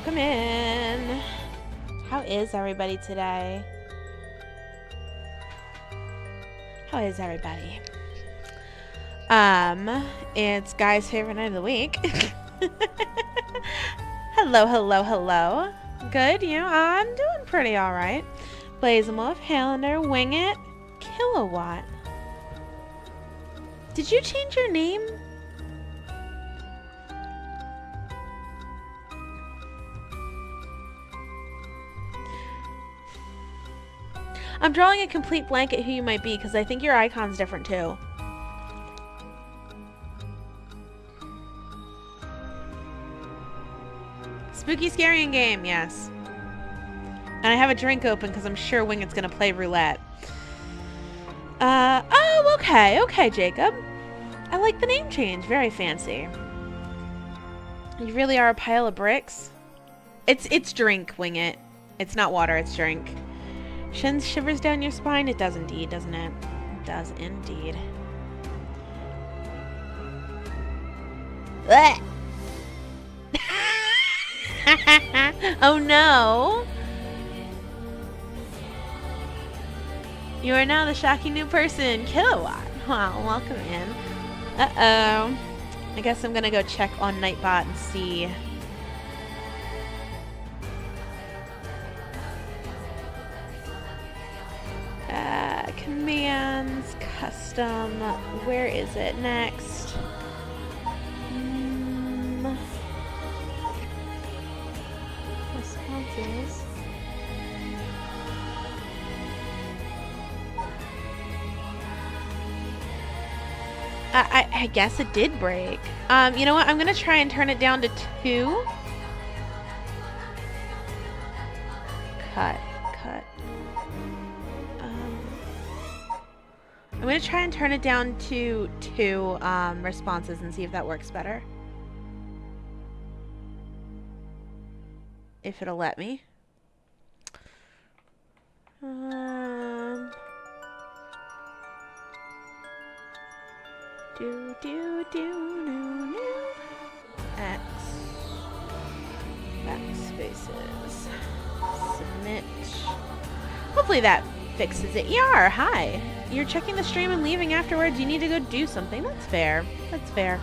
welcome in. How is everybody today? How is everybody? It's Guy's favorite night of the week. Hello, hello, hello. Good, you? I'm doing pretty alright. Blazemolf, Halander, Wing It, Kilowatt. Did you change your name? I'm drawing a complete blank at who you might be because I think your icon's different too. Spooky Scaring Game, yes. And I have a drink open because I'm sure Wingit's gonna play roulette. Oh, okay, Jacob. I like the name change. Very fancy. You really are a pile of bricks. It's drink, Wingit. It's not water, it's drink. Shins shivers down your spine. It does indeed, doesn't it? It does indeed. Oh no! You are now the shocking new person, Kilowatt. Wow, welcome in. Uh-oh. I guess I'm gonna go check on Nightbot and see. Commands, custom, where is it next? Responses. I guess it did break. You know what? I'm gonna try and turn it down to 2. Cut. I'm going to try and turn it down to 2 responses and see if that works better. If it'll let me. X. Backspaces. Submit. Hopefully that fixes it. Yar, hi. You're checking the stream and leaving afterwards. You need to go do something. That's fair. That's fair.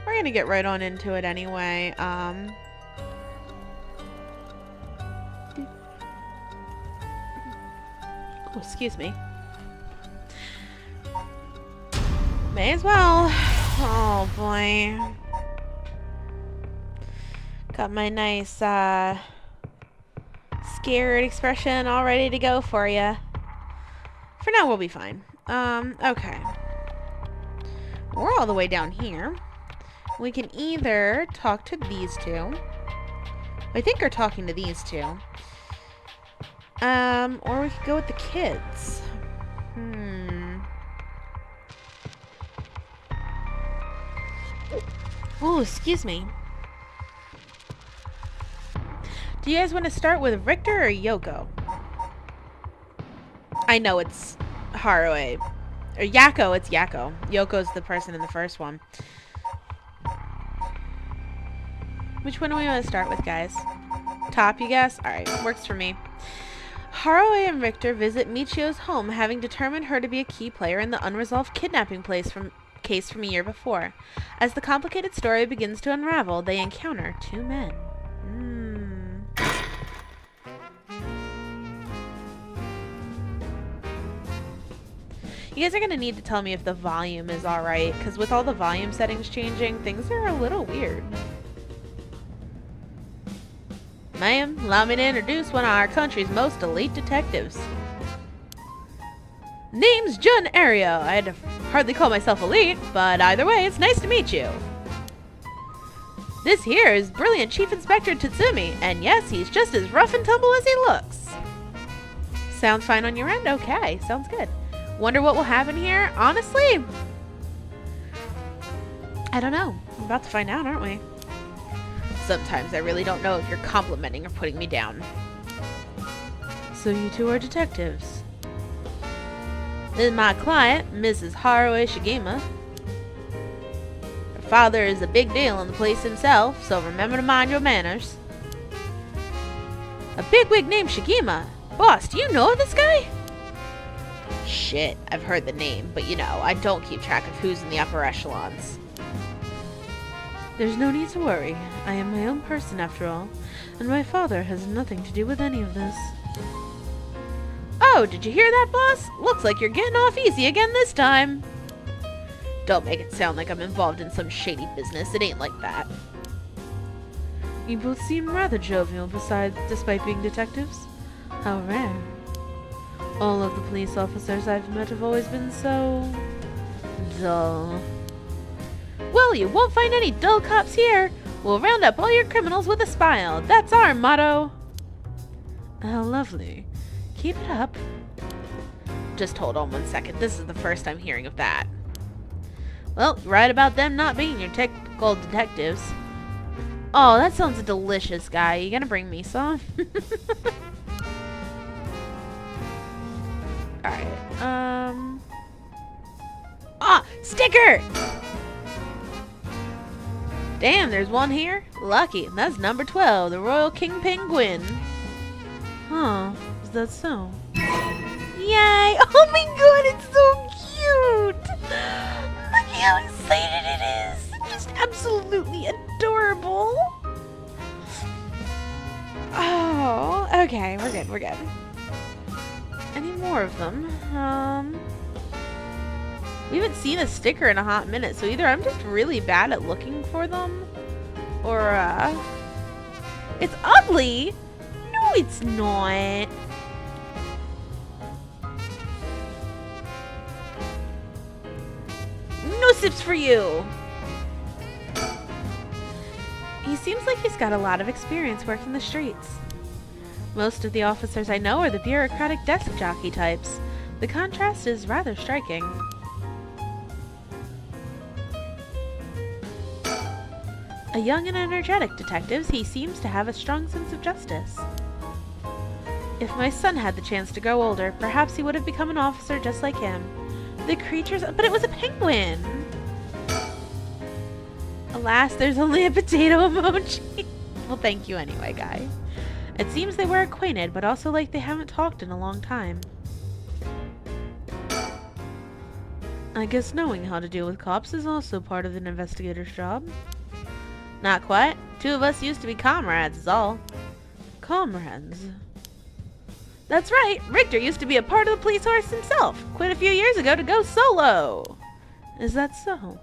We're gonna get right on into it anyway. Oh, excuse me. May as well. Oh boy. Got my nice, scared expression all ready to go for you. For now, we'll be fine. Okay. We're all the way down here. We can either talk to these two. I think are talking to these two. Or we could go with the kids. Ooh, excuse me. Do you guys want to start with Richter or Yoko? I know it's Haruo. Or Yako, it's Yako. Yoko's the person in the first one. Which one do we want to start with, guys? Top, you guess? Alright, works for me. Haruo and Richter visit Michio's home, having determined her to be a key player in the unresolved kidnapping case from a year before. As the complicated story begins to unravel, they encounter 2 men. You guys are going to need to tell me if the volume is alright, because with all the volume settings changing, things are a little weird. Ma'am, allow me to introduce one of our country's most elite detectives. Name's Jun Ario. I'd hardly call myself elite, but either way, it's nice to meet you. This here is brilliant Chief Inspector Tatsumi, and yes, he's just as rough and tumble as he looks. Sounds fine on your end? Okay, sounds good. Wonder what will happen here? Honestly, I don't know. We're about to find out, aren't we? Sometimes I really don't know if you're complimenting or putting me down. So you two are detectives. This is my client, Mrs. Haruo Shigema. Her father is a big deal in the police himself, so remember to mind your manners. A bigwig named Shigema? Boss, do you know this guy? Shit, I've heard the name, but you know, I don't keep track of who's in the upper echelons. There's no need to worry. I am my own person after all, and my father has nothing to do with any of this. Oh, did you hear that, boss? Looks like you're getting off easy again this time. Don't make it sound like I'm involved in some shady business. It ain't like that. You both seem rather jovial despite being detectives. How rare. All of the police officers I've met have always been so dull. Well, you won't find any dull cops here. We'll round up all your criminals with a smile. That's our motto. How lovely. Keep it up. Just hold on 1 second. This is the first I'm hearing of that. Well, you're right about them not being your typical detectives. Oh, that sounds delicious, guy. You gonna bring me some? Alright, Ah! Sticker! Damn, there's one here? Lucky. That's number 12, the Royal King Penguin. Huh. Is that so? Yay! Oh my god, it's so cute! Look how excited it is! Just absolutely adorable! Oh, okay, we're good. Any more of them? We haven't seen a sticker in a hot minute, so either I'm just really bad at looking for them, or, it's ugly! No, it's not! No sips for you! He seems like he's got a lot of experience working the streets. Most of the officers I know are the bureaucratic desk jockey types. The contrast is rather striking. A young and energetic detective, he seems to have a strong sense of justice. If my son had the chance to grow older, perhaps he would have become an officer just like him. The creatures... But it was a penguin! Alas, there's only a potato emoji. Well, thank you anyway, guy. It seems they were acquainted, but also like they haven't talked in a long time. I guess knowing how to deal with cops is also part of an investigator's job. Not quite. Two of us used to be comrades, is all. Comrades? That's right! Richter used to be a part of the police force himself. Quit a few years ago to go solo. Is that so?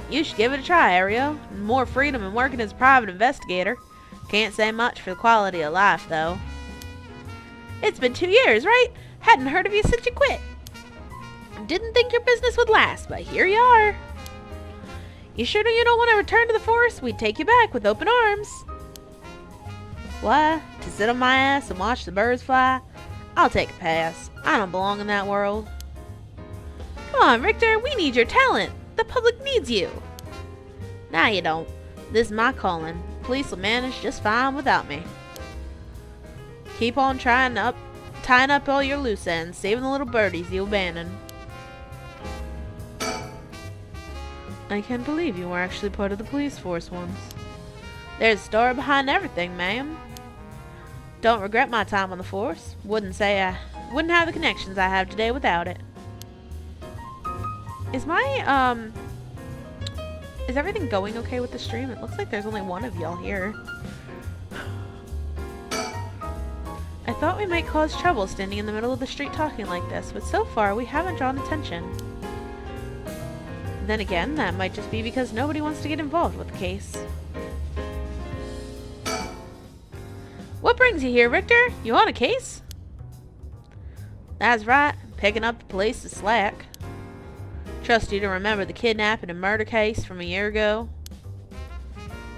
You should give it a try, Ariel. More freedom in working as a private investigator. Can't say much for the quality of life, though. It's been 2 years, right? Hadn't heard of you since you quit. Didn't think your business would last, but here you are. You sure you don't want to return to the force? We'd take you back with open arms. Why? To sit on my ass and watch the birds fly? I'll take a pass. I don't belong in that world. Come on, Richter. We need your talent. The public needs you. Nah, you don't. This is my calling. Police will manage just fine without me. Keep on tying up all your loose ends, saving the little birdies you abandoned. I can't believe you were actually part of the police force once. There's a story behind everything, ma'am. Don't regret my time on the force. Wouldn't have the connections I have today without it. Is everything going okay with the stream? It looks like there's only one of y'all here. I thought we might cause trouble standing in the middle of the street talking like this, but so far we haven't drawn attention. Then again, that might just be because nobody wants to get involved with the case. What brings you here, Richter? You on a case? That's right, picking up the police's slack. Trust you to remember the kidnapping and murder case from a year ago.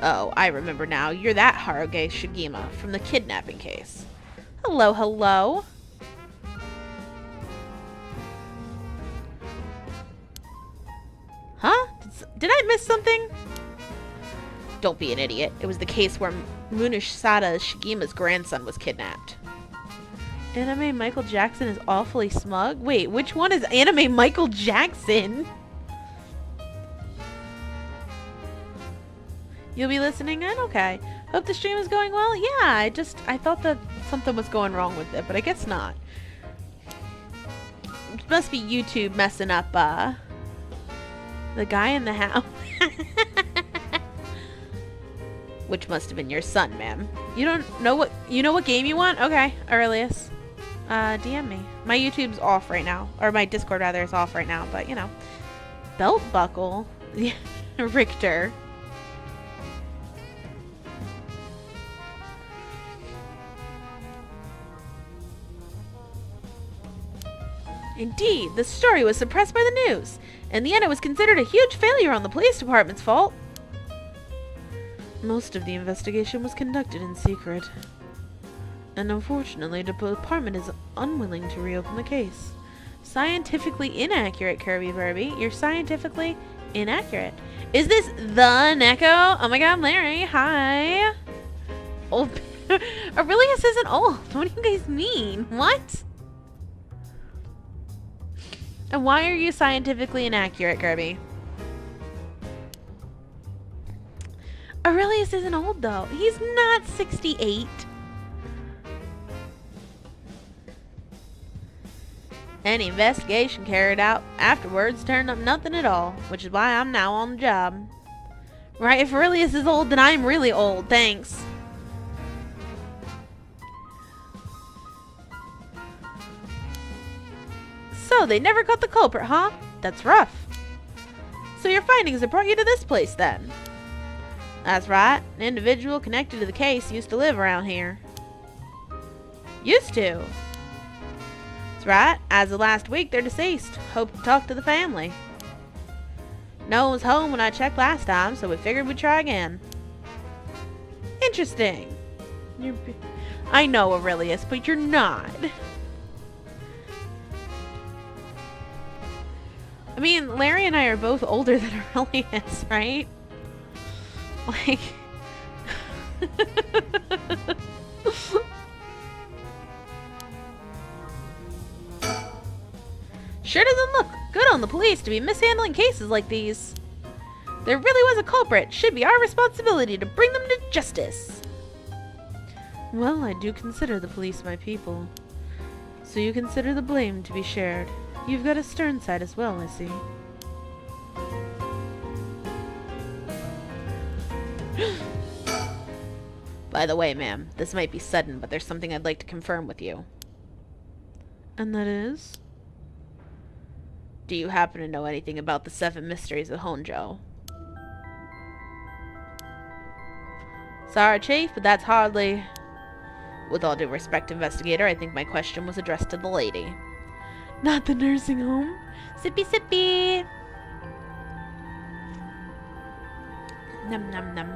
Oh, I remember now. You're that Haruge Shigema from the kidnapping case. Hello, hello. Huh? Did I miss something? Don't be an idiot. It was the case where Munisada Shigema's grandson was kidnapped. Anime Michael Jackson is awfully smug? Wait, which one is Anime Michael Jackson? You'll be listening in? Okay. Hope the stream is going well? Yeah, I thought that something was going wrong with it, but I guess not. It must be YouTube messing up, the guy in the house. Which must have been your son, ma'am. You know what game you want? Okay, earliest. DM me. My YouTube's off right now. Or my Discord, rather, is off right now, but, you know. Belt buckle. Richter. Indeed, the story was suppressed by the news. In the end, it was considered a huge failure on the police department's fault. Most of the investigation was conducted in secret. And unfortunately, the department is unwilling to reopen the case. Scientifically inaccurate, Kirby Burby. You're scientifically inaccurate. Is this the Neko? Oh my god, Larry. Hi. Old. Aurelius isn't old. What do you guys mean? What? And why are you scientifically inaccurate, Kirby? Aurelius isn't old, though. He's not 68. Any investigation carried out afterwards turned up nothing at all, which is why I'm now on the job. Right, if Aurelius is old, then I'm really old. Thanks. So, they never caught the culprit, huh? That's rough. So your findings have brought you to this place, then? That's right. An individual connected to the case used to live around here. Used to? That's right. As of last week, they're deceased. Hope to talk to the family. No one was home when I checked last time, so we figured we'd try again. Interesting. I know, Aurelius, but you're not. I mean, Larry and I are both older than Aurelius, right? Like... Sure doesn't look good on the police to be mishandling cases like these. There really was a culprit. Should be our responsibility to bring them to justice. Well, I do consider the police my people. So you consider the blame to be shared. You've got a stern side as well, I see. By the way, ma'am, this might be sudden, but there's something I'd like to confirm with you. And that is? Do you happen to know anything about the 7 mysteries of Honjo? Sorry, Chief, but that's hardly... With all due respect, investigator, I think my question was addressed to the lady. Not the nursing home. Sippy sippy. Num num num.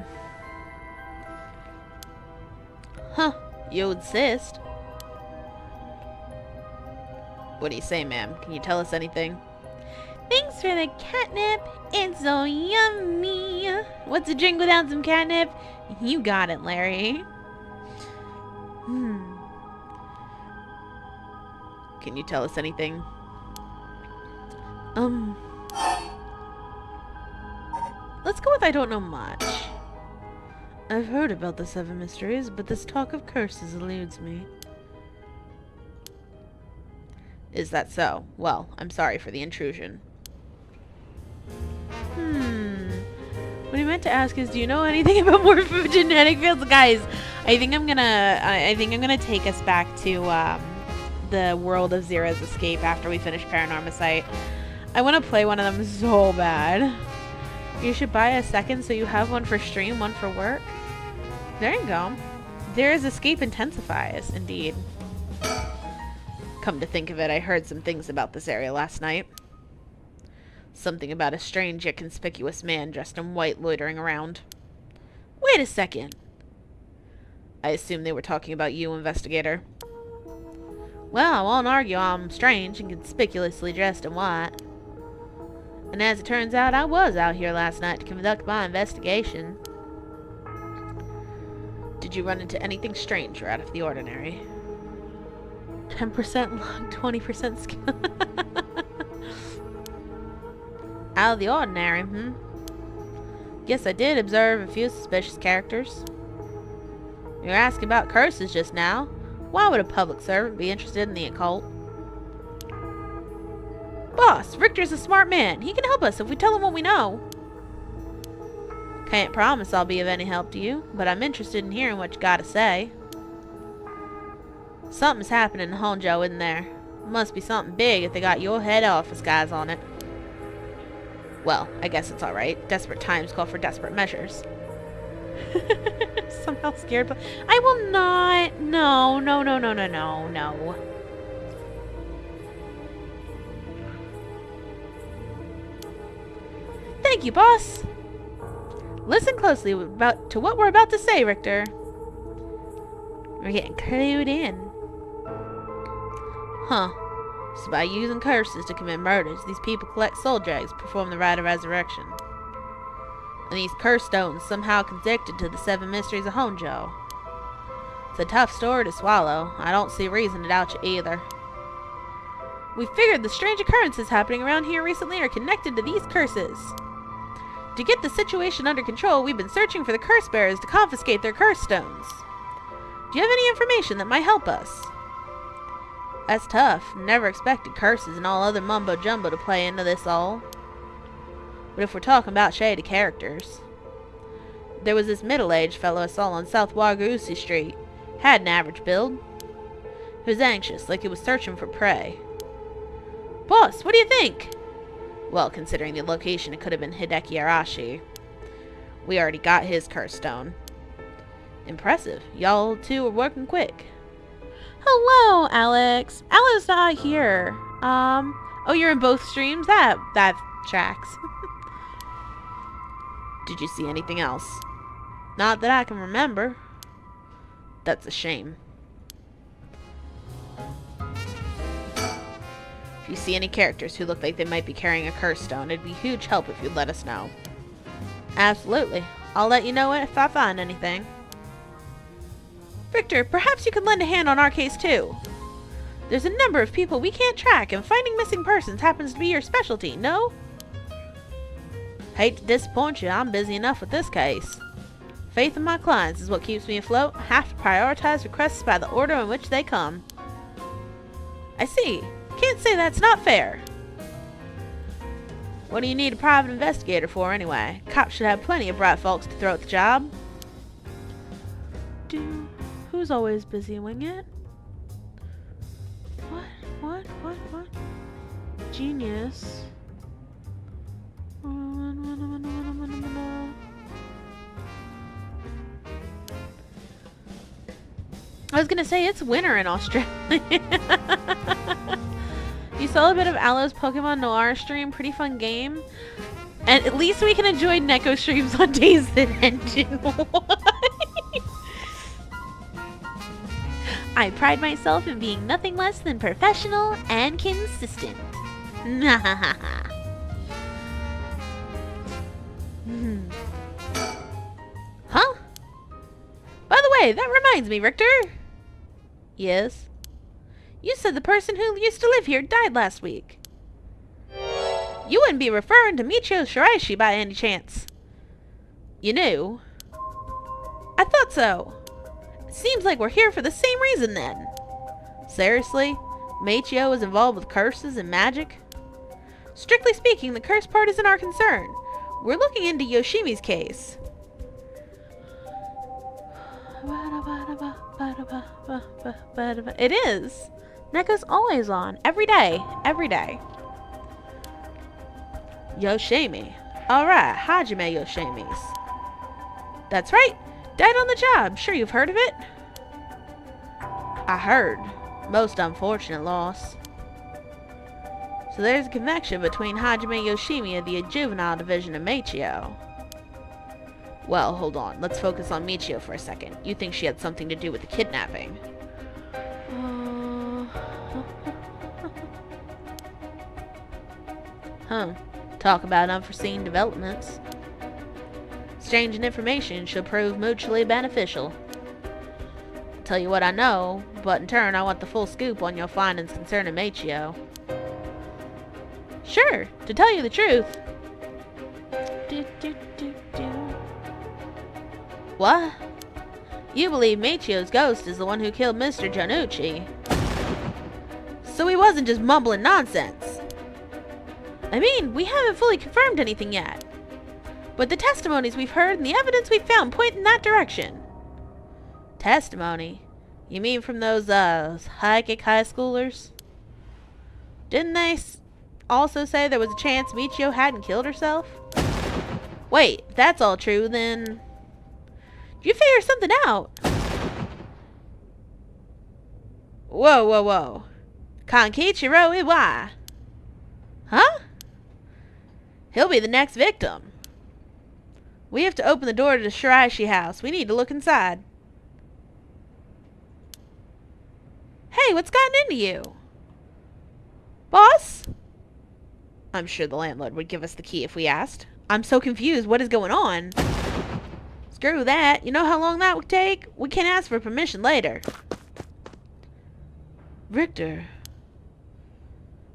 Huh, you insist. What do you say, ma'am? Can you tell us anything? Thanks for the catnip. It's so yummy. What's a drink without some catnip? You got it, Larry. Can you tell us anything? Let's go with I don't know much. I've heard about the 7 mysteries, but this talk of curses eludes me. Is that so? Well, I'm sorry for the intrusion. What I meant to ask is, do you know anything about morphogenetic fields? Guys, I think I'm gonna take us back to the world of Zera's Escape after we finish Paranormasight. I want to play one of them so bad. You should buy a second so you have one for stream, one for work. There you go. Zera's Escape intensifies, indeed. Come to think of it, I heard some things about this area last night. Something about a strange yet conspicuous man dressed in white loitering around. Wait a second. I assume they were talking about you, investigator. Well, I won't argue I'm strange and conspicuously dressed in white. And as it turns out, I was out here last night to conduct my investigation. Did you run into anything strange or out of the ordinary? 10% luck, 20% skill. Out of the ordinary, Guess I did observe a few suspicious characters. You were asking about curses just now. Why would a public servant be interested in the occult? Boss, Richter's a smart man. He can help us if we tell him what we know. Can't promise I'll be of any help to you, but I'm interested in hearing what you gotta say. Something's happening in Honjo, isn't there? Must be something big if they got your head office guys on it. Well, I guess it's alright. Desperate times call for desperate measures. Somehow scared, but I will not. No. Thank you, boss. Listen closely to what we're about to say, Richter. We're getting clued in. So by using curses to commit murders, these people collect soul dregs, perform the rite of resurrection. And these curse stones somehow connected to the 7 mysteries of Honjo. It's a tough story to swallow. I don't see reason to doubt you either. We figured the strange occurrences happening around here recently are connected to these curses. To get the situation under control, we've been searching for the curse bearers to confiscate their curse stones. Do you have any information that might help us? That's tough. Never expected curses and all other mumbo-jumbo to play into this all. But if we're talking about shady characters, there was this middle-aged fellow I saw on South Wagarusi Street. Had an average build. He was anxious, like he was searching for prey. Boss, what do you think? Well, considering the location, it could have been Hideki Arashi. We already got his curse stone. Impressive. Y'all two are working quick. Hello, Alex. Alice not here. Oh, you're in both streams? That tracks. Did you see anything else? Not that I can remember. That's a shame. If you see any characters who look like they might be carrying a curse stone, it'd be huge help if you'd let us know. Absolutely. I'll let you know if I find anything. Victor, perhaps you could lend a hand on our case too. There's a number of people we can't track, and finding missing persons happens to be your specialty, no? Hate to disappoint you, I'm busy enough with this case. Faith in my clients is what keeps me afloat. I have to prioritize requests by the order in which they come. I see. Can't say that's not fair. What do you need a private investigator for anyway? Cops should have plenty of bright folks to throw at the job. Who's always busy winging it? What? Genius. I was gonna say it's winter in Australia. You saw a bit of Aloe's Pokemon Noir stream. Pretty fun game. And at least we can enjoy Neko streams on days that end in Y. I pride myself in being nothing less than professional and consistent. Huh? By the way, that reminds me, Richter. Yes? You said the person who used to live here died last week. You wouldn't be referring to Michio Shiraishi by any chance. You knew? I thought so. Seems like we're here for the same reason then. Seriously? Michio was involved with curses and magic? Strictly speaking, the curse part isn't our concern. We're looking into Yoshimi's case. It is. Neko's always on. Every day. Yoshimi. Alright, Hajime Yoshimi's. That's right. Died on the job. Sure you've heard of it? I heard. Most unfortunate loss. So there's a connection between Hajime Yoshimi and the juvenile division of Michio. Well, hold on. Let's focus on Michio for a second. You think she had something to do with the kidnapping? Talk about unforeseen developments. Exchanging information should prove mutually beneficial. Tell you what I know, but in turn I want the full scoop on your findings concerning Machio. Sure, to tell you the truth. What? You believe Machio's ghost is the one who killed Mr. Janucci? So he wasn't just mumbling nonsense. I mean, we haven't fully confirmed anything yet. But the testimonies we've heard and the evidence we've found point in that direction. Testimony? You mean from those, psychic high schoolers? Didn't they also say there was a chance Michio hadn't killed herself? Wait, if that's all true, then... you figure something out. Whoa, whoa, whoa. Kankichiro Iwai. Huh? He'll be the next victim. We have to open the door to the Shiraishi house. We need to look inside. Hey, what's gotten into you? Boss? I'm sure the landlord would give us the key if we asked. I'm so confused. What is going on? Screw that. You know how long that would take? We can ask for permission later. Richter.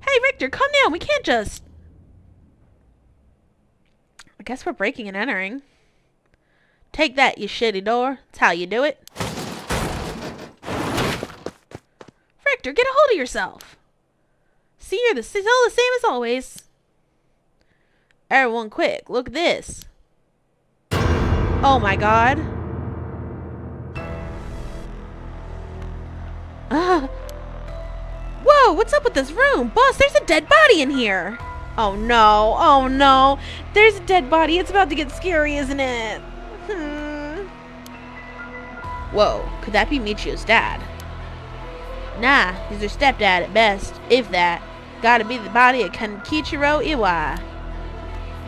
Hey, Richter, calm down. We can't just... I guess we're breaking and entering. Take that, you shitty door. That's how you do it. Richter, get a hold of yourself. See, you're still the same as always. Everyone quick, look at this. Oh my god. Whoa, what's up with this room? Boss, there's a dead body in here. Oh no, oh no. There's a dead body. It's about to get scary, isn't it? Whoa, could that be Michio's dad? Nah, he's her stepdad at best, if that. Gotta be the body of Kankichiro Iwai.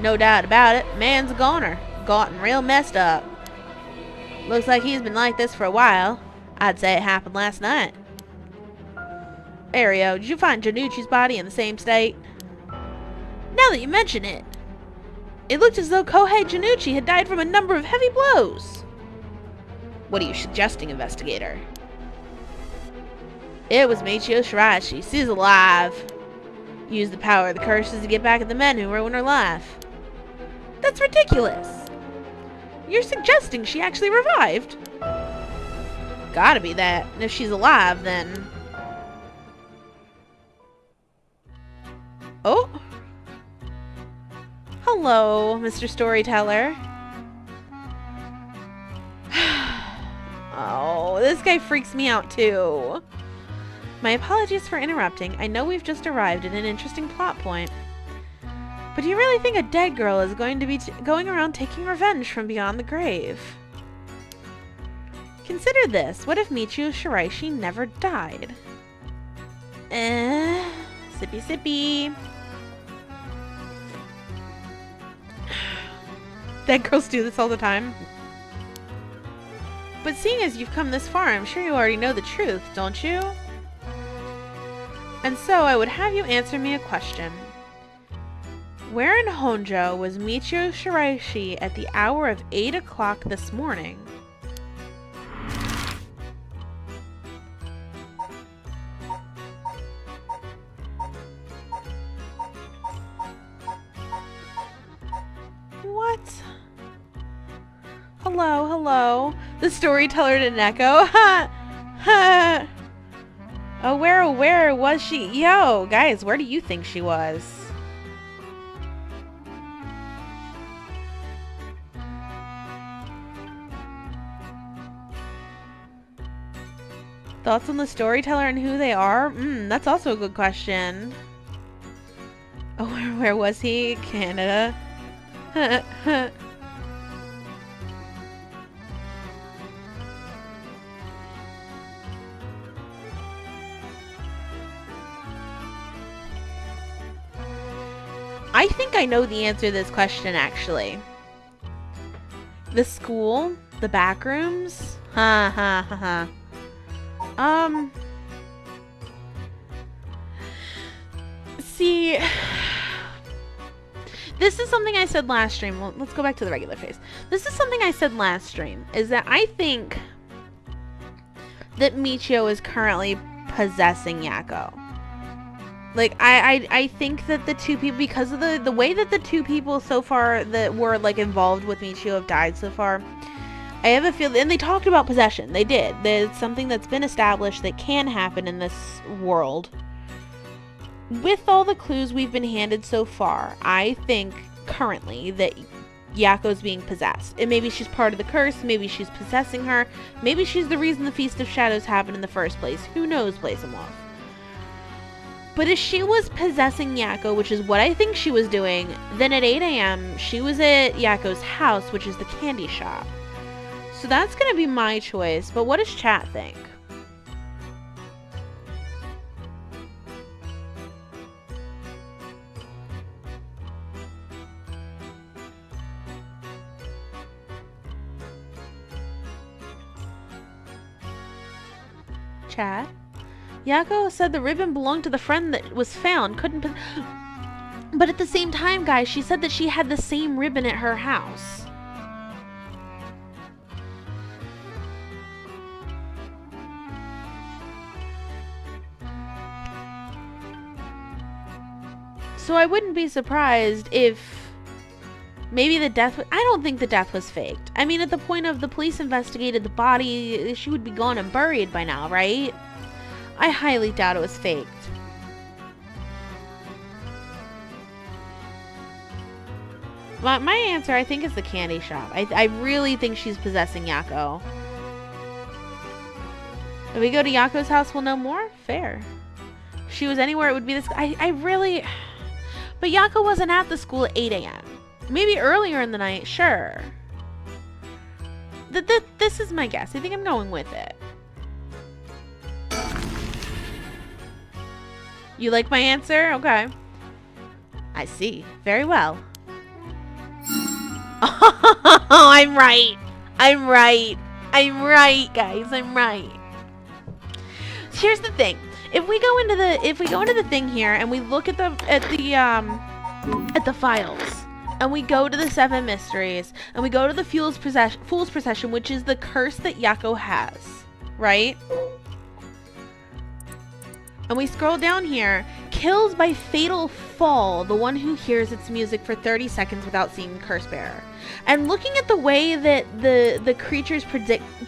No doubt about it, man's a goner. Gotten real messed up. Looks like he's been like this for a while. I'd say it happened last night. Ario, did you find Janucci's body in the same state? Now that you mention it, it looked as though Kohei Janucci had died from a number of heavy blows. What are you suggesting, investigator? It was Michio Shiraishi. She's alive. Used the power of the curses to get back at the men who ruined her life. That's ridiculous. You're suggesting she actually revived? Gotta be that. And if she's alive, then... Oh. Hello, Mr. Storyteller. Oh, this guy freaks me out too. My apologies for interrupting. I know we've just arrived at an interesting plot point. But do you really think a dead girl is going to be going around taking revenge from beyond the grave? Consider this. What if Michio Shiraishi never died? Sippy sippy. Dead girls do this all the time. But seeing as you've come this far, I'm sure you already know the truth, don't you? And so I would have you answer me a question. Where in Honjo was Michio Shiraishi at the hour of 8 o'clock this morning? What? Hello, hello. The storyteller to Neko. Ha! Ha! Oh, where was she? Yo, guys, where do you think she was? Thoughts on the storyteller and who they are? That's also a good question. Oh, where was he? Canada. I think I know the answer to this question, actually. The school? The back rooms? Ha ha ha ha. See, this is something I said last stream. Well, let's go back to the regular phase. This is something I said last stream, is that I think that Michio is currently possessing Yako. Like, I think that the two people, because of the way that the two people so far that were, like, involved with Michio have died so far, I have a feeling, and they talked about possession. They did. There's something that's been established that can happen in this world. With all the clues we've been handed so far, I think currently that Yako's being possessed. And maybe she's part of the curse, maybe she's possessing her, maybe she's the reason the Feast of Shadows happened in the first place. Who knows, Place and Wolf. But if she was possessing Yako, which is what I think she was doing, then at 8 a.m. she was at Yako's house, which is the candy shop. So that's going to be my choice, but what does chat think? Chat? Yako said the ribbon belonged to the friend that was found. But at the same time, guys, she said that she had the same ribbon at her house. So I wouldn't be surprised if maybe the death... I don't think the death was faked. I mean, at the point of the police investigated the body, she would be gone and buried by now, right? I highly doubt it was faked. My answer, I think, is the candy shop. I really think she's possessing Yako. If we go to Yako's house, we'll know more? Fair. If she was anywhere, it would be this... I really... But Yako wasn't at the school at 8 a.m. Maybe earlier in the night, sure. This is my guess. I think I'm going with it. You like my answer? Okay. I see. Very well. Oh, I'm right. I'm right. I'm right, guys. I'm right. Here's the thing. If we go into the thing here and we look at the files and we go to the 7 mysteries and we go to the fool's procession, which is the curse that Yako has, right? And we scroll down here, kills by fatal fall the one who hears its music for 30 seconds without seeing the curse bearer. And looking at the way that the creature's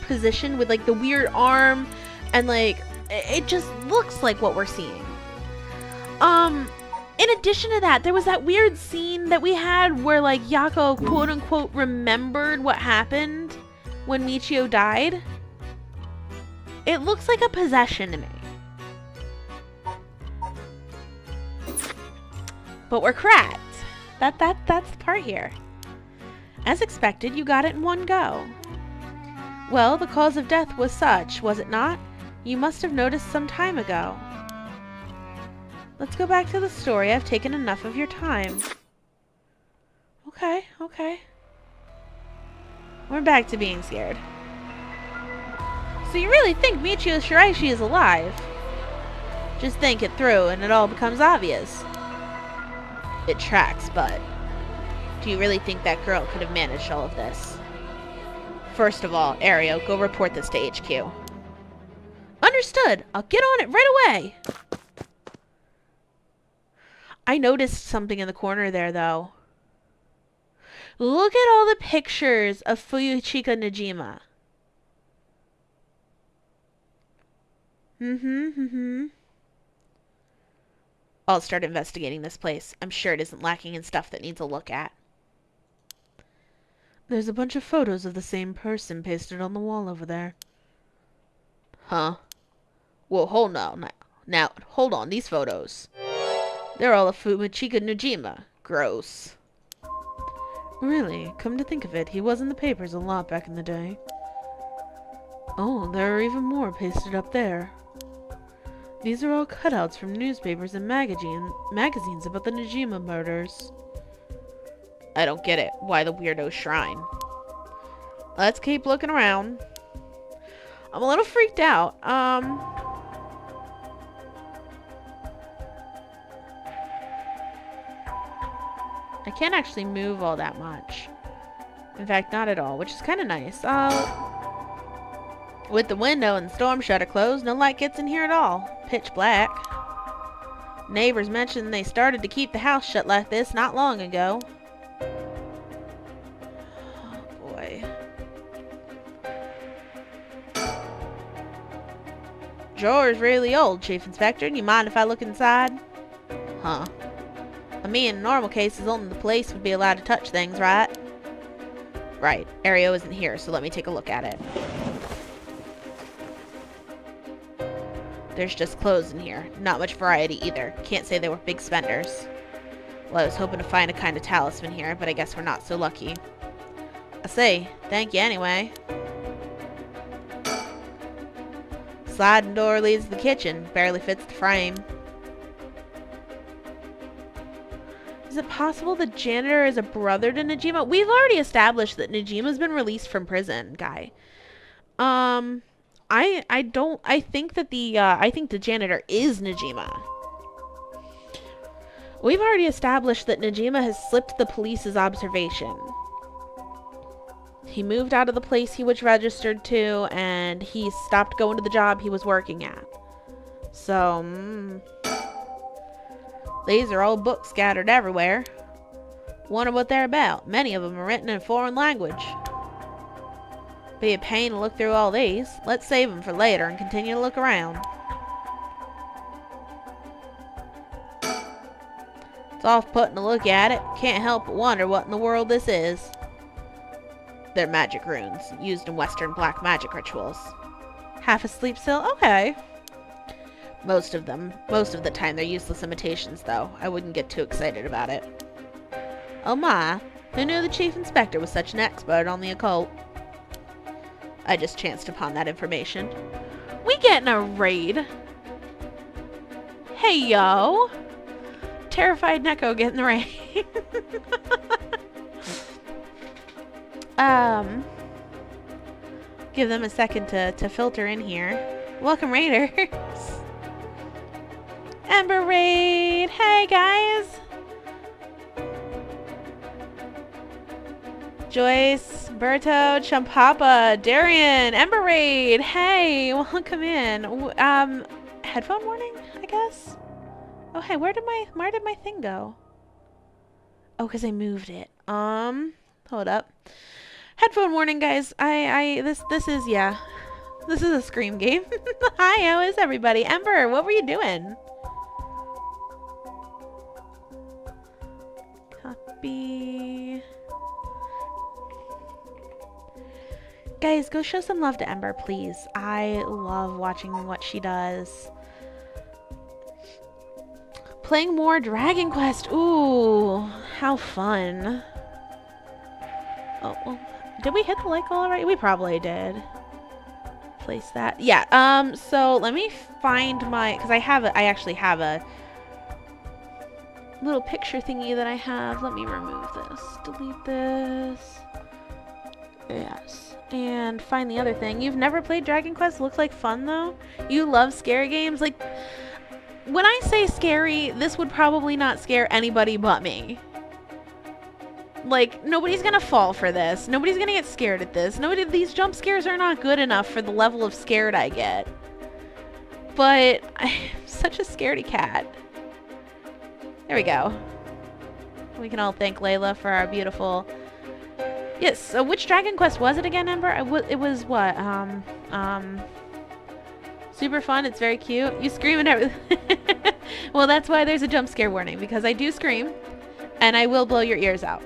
positioned with like the weird arm and like it just looks like what we're seeing. In addition to that, there was that weird scene that we had where like Yako quote unquote remembered what happened when Michio died. It looks like a possession to me. But we're correct. That's the part here. As expected, you got it in one go. Well, the cause of death was such, was it not? You must have noticed some time ago. Let's go back to the story. I've taken enough of your time. Okay, okay. We're back to being scared. So you really think Michio Shiraishi is alive? Just think it through and it all becomes obvious. It tracks, but do you really think that girl could have managed all of this? First of all, Ario, go report this to HQ. Understood. I'll get on it right away. I noticed something in the corner there, though. Look at all the pictures of Fuyuchika Najima. I'll start investigating this place. I'm sure it isn't lacking in stuff that needs a look at. There's a bunch of photos of the same person pasted on the wall over there. Huh? Well, hold on. Now, hold on. These photos. They're all of Fuyuchika Najima. Gross. Really? Come to think of it, he was in the papers a lot back in the day. Oh, there are even more pasted up there. These are all cutouts from newspapers and magazines about the Najima murders. I don't get it. Why the weirdo shrine? Let's keep looking around. I'm a little freaked out. I can't actually move all that much. In fact, not at all, which is kind of nice. With the window and storm shutter closed, no light gets in here at all. Pitch black. Neighbors mentioned they started to keep the house shut like this not long ago. Oh boy. Drawer's really old, Chief Inspector. You mind if I look inside? Huh. I mean, in normal cases, only the police would be allowed to touch things, right? Right. Ario isn't here, so let me take a look at it. There's just clothes in here. Not much variety either. Can't say they were big spenders. Well, I was hoping to find a kind of talisman here, but I guess we're not so lucky. I say, thank you anyway. Sliding door leads to the kitchen. Barely fits the frame. Is it possible the janitor is a brother to Najima? We've already established that Najima's been released from prison, guy. I think the janitor is Najima. We've already established that Najima has slipped the police's observation. He moved out of the place he was registered to, and he stopped going to the job he was working at. So, these are old books scattered everywhere. Wonder what they're about. Many of them are written in a foreign language. Be a pain to look through all these. Let's save them for later and continue to look around. It's off-putting to look at it. Can't help but wonder what in the world this is. They're magic runes, used in Western black magic rituals. Half asleep still? Okay. Most of the time they're useless imitations, though. I wouldn't get too excited about it. Oh my, who knew the Chief Inspector was such an expert on the occult? I just chanced upon that information. We getting a raid. Hey, yo. Terrified Neko getting the raid. Give them a second to filter in here. Welcome, raiders. Ember raid. Hey, guys. Joyce, Berto, Champapa, Darian, Ember raid. Hey, welcome in. Headphone warning, I guess. Oh, hey, where did my thing go? Oh, because I moved it. Hold up. Headphone warning, guys. This is a Scream game. Hi, how is everybody? Ember, what were you doing? Copy. Guys, go show some love to Ember, please. I love watching what she does. Playing more Dragon Quest. Ooh, how fun. Oh, well, did we hit the like goal already? We probably did. Place that. Yeah, so let me find my, because I actually have a little picture thingy that I have. Let me remove this. Delete this. Yes. And find the other thing. You've never played Dragon Quest? Looks like fun, though. You love scary games? Like, when I say scary, this would probably not scare anybody but me. Like, nobody's gonna fall for this. Nobody's gonna get scared at this. These jump scares are not good enough for the level of scared I get. But, I'm such a scaredy cat. There we go. We can all thank Layla for our beautiful... Yes, so which Dragon Quest was it again, Ember? It was what? Super fun, it's very cute. You scream and everything. Well, that's why there's a jump scare warning, because I do scream, and I will blow your ears out.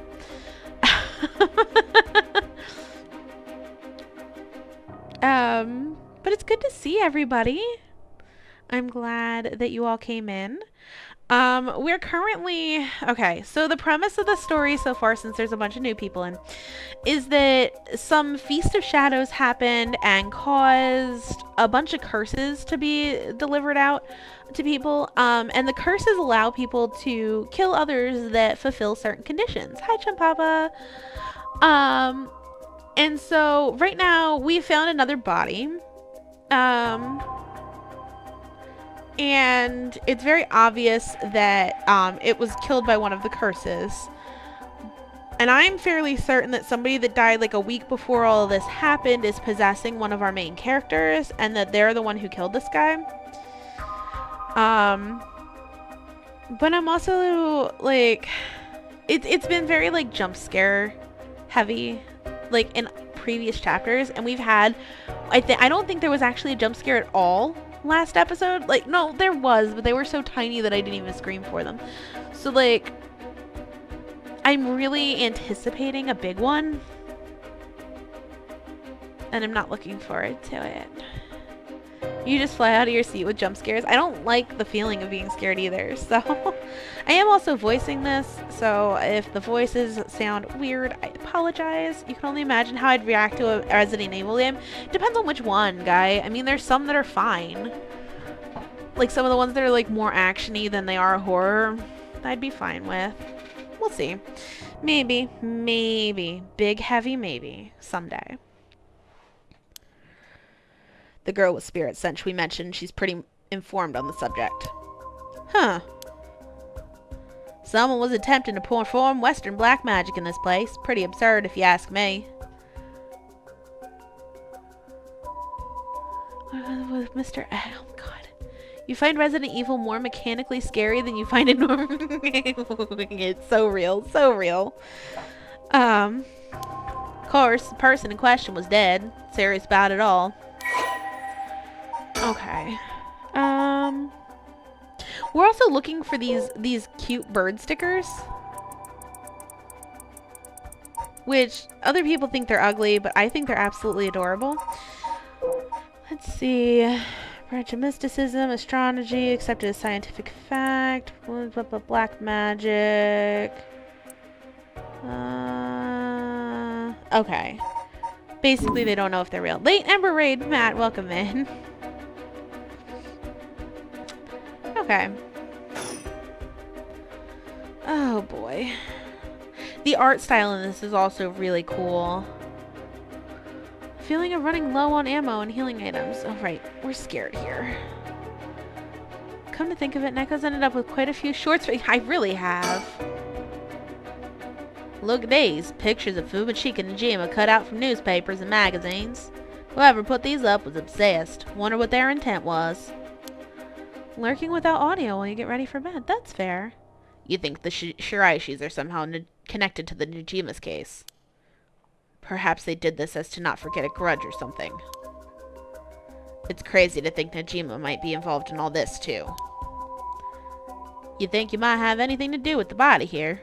But it's good to see everybody. I'm glad that you all came in. We're currently, okay, so the premise of the story so far, since there's a bunch of new people in, is that some Feast of Shadows happened and caused a bunch of curses to be delivered out to people, and the curses allow people to kill others that fulfill certain conditions. Hi, Champapa. And so right now we found another body, and it's very obvious that it was killed by one of the curses. And I'm fairly certain that somebody that died like a week before all of this happened is possessing one of our main characters, and that they're the one who killed this guy. But I'm also like, it's been very like jump scare heavy, like in previous chapters, and we've had, I don't think there was actually a jump scare at all last episode. Like, no, there was, but they were so tiny that I didn't even scream for them. So like, I'm really anticipating a big one, and I'm not looking forward to it. You just fly out of your seat with jump scares. I don't like the feeling of being scared either, so I am also voicing this, so if the voices sound weird, I apologize. You can only imagine how I'd react to a Resident Evil game. Depends on which one, guy. I mean, there's some that are fine. Like some of the ones that are like more action-y than they are horror, I'd be fine with. We'll see. Maybe. Big, heavy maybe. Someday. The girl with spirit sense we mentioned, she's pretty informed on the subject. Huh. Someone was attempting to perform Western black magic in this place. Pretty absurd if you ask me. With Mr. Oh god. You find Resident Evil more mechanically scary than you find it normal. It's so real. So real. Of course, the person in question was dead. Serious about it all. Okay. We're also looking for these cute bird stickers, which other people think they're ugly, but I think they're absolutely adorable. Let's see. Branch of mysticism, astrology, accepted as scientific fact, black magic. Okay. Basically, they don't know if they're real. Late Ember Raid, Matt, welcome in. Okay. Oh boy. The art style in this is also really cool. Feeling of running low on ammo and healing items. Oh right, we're scared here. Come to think of it, Neko's ended up with quite a few shorts. I really have. Look at these. Pictures of Fumachika and Najima cut out from newspapers and magazines. Whoever put these up was obsessed. Wonder what their intent was. Lurking without audio while you get ready for bed. That's fair. You think the Shiraishis are somehow connected to the Najima's case. Perhaps they did this as to not forget a grudge or something. It's crazy to think Najima might be involved in all this, too. You think you might have anything to do with the body here?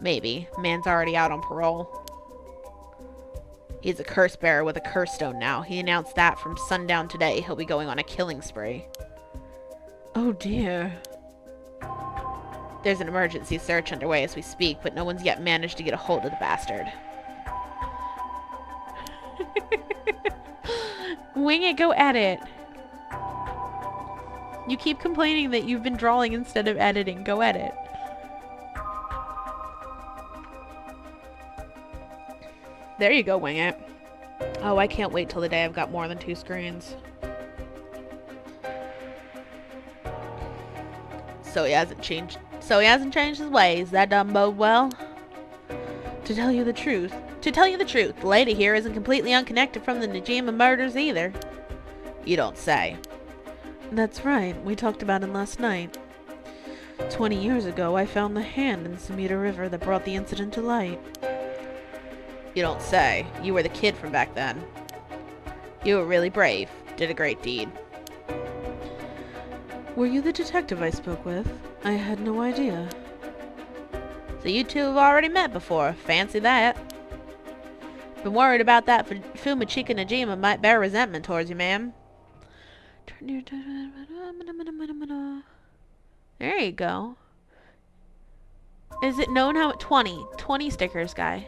Maybe. Man's already out on parole. He's a curse bearer with a curse stone now. He announced that from sundown today he'll be going on a killing spree. Oh dear. There's an emergency search underway as we speak, but no one's yet managed to get a hold of the bastard. Wing it, go edit. You keep complaining that you've been drawing instead of editing. Go edit. There you go, Wing it. Oh, I can't wait till the day I've got more than 2 screens. So he hasn't changed his ways. That doesn't bode well. To tell you the truth, the lady here isn't completely unconnected from the Najima murders either. You don't say. That's right. We talked about it last night. 20 years ago, I found the hand in Sumida River that brought the incident to light. You don't say. You were the kid from back then. You were really brave. Did a great deed. Were you the detective I spoke with? I had no idea. So you two have already met before. Fancy that. Been worried about that Fumachika Najima might bear resentment towards you, ma'am. There you go. Is it known how... 20 stickers, guy.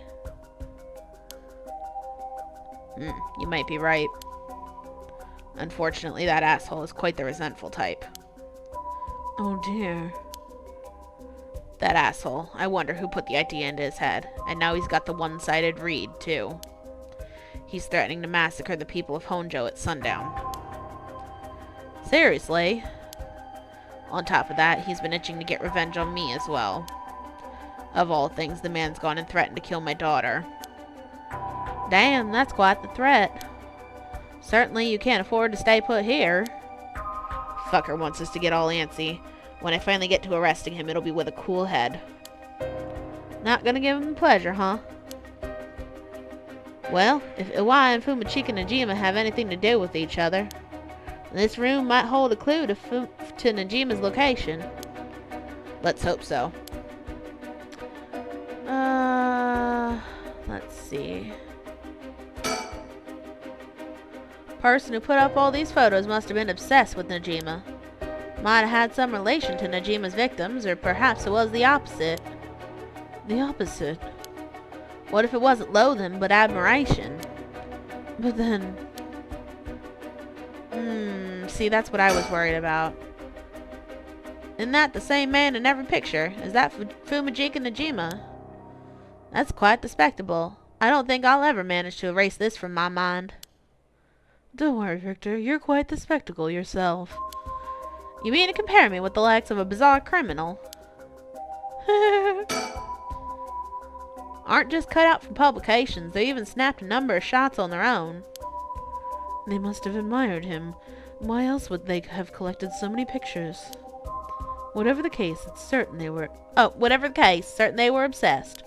You might be right. Unfortunately, that asshole is quite the resentful type. Oh dear. That asshole. I wonder who put the idea into his head. And now he's got the one-sided read, too. He's threatening to massacre the people of Honjo at sundown. Seriously? On top of that, he's been itching to get revenge on me as well. Of all things, the man's gone and threatened to kill my daughter. Damn, that's quite the threat. Certainly you can't afford to stay put here. Fucker wants us to get all antsy. When I finally get to arresting him, it'll be with a cool head. Not gonna give him pleasure, huh? Well, if Iwai and Fumachika Najima have anything to do with each other, this room might hold a clue to Najima's location. Let's hope so. Let's see. Person who put up all these photos must have been obsessed with Najima. Might have had some relation to Najima's victims, or perhaps it was the opposite. The opposite? What if it wasn't loathing, but admiration? But then... see, that's what I was worried about. Isn't that the same man in every picture? Is that Fumajika Najima? That's quite the spectacle. I don't think I'll ever manage to erase this from my mind. Don't worry, Victor. You're quite the spectacle yourself. You mean to compare me with the likes of a bizarre criminal? Aren't just cut out for publications. They even snapped a number of shots on their own. They must have admired him. Why else would they have collected so many pictures? Whatever the case, it's certain they were... Oh, whatever the case, certain they were obsessed.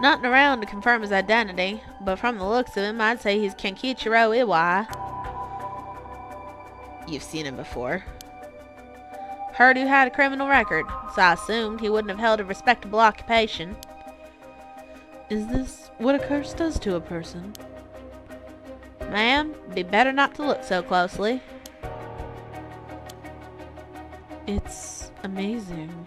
Nothing around to confirm his identity, but from the looks of him, I'd say he's Kenkichiro Iwai. You've seen him before. Heard he had a criminal record, so I assumed he wouldn't have held a respectable occupation. Is this what a curse does to a person? Ma'am, be better not to look so closely. It's amazing.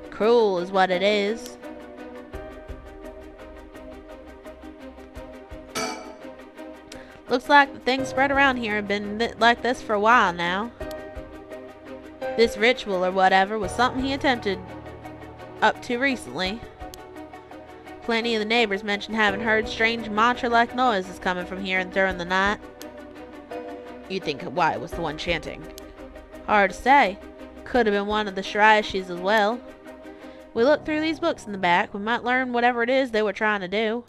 Cruel is what it is. Looks like the things spread around here have been like this for a while now. This ritual or whatever was something he attempted up to recently. Plenty of the neighbors mentioned having heard strange mantra-like noises coming from here during the night. You'd think Hawaii was the one chanting. Hard to say. Could have been one of the Shiraishis as well. We looked through these books in the back. We might learn whatever it is they were trying to do.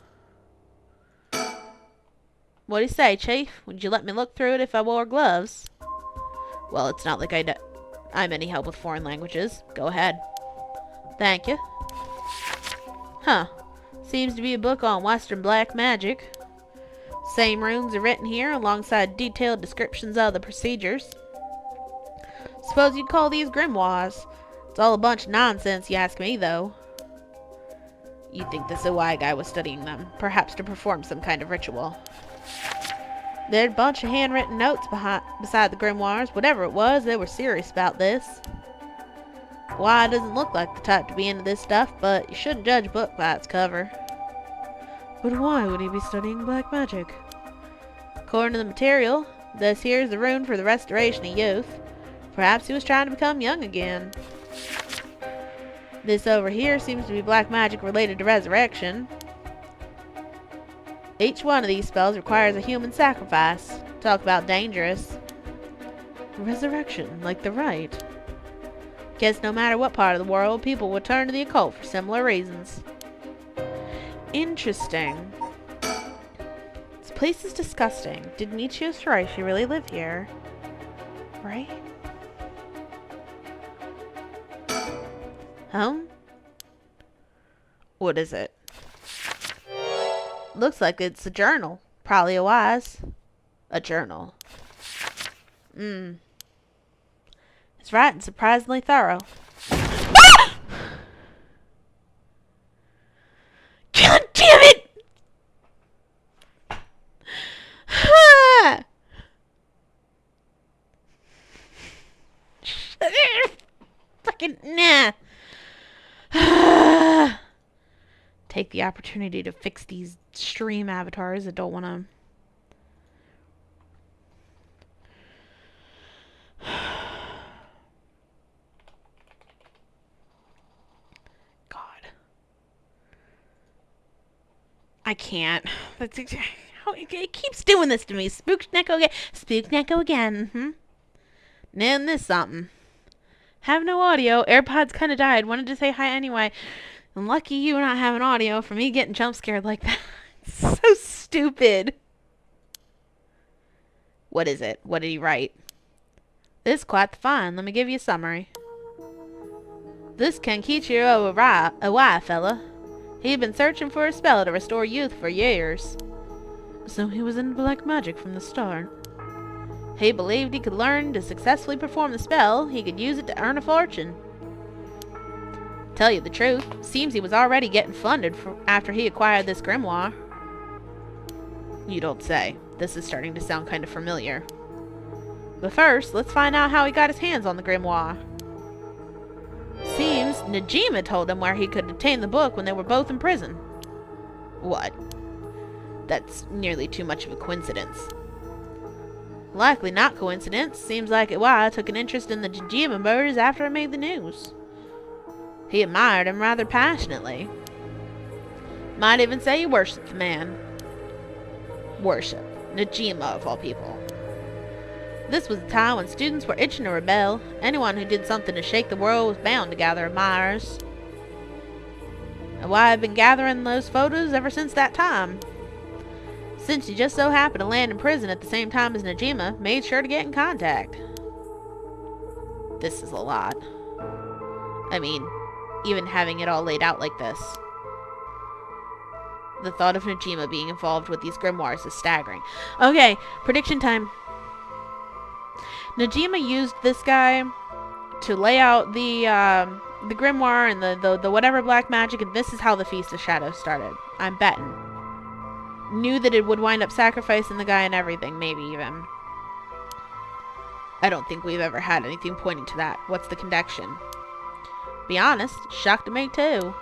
What do you say, Chief? Would you let me look through it if I wore gloves? Well, it's not like I'm any help with foreign languages. Go ahead. Thank you. Huh. Seems to be a book on Western black magic. Same runes are written here alongside detailed descriptions of the procedures. Suppose you'd call these grimoires. It's all a bunch of nonsense, you ask me, though. You'd think this Iwai guy was studying them, perhaps to perform some kind of ritual. There'd a bunch of handwritten notes beside the grimoires. Whatever it was, they were serious about this. Why doesn't look like the type to be into this stuff, but you shouldn't judge a book by its cover. But why would he be studying black magic? According to the material, this here is the rune for the restoration of youth. Perhaps he was trying to become young again. This over here seems to be black magic related to resurrection. Each one of these spells requires a human sacrifice. Talk about dangerous. Resurrection, like the rite. Guess no matter what part of the world, people would turn to the occult for similar reasons. Interesting. This place is disgusting. Did Michio Shiraishi really live here? Right? What is it? Looks like it's a journal. Probably a wise. A journal. It's writing surprisingly thorough. Ah! God damn it! Ah! Fucking nah. Take the opportunity to fix these stream avatars that don't want to. God. I can't. How It keeps doing this to me. Spook Neko again. Spook Neko again. Name this something. Have no audio. AirPods kind of died. Wanted to say hi anyway. And lucky you not having audio for me getting jump scared like that. So stupid. What is it? What did he write? This is quite the find. Let me give you a summary. This Kenkichiro Awai fella. He had been searching for a spell to restore youth for years. So he was into black magic from the start. He believed he could learn to successfully perform the spell. He could use it to earn a fortune. Tell you the truth, seems he was already getting funded after he acquired this grimoire. You don't say. This is starting to sound kind of familiar. But first, let's find out how he got his hands on the grimoire. Seems Najima told him where he could obtain the book when they were both in prison. What? That's nearly too much of a coincidence. Likely not coincidence. Seems like Iwai took an interest in the Najima murders after it made the news. He admired him rather passionately. Might even say he worshipped the man. Worship. Najima, of all people. This was a time when students were itching to rebel. Anyone who did something to shake the world was bound to gather admirers. And why I've been gathering those photos ever since that time. Since he just so happened to land in prison at the same time as Najima, made sure to get in contact. This is a lot. I mean, even having it all laid out like this. The thought of Najima being involved with these grimoires is staggering. Okay, prediction time. Najima used this guy to lay out the grimoire and the whatever black magic, and this is how the Feast of Shadows started. I'm betting. Knew that it would wind up sacrificing the guy and everything, maybe even. I don't think we've ever had anything pointing to that. What's the connection? Be honest, shocked to me too.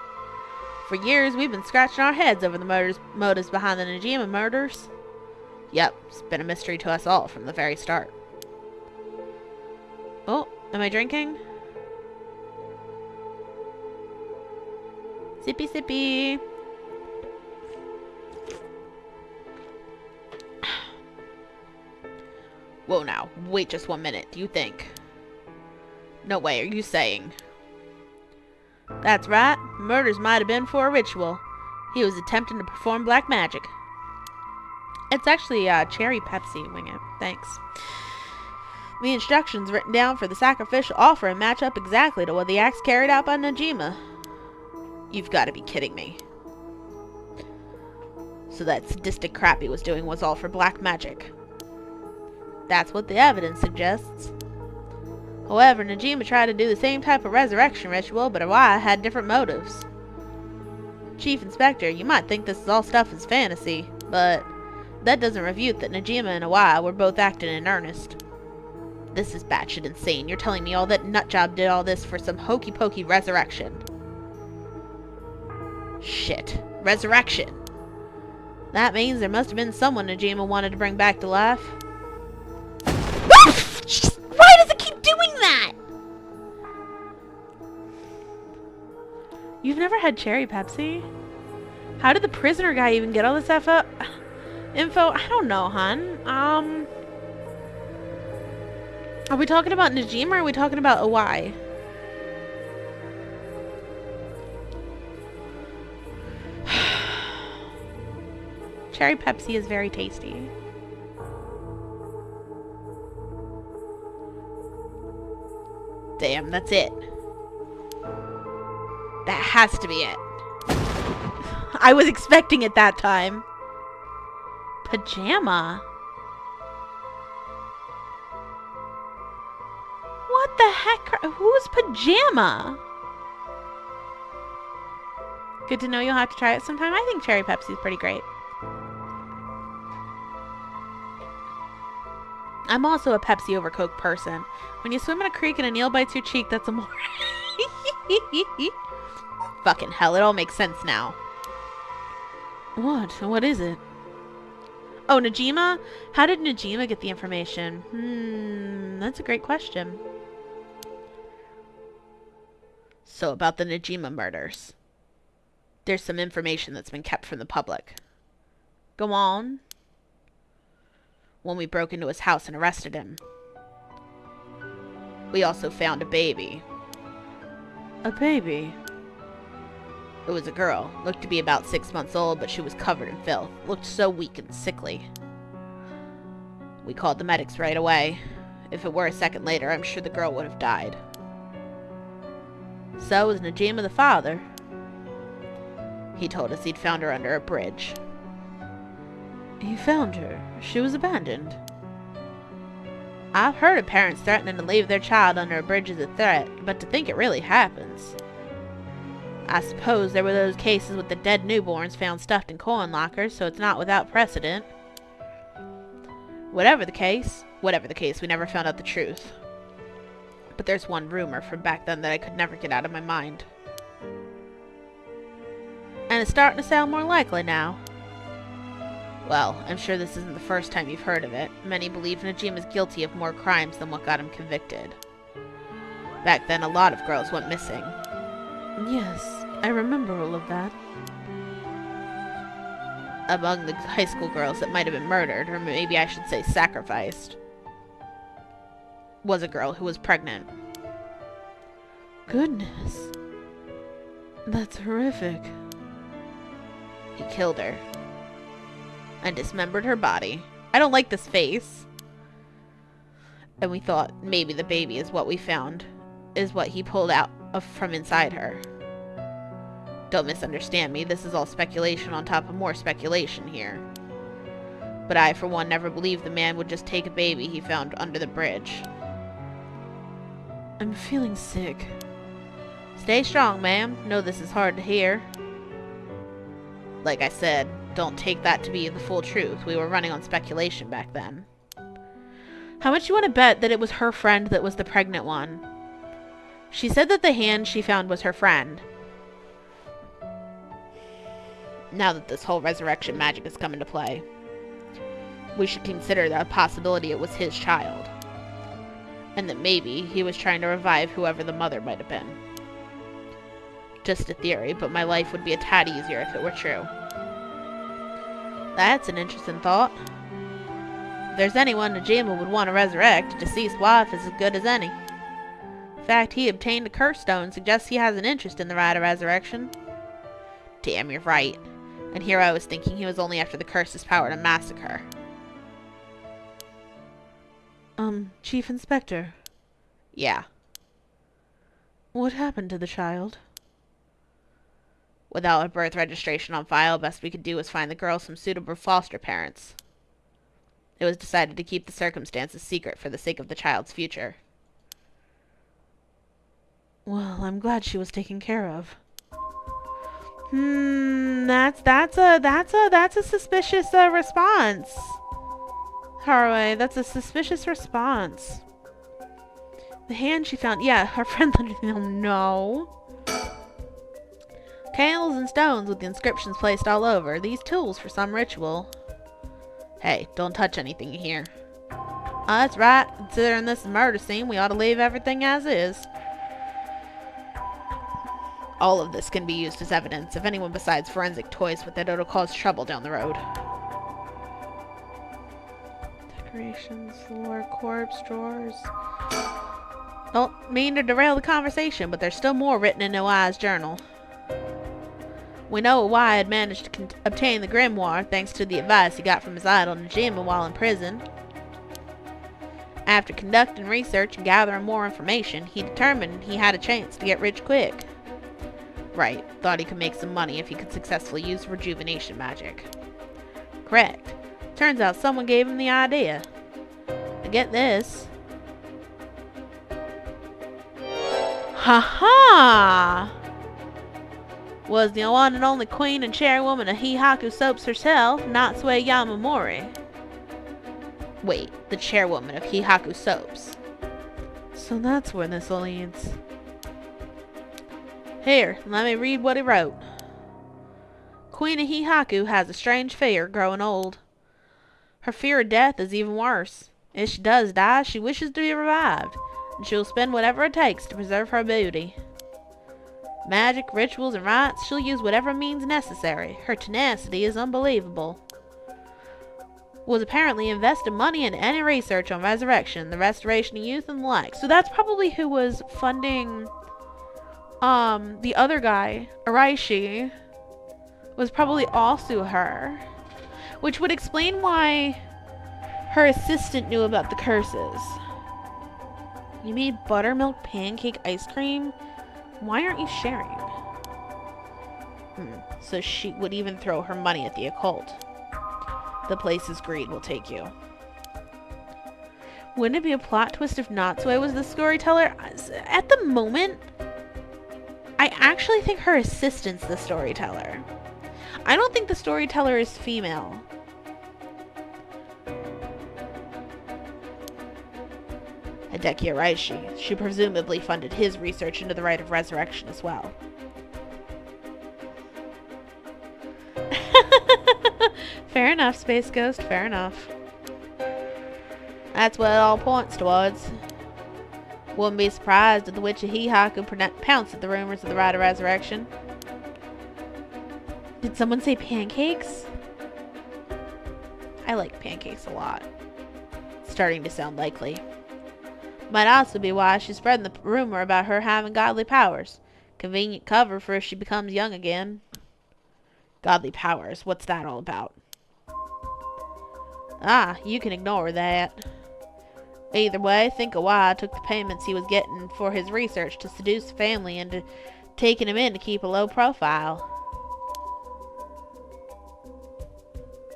For years, we've been scratching our heads over the motives behind the Najima murders. Yep, it's been a mystery to us all from the very start. Oh, am I drinking? Sippy sippy. Whoa now, wait just 1 minute, do you think? No way, are you saying? That's right, murders might have been for a ritual. He was attempting to perform black magic. It's actually cherry Pepsi, wing it, thanks. The instructions written down for the sacrificial offering match up exactly to what the acts carried out by Najima. You've got to be kidding me. So that sadistic crap he was doing was all for black magic. That's what the evidence suggests. However, Najima tried to do the same type of resurrection ritual, but Awai had different motives. Chief Inspector, you might think this is all stuff is fantasy, but that doesn't refute that Najima and Awai were both acting in earnest. This is batshit insane. You're telling me all that nutjob did all this for some hokey-pokey resurrection. Shit. Resurrection. That means there must have been someone Najima wanted to bring back to life. Why does it keep doing that? You've never had cherry Pepsi? How did the prisoner guy even get all this info? I don't know, hon. Are we talking about Najima or are we talking about Awai? Cherry Pepsi is very tasty. Damn, that's it. That has to be it. I was expecting it that time. Pajama. What the heck? Who's Pajama? Good to know, you'll have to try it sometime. I think cherry Pepsi is pretty great. I'm also a Pepsi over Coke person. When you swim in a creek and an eel bites your cheek, that's amore. Fucking hell, it all makes sense now. What? What is it? Oh, Najima? How did Najima get the information? That's a great question. So, about the Najima murders. There's some information that's been kept from the public. Go on. when we broke into his house and arrested him. We also found a baby. A baby? It was a girl. Looked to be about 6 months old, but she was covered in filth. Looked so weak and sickly. We called the medics right away. If it were a second later, I'm sure the girl would have died. So was Najima the father. He told us he'd found her under a bridge. He found her? She was abandoned? I've heard of parents threatening to leave their child under a bridge as a threat, but to think it really happens. I suppose there were those cases with the dead newborns found stuffed in coin lockers, so it's not without precedent. Whatever the case, we never found out the truth. But there's one rumor from back then that I could never get out of my mind. And it's starting to sound more likely now. Well, I'm sure this isn't the first time you've heard of it. Many believe Najima's guilty of more crimes than what got him convicted. Back then, a lot of girls went missing. Yes, I remember all of that. Among the high school girls that might have been murdered, or maybe I should say sacrificed, was a girl who was pregnant. Goodness. That's horrific. He killed her. And dismembered her body. I don't like this face. And we thought maybe the baby is what we found. Is what he pulled out from inside her. Don't misunderstand me. This is all speculation on top of more speculation here. But I, for one, never believed the man would just take a baby he found under the bridge. I'm feeling sick. Stay strong, ma'am. Know this is hard to hear. Like I said, don't take that to be the full truth. We were running on speculation back then. How much you want to bet that it was her friend that was the pregnant one? She said that the hand she found was her friend. Now that this whole resurrection magic has come into play, we should consider the possibility it was his child. And that maybe he was trying to revive whoever the mother might have been. Just a theory, but my life would be a tad easier if it were true. That's an interesting thought. If there's anyone Najima would want to resurrect, a deceased wife is as good as any. The fact he obtained a curse stone suggests he has an interest in the rite of resurrection. Damn, you're right. And here I was thinking he was only after the curse's power to massacre. Chief Inspector. Yeah. What happened to the child? Without a birth registration on file, best we could do was find the girl some suitable foster parents. It was decided to keep the circumstances secret for the sake of the child's future. Well, I'm glad she was taken care of. That's a suspicious response. Haraway, that's a suspicious response. The hand she found, yeah, her friend let her know. Candles and stones with the inscriptions placed all over. These tools for some ritual. Hey, don't touch anything you hear. Oh, that's right. Considering this is a murder scene, we ought to leave everything as is. All of this can be used as evidence. If anyone besides forensic toys with it, it'll cause trouble down the road. Decorations, floor, corpse, drawers. Don't mean to derail the conversation, but there's still more written in Neko I've journal. We know why had managed to obtain the grimoire thanks to the advice he got from his idol Najima while in prison. After conducting research and gathering more information, he determined he had a chance to get rich quick. Right, thought he could make some money if he could successfully use rejuvenation magic. Correct. Turns out someone gave him the idea. And get this. Ha-ha! Was the one and only queen and chairwoman of Heihaku Soaps herself, Natsue Yamamori. Wait, the chairwoman of Heihaku Soaps. So that's where this all leads. Here, let me read what he wrote. Queen of Heihaku has a strange fear growing old. Her fear of death is even worse. If she does die, she wishes to be revived, and she will spend whatever it takes to preserve her beauty. Magic, rituals, and rites, she'll use whatever means necessary. Her tenacity is unbelievable. was apparently invested money in any research on resurrection, the restoration of youth, and the like. So that's probably who was funding, the other guy, Araishi, was probably also her. Which would explain why her assistant knew about the curses. You made buttermilk pancake ice cream? Why aren't you sharing? So she would even throw her money at the occult. The places greed will take you. Wouldn't it be a plot twist if Natsue was the storyteller? At the moment, I actually think her assistant's the storyteller. I don't think the storyteller is female. Hideki Araishi. She presumably funded his research into the rite of resurrection as well. Fair enough, Space Ghost. Fair enough. That's what it all points towards. Wouldn't be surprised if the Witch of Hihaku pounced at the rumors of the rite of resurrection. Did someone say pancakes? I like pancakes a lot. It's starting to sound likely. Might also be why she's spreading the rumor about her having godly powers. Convenient cover for if she becomes young again. Godly powers, what's that all about? Ah, you can ignore that. Either way, think of why I took the payments he was getting for his research to seduce the family into taking him in to keep a low profile.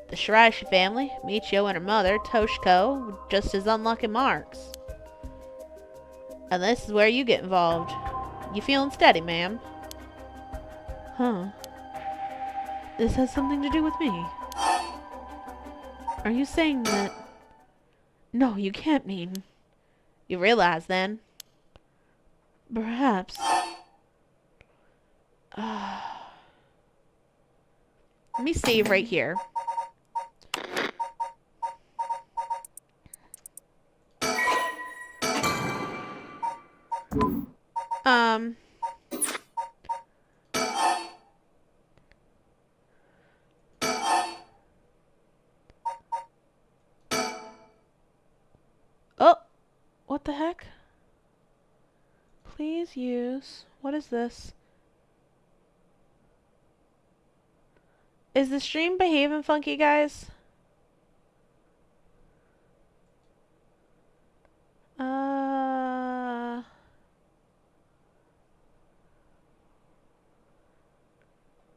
The Shiraishi family, Michio and her mother, Toshiko, were just as unlucky marks. And this is where you get involved. You feeling steady, ma'am? Huh. This has something to do with me. Are you saying that... No, you can't mean... You realize, then? Perhaps. Let me save right here. Oh! What the heck? Please use... What is this? Is the stream behaving funky, guys?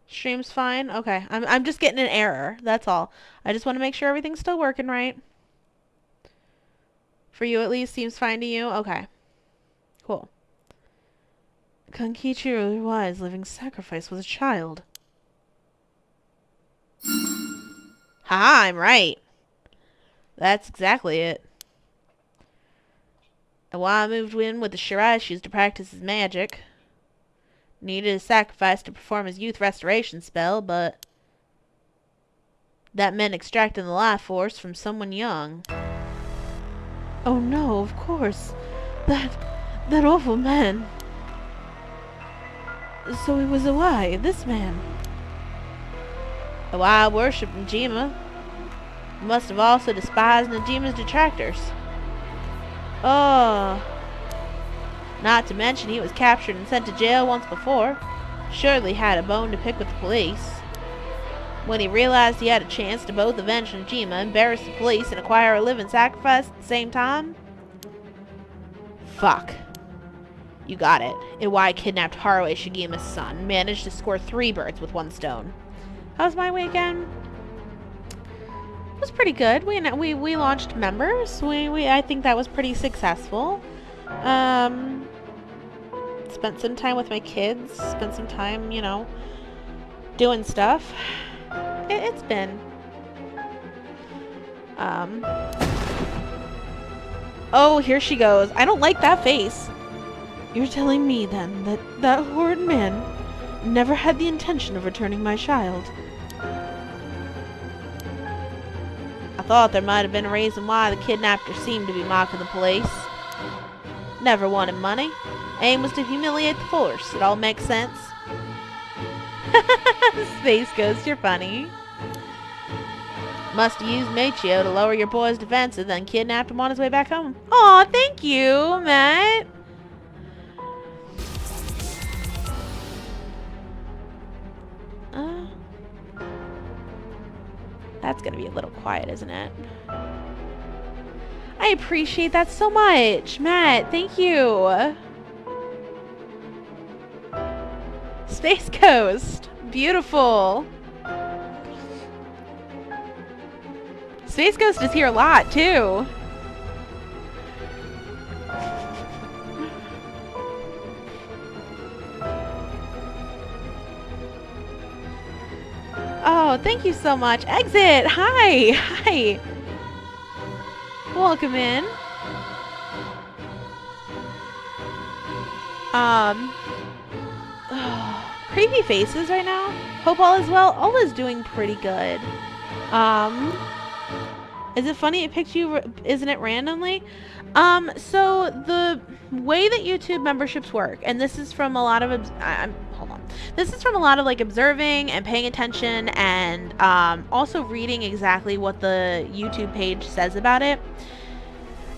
Stream's fine? Okay. I'm just getting an error. That's all. I just want to make sure everything's still working right. For you at least, seems fine to you? Okay. Cool. Kankichi really was living sacrifice with a child. Haha, I'm right. That's exactly it. And while I moved in with the Shiraishis to practice his magic, needed a sacrifice to perform his youth restoration spell, but that meant extracting the life force from someone young. Oh no, of course. That awful man. So he was Iwai, this man. Iwai worshipped Najima. He must have also despised Najima's detractors. Oh. Not to mention he was captured and sent to jail once before. Surely had a bone to pick with the police. When he realized he had a chance to both avenge Najima, embarrass the police, and acquire a living sacrifice at the same time? Fuck. You got it. Iwai kidnapped Haruo Shigima's son. Managed to score 3 birds with 1 stone. How's my weekend? It was pretty good. We launched members. I think that was pretty successful. Spent some time with my kids. Spent some time, you know, doing stuff. It's been. Oh, here she goes. I don't like that face. You're telling me, then, that horrid man never had the intention of returning my child? I thought there might have been a reason why the kidnapper seemed to be mocking the police. Never wanted money. Aim was to humiliate the force. It all makes sense. Space Ghost, you're funny. Must use Machio to lower your boy's defenses, then kidnapped him on his way back home. Aw, thank you, Matt. That's gonna be a little quiet, isn't it? I appreciate that so much, Matt. Thank you. Space Coast. Beautiful. Space Ghost is here a lot, too. Oh, thank you so much. Exit! Hi! Hi! Welcome in. Creepy faces right now. Hope all is well. All is doing pretty good. Is it funny it picked you, isn't it, randomly? So the way that YouTube memberships work, and this is from a lot of, hold on. This is from a lot of like observing and paying attention and also reading exactly what the YouTube page says about it.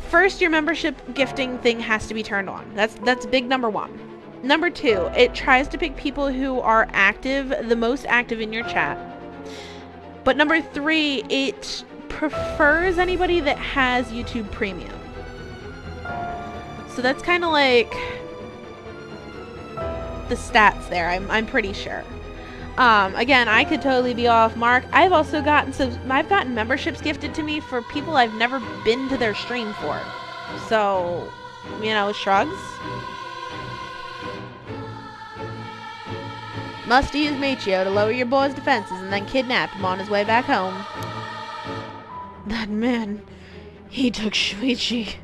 First, your membership gifting thing has to be turned on. That's big number one. Number two, it tries to pick people who are active, the most active in your chat. But number three, it prefers anybody that has YouTube Premium. So that's kind of like the stats there, I'm pretty sure. Again, I could totally be off mark. I've also gotten I've gotten memberships gifted to me for people I've never been to their stream for. So, you know, shrugs. Must use Machio to lower your boy's defenses and then kidnap him on his way back home. That man, he took Shuichi.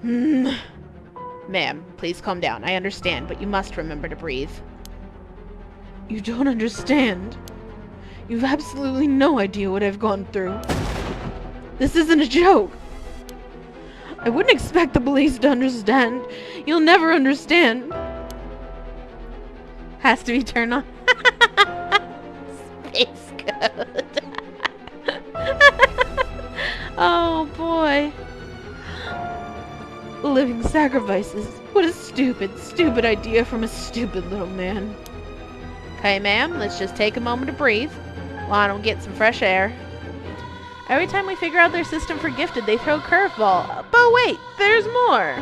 Ma'am, please calm down. I understand, but you must remember to breathe. You don't understand. You've absolutely no idea what I've gone through. This isn't a joke. I wouldn't expect the police to understand. You'll never understand. Has to be turned on. Space code. Oh boy. Living sacrifices. What a stupid, stupid idea from a stupid little man. Okay, ma'am, let's just take a moment to breathe while I don't get some fresh air. Every time we figure out their system for gifted, they throw a curveball. But wait, there's more.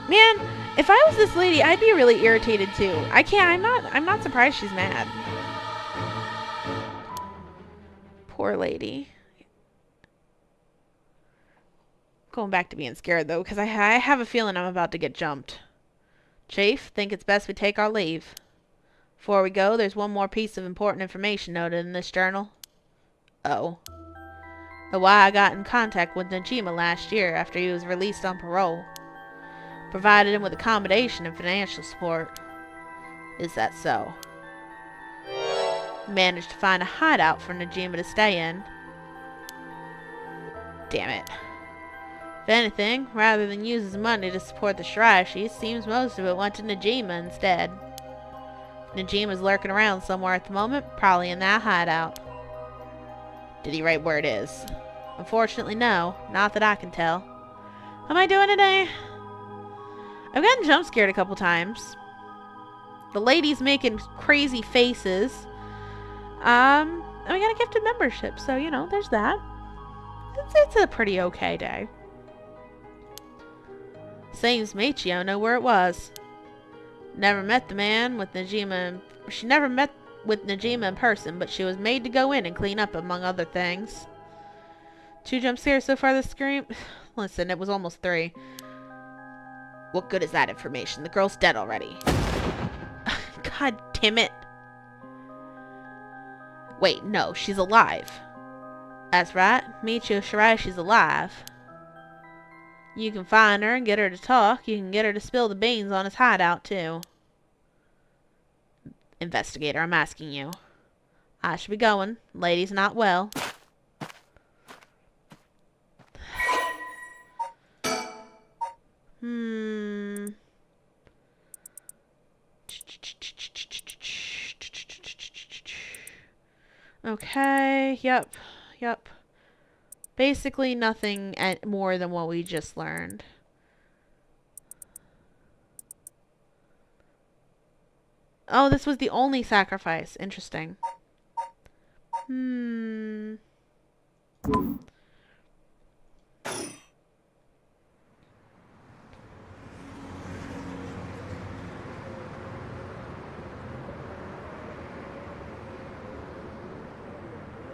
Man, if I was this lady, I'd be really irritated too. I'm not surprised she's mad. Poor lady. Going back to being scared though, because I have a feeling I'm about to get jumped. Chief, think it's best we take our leave. Before we go, there's one more piece of important information noted in this journal. Oh. The why I got in contact with Najima last year after he was released on parole. Provided him with accommodation and financial support. Is that so? Managed to find a hideout for Najima to stay in. Damn it. If anything, rather than use his money to support the Shiraishi, it seems most of it went to Najima instead. Najima's lurking around somewhere at the moment, probably in that hideout. Did he write where it is? Unfortunately, no. Not that I can tell. How am I doing today? I've gotten jump scared a couple times. The lady's making crazy faces. And we got a gifted membership, so, you know, there's that. It's a pretty okay day. Seems Machio know where it was. Never met the man with Najima. She never met with Najima in person, but she was made to go in and clean up, among other things. 2 jump scares so far this scream. Listen, it was almost 3. What good is that information? The girl's dead already. God damn it. Wait, no, she's alive. That's right. Michio Shiraishi's alive. You can find her and get her to talk. You can get her to spill the beans on his hideout, too. Investigator, I'm asking you. I should be going. Lady's not well. Okay, yep. Yep. Basically nothing more than what we just learned. Oh, this was the only sacrifice. Interesting.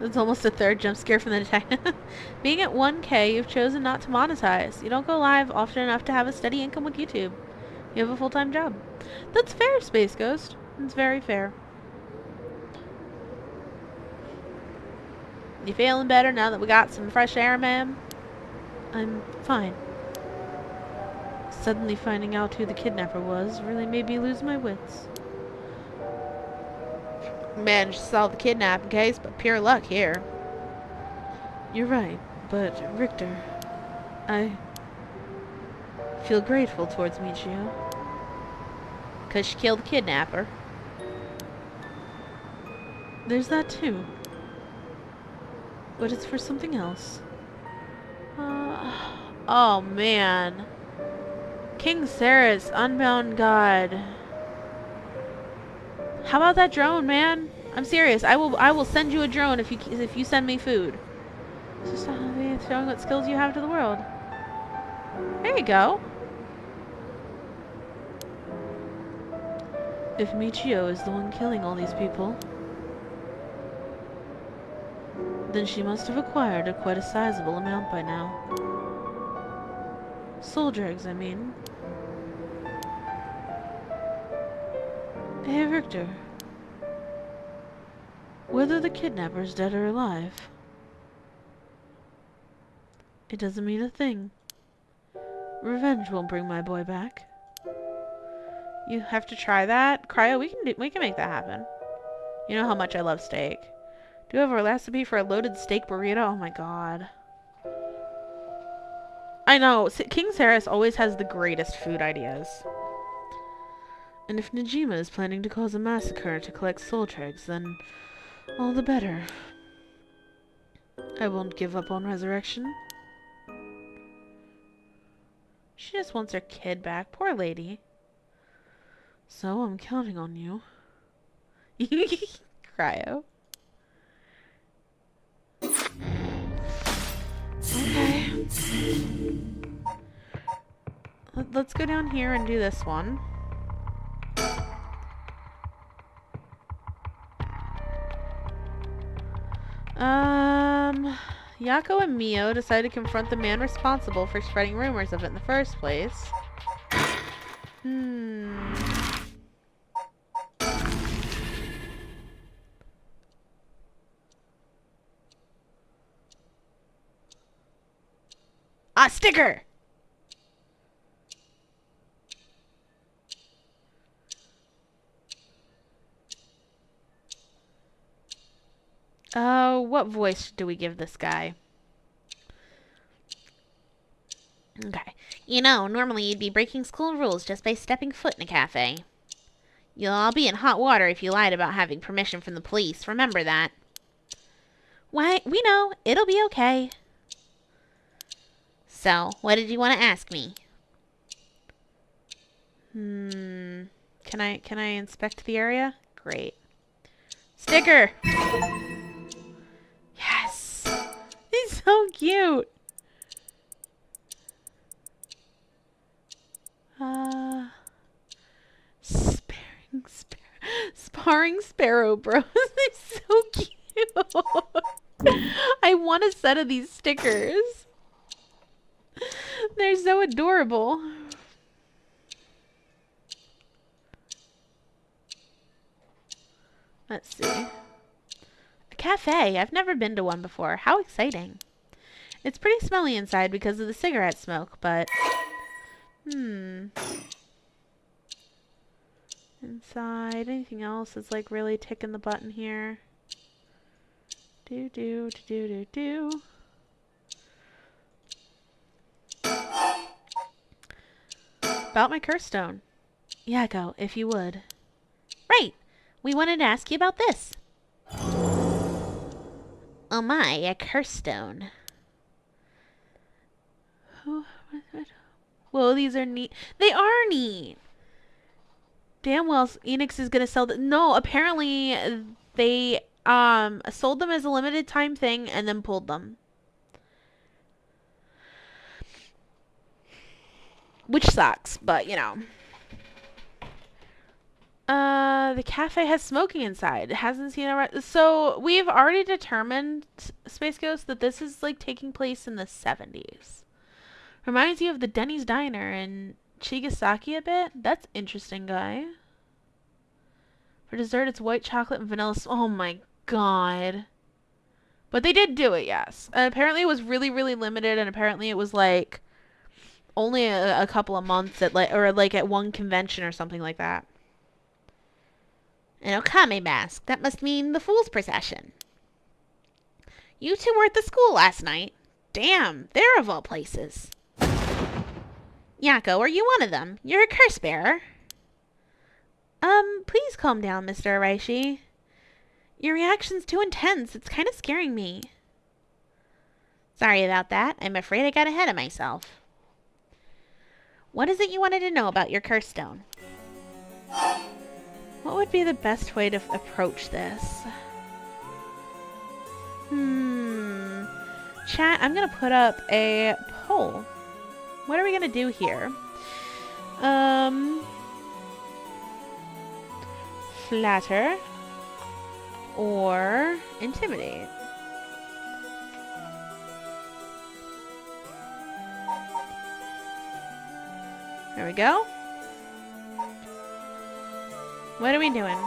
It's almost a third jump scare from the detective. Being at 1K, you've chosen not to monetize. You don't go live often enough to have a steady income with YouTube. You have a full-time job. That's fair, Space Ghost. It's very fair. You feeling better now that we got some fresh air, ma'am? I'm fine. Suddenly finding out who the kidnapper was really made me lose my wits. Managed to solve the kidnapping case, but pure luck here. You're right, but Richter, I feel grateful towards Michio. 'Cause she killed the kidnapper. There's that too. But it's for something else. Oh man. King Sarah's Unbound God. How about that drone, man? I'm serious. I will send you a drone if you send me food. It's just showing what skills you have to the world. There you go. If Michio is the one killing all these people, then she must have acquired quite a sizable amount by now. Soul dregs, I mean. Hey, Victor. Whether the kidnapper's dead or alive, it doesn't mean a thing. Revenge won't bring my boy back. You have to try that? Cryo, we can make that happen. You know how much I love steak. Do you have a recipe for a loaded steak burrito? Oh my god. I know. King Saris always has the greatest food ideas. And if Najima is planning to cause a massacre to collect soul dregs, then all the better. I won't give up on resurrection. She just wants her kid back. Poor lady. So I'm counting on you. Cryo. Okay. Let's go down here and do this one. Yako and Mio decide to confront the man responsible for spreading rumors of it in the first place. Ah, sticker! Oh, what voice do we give this guy? Okay. You know, normally you'd be breaking school rules just by stepping foot in a cafe. You'll all be in hot water if you lied about having permission from the police. Remember that. Why, we know. It'll be okay. So, what did you want to ask me? Can I inspect the area? Great. Sticker! Yes! He's so cute! Sparring Sparrow Bros. They're so cute! I want a set of these stickers. They're so adorable. Let's see. A cafe. I've never been to one before. How exciting. It's pretty smelly inside because of the cigarette smoke, but... Inside. Anything else that's like really ticking the button here? Do. About my curse stone. Yako, if you would. Right. We wanted to ask you about this. Oh my, a curse stone. Whoa, these are neat. They are neat. Damn well Enix is gonna sell no, apparently they sold them as a limited time thing and then pulled them. Which sucks, but you know. The cafe has smoking inside. It hasn't seen a so we've already determined, Space Ghost, that this is like taking place in the 70s. Reminds you of the Denny's Diner in Chigasaki a bit. That's interesting, guy. For dessert, it's white chocolate and vanilla. Oh my god. But they did do it, yes. And apparently it was really, really limited, and apparently it was like only a couple of months at like at one convention or something like that. An Okame mask. That must mean the Fool's Procession. You two were at the school last night. Damn, there of all places. Yako, are you one of them? You're a curse bearer. Please calm down, Mr. Araishi. Your reaction's too intense. It's kind of scaring me. Sorry about that. I'm afraid I got ahead of myself. What is it you wanted to know about your curse stone? What would be the best way to approach this? Chat, I'm gonna put up a poll. What are we gonna do here? Flatter or intimidate? There we go. What are we doing?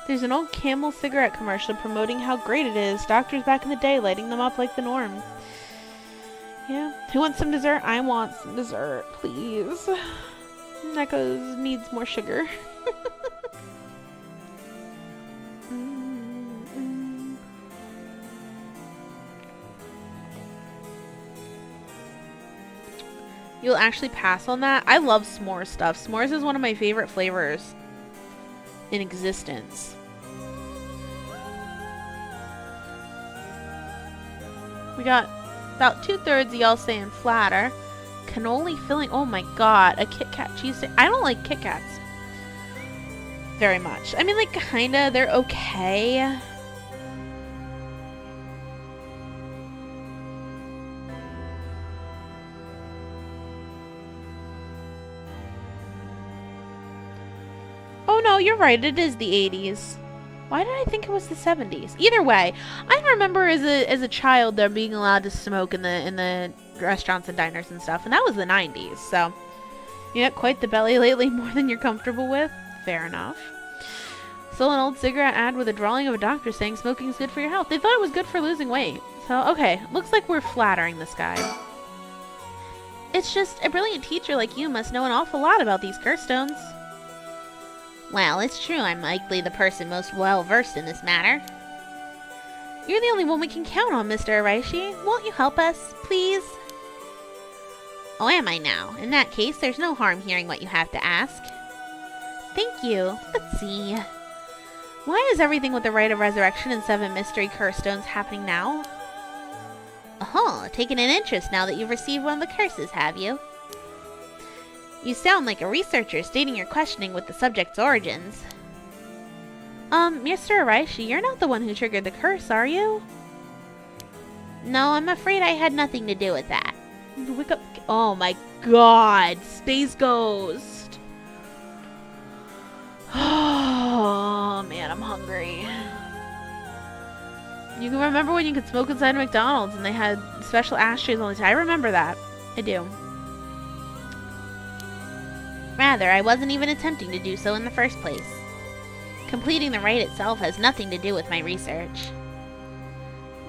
There's an old Camel cigarette commercial promoting how great it is. Doctors back in the day lighting them up like the norm. Yeah. Who wants some dessert? I want some dessert, please. Neko needs more sugar. You'll actually pass on that? I love s'mores stuff. S'mores is one of my favorite flavors in existence. We got about 2/3 of y'all saying flatter. Cannoli filling. Oh my god. A Kit Kat cheesesteak. I don't like Kit Kats very much. I mean, like, kinda. They're okay. Oh no, you're right. It is the 80s. Why did I think it was the 70s? Either way, I remember as a child there being allowed to smoke in the restaurants and diners and stuff, and that was the 90s. So, you got quite the belly lately, more than you're comfortable with. Fair enough. Still an old cigarette ad with a drawing of a doctor saying smoking is good for your health. They thought it was good for losing weight. So, okay, looks like we're flattering this guy. It's just a brilliant teacher like you must know an awful lot about these curse stones. Well, it's true I'm likely the person most well-versed in this matter. You're the only one we can count on, Mr. Araishi. Won't you help us, please? Oh, am I now? In that case, there's no harm hearing what you have to ask. Thank you. Let's see. Why is everything with the Rite of Resurrection and 7 mystery curse stones happening now? Oh, taken an interest now that you've received one of the curses, have you? You sound like a researcher stating your questioning with the subject's origins. Mr. Araishi, you're not the one who triggered the curse, are you? No, I'm afraid I had nothing to do with that. Wake up. Oh my god, Space Ghost. Oh man, I'm hungry. You can remember when you could smoke inside McDonald's and they had special ashtrays all the time. I remember that. I do. Rather, I wasn't even attempting to do so in the first place. Completing the rite itself has nothing to do with my research.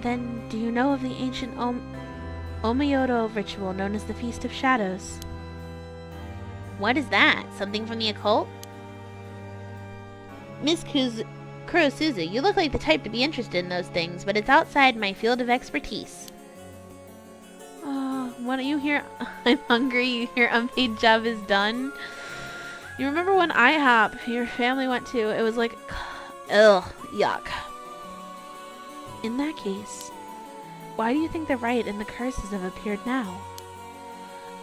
Then, do you know of the ancient Omeyodo ritual known as the Feast of Shadows? What is that? Something from the occult? Miss Kurosuzu, you look like the type to be interested in those things, but it's outside my field of expertise. Why don't you hear I'm hungry, your unpaid job is done? You remember when IHOP your family went to? It was like, ugh, yuck. In that case, why do you think they're right and the curses have appeared now?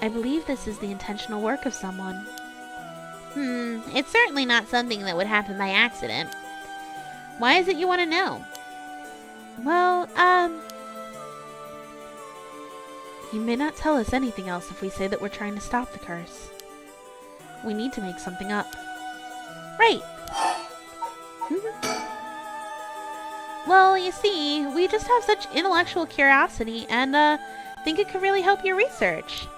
I believe this is the intentional work of someone. It's certainly not something that would happen by accident. Why is it you want to know? Well, you may not tell us anything else if we say that we're trying to stop the curse. We need to make something up. Right. Well, you see, we just have such intellectual curiosity and, think it could really help your research.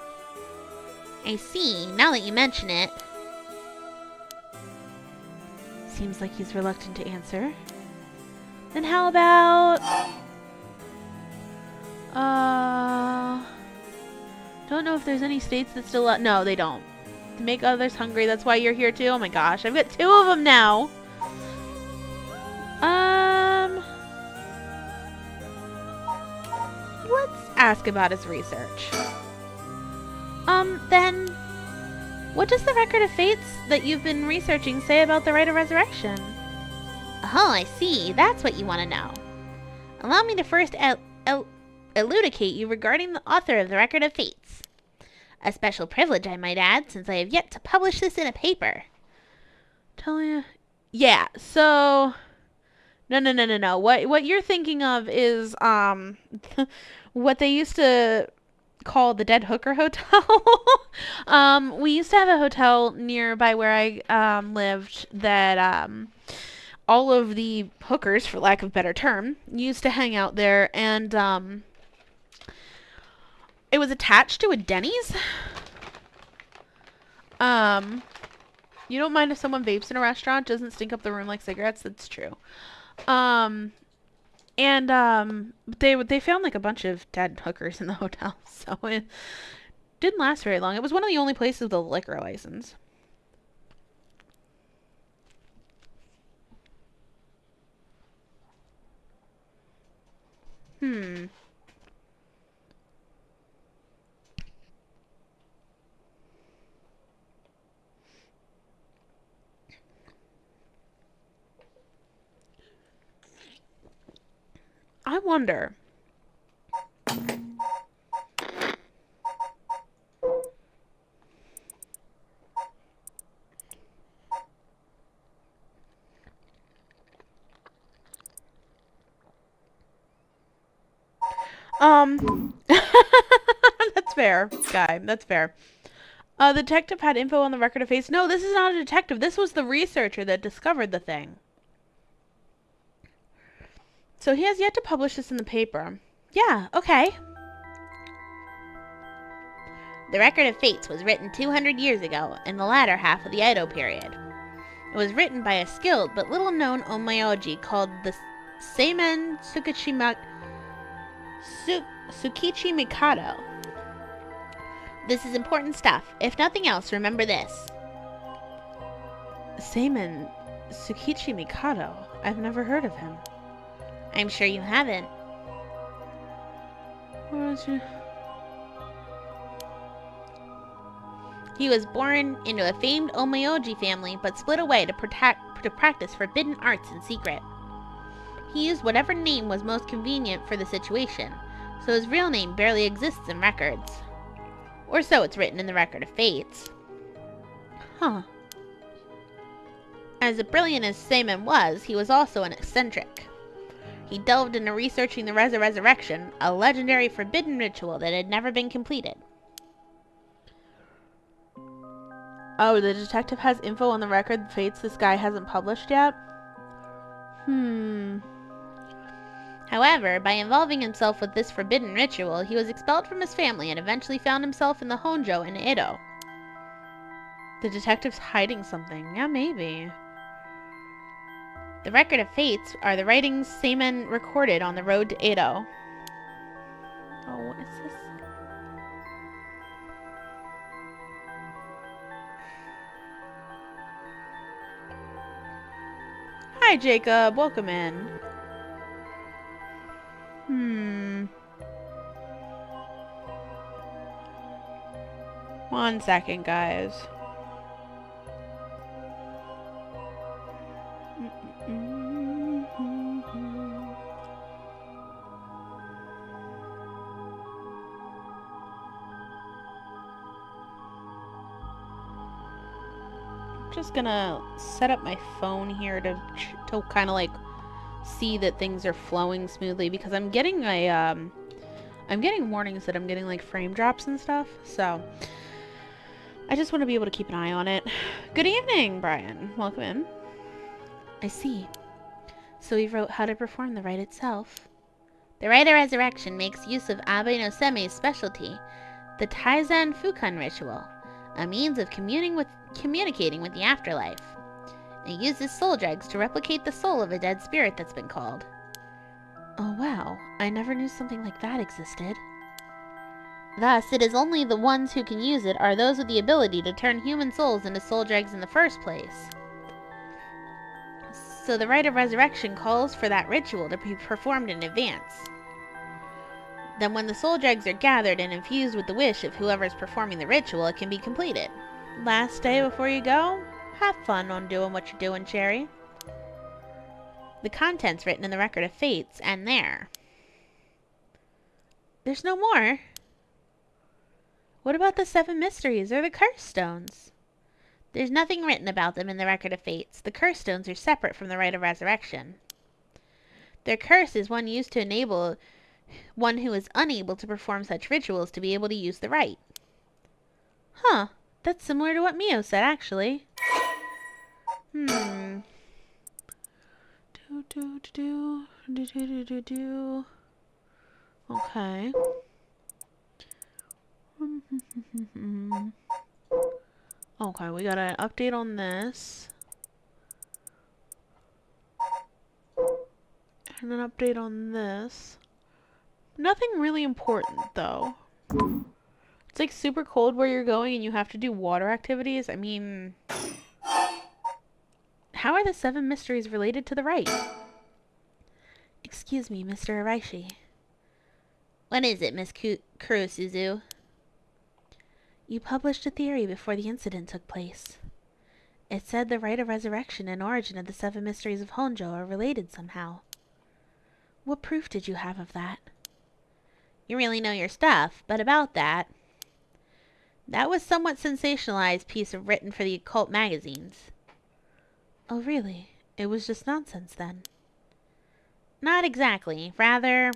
I see, now that you mention it. Seems like he's reluctant to answer. Then how about... Don't know if there's any states that still... No, they don't. To make others hungry, that's why you're here too? Oh my gosh, I've got 2 of them now! Let's ask about his research. Then... What does the record of fates that you've been researching say about the rite of resurrection? Oh, I see. That's what you want to know. Allow me to first elucidate you regarding the author of the Record of Fates. A special privilege, I might add, since I have yet to publish this in a paper. Tell you... Yeah, so... No. What you're thinking of is, what they used to call the Dead Hooker Hotel. We used to have a hotel nearby where I lived that all of the hookers, for lack of a better term, used to hang out there, and it was attached to a Denny's. You don't mind if someone vapes in a restaurant? Doesn't stink up the room like cigarettes? That's true. They found like a bunch of dead hookers in the hotel, so it didn't last very long. It was one of the only places with a liquor license. I wonder. That's fair, guy. That's fair. The detective had info on the record of fates. No, this is not a detective. This was the researcher that discovered the thing. So he has yet to publish this in the paper. Yeah, okay. The Record of Fates was written 200 years ago, in the latter half of the Edo period. It was written by a skilled but little-known omayoji called the Seimen Tsukichi Mikado. This is important stuff. If nothing else, remember this. Seimen Tsukichi Mikado? I've never heard of him. I'm sure you haven't. He was born into a famed omayoji family, but split away to practice forbidden arts in secret. He used whatever name was most convenient for the situation, so his real name barely exists in records. Or so it's written in the Record of Fates. Huh. As brilliant as Seimen was, he was also an eccentric. He delved into researching the resurrection, a legendary forbidden ritual that had never been completed. Oh, the detective has info on the record of fates this guy hasn't published yet? However, by involving himself with this forbidden ritual, he was expelled from his family and eventually found himself in the Honjo in Edo. The detective's hiding something. Yeah, maybe. The Record of Fates are the writings Seimen recorded on the road to Edo. Oh, what is this? Hi, Jacob. Welcome in. One second, guys. just gonna set up my phone here to kind of like see that things are flowing smoothly, because I'm getting warnings that I'm getting like frame drops and stuff, so I just want to be able to keep an eye on it. Good evening, Brian. Welcome in. I see. So he wrote how to perform the rite itself. The rite of resurrection makes use of Abe no Seme's specialty, the Taizan Fukan ritual, a means of communicating with the afterlife. It uses soul dregs to replicate the soul of a dead spirit that's been called. Oh wow, I never knew something like that existed. Thus, it is only the ones who can use it are those with the ability to turn human souls into soul dregs in the first place. So the rite of resurrection calls for that ritual to be performed in advance. Then when the soul dregs are gathered and infused with the wish of whoever's performing the ritual, it can be completed. Last day before you go? Have fun on doing what you're doing, Cherry. The contents written in the record of fates end there. There's no more. What about the 7 mysteries or the curse stones? There's nothing written about them in the record of fates. The curse stones are separate from the rite of resurrection. Their curse is one used to enable one who is unable to perform such rituals to be able to use the rite. Huh. That's similar to what Mio said, actually. Okay. Okay, we got an update on this. And an update on this. Nothing really important, though. It's like super cold where you're going and you have to do water activities. I mean, how are the 7 mysteries related to the rite? Excuse me, Mr. Araishi. What is it, Miss Kurosuzu? You published a theory before the incident took place. It said the rite of resurrection and origin of the 7 mysteries of Honjo are related somehow. What proof did you have of that? You really know your stuff, but about that was somewhat sensationalized piece written for the occult magazines. Oh, really? It was just nonsense, then? Not exactly. Rather,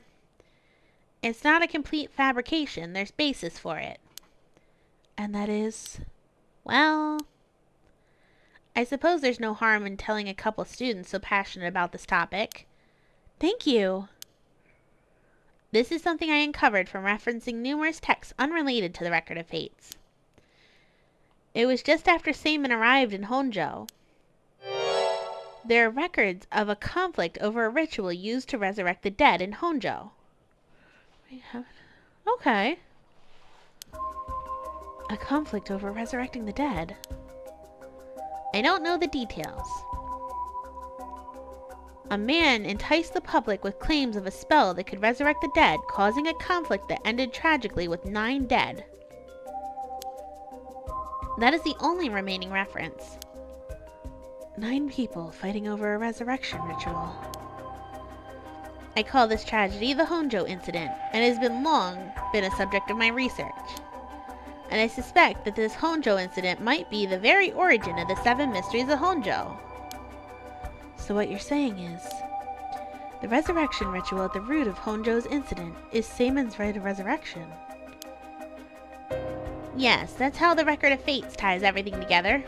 it's not a complete fabrication. There's basis for it. And that is? Well, I suppose there's no harm in telling a couple students so passionate about this topic. Thank you. This is something I uncovered from referencing numerous texts unrelated to the record of fates. It was just after Seimin arrived in Honjo. There are records of a conflict over a ritual used to resurrect the dead in Honjo. Okay. A conflict over resurrecting the dead. I don't know the details. A man enticed the public with claims of a spell that could resurrect the dead, causing a conflict that ended tragically with 9 dead. That is the only remaining reference. 9 people fighting over a resurrection ritual. I call this tragedy the Honjo incident, and it has long been a subject of my research. And I suspect that this Honjo incident might be the very origin of the 7 mysteries of Honjo. So what you're saying is, the resurrection ritual at the root of Honjo's incident is Seimin's rite of resurrection. Yes, that's how the record of fates ties everything together.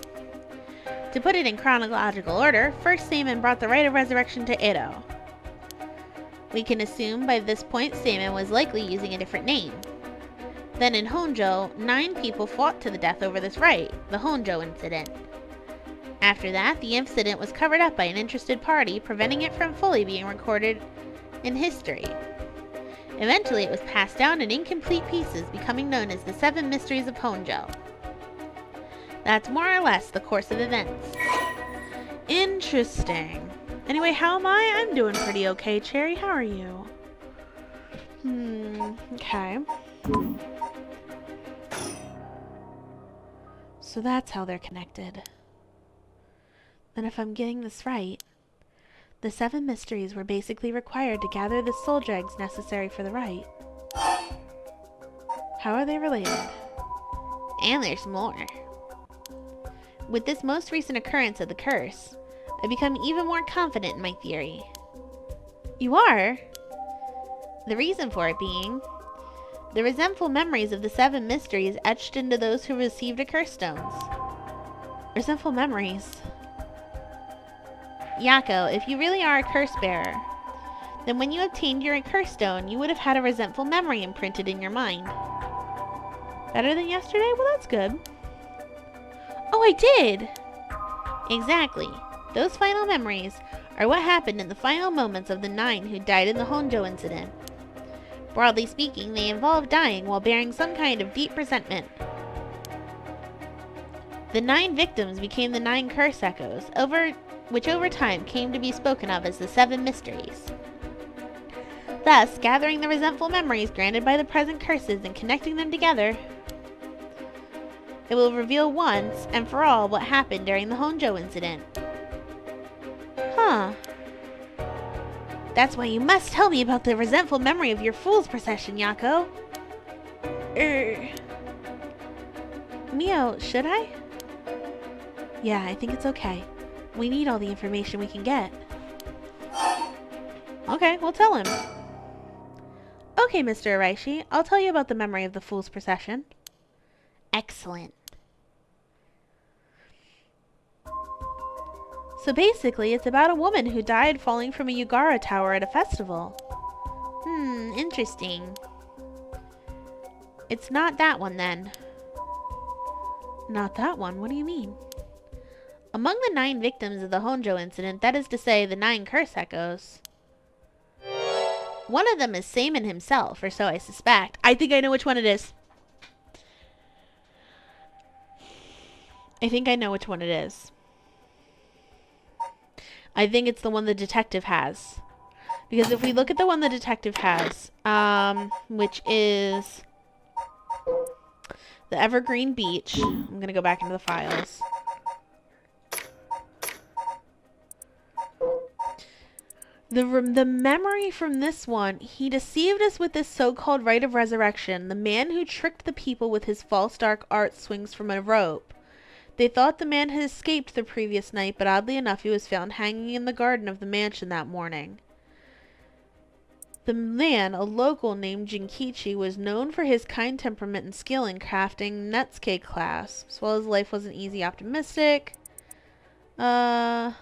To put it in chronological order, first Seimin brought the rite of resurrection to Edo. We can assume by this point Seimin was likely using a different name. Then in Honjo, 9 people fought to the death over this rite, the Honjo incident. After that, the incident was covered up by an interested party, preventing it from fully being recorded in history. Eventually, it was passed down in incomplete pieces, becoming known as the 7 Mysteries of Honjo. That's more or less the course of events. Interesting. Anyway, how am I? I'm doing pretty okay, Cherry. How are you? Okay. So that's how they're connected. Then if I'm getting this right, the 7 mysteries were basically required to gather the soul dregs necessary for the rite. How are they related? And there's more. With this most recent occurrence of the curse, I become even more confident in my theory. You are? The reason for it being the resentful memories of the 7 mysteries etched into those who received a curse stones. Resentful memories. Yako, if you really are a curse bearer, then when you obtained your curse stone, you would have had a resentful memory imprinted in your mind. Better than yesterday? Well, that's good. Oh, I did! Exactly. Those final memories are what happened in the final moments of the 9 who died in the Honjo incident. Broadly speaking, they involved dying while bearing some kind of deep resentment. The 9 victims became the 9 curse echoes, which over time came to be spoken of as the 7 mysteries. Thus, gathering the resentful memories granted by the present curses and connecting them together, it will reveal once and for all what happened during the Honjo incident. Huh. That's why you must tell me about the resentful memory of your fool's procession, Yako. Mio, should I? Yeah, I think it's okay. We need all the information we can get. Okay, we'll tell him. Okay, Mr. Araishi, I'll tell you about the memory of the fool's procession. Excellent. So basically, it's about a woman who died falling from a Yugara tower at a festival. Interesting. It's not that one then. Not that one? What do you mean? Among the 9 victims of the Honjo incident, that is to say, the 9 curse echoes, one of them is Seimon himself, or so I suspect. I think I know which one it is. I think I know which one it is. I think it's the one the detective has. Because if we look at the one the detective has, which is the Evergreen Beach. I'm going to go back into the files. The memory from this one, he deceived us with this so-called rite of resurrection. The man who tricked the people with his false dark art swings from a rope. They thought the man had escaped the previous night, but oddly enough he was found hanging in the garden of the mansion that morning. The man, a local named Jinkichi, was known for his kind temperament and skill in crafting Netsuke clasps. As well as life wasn't easy, optimistic. The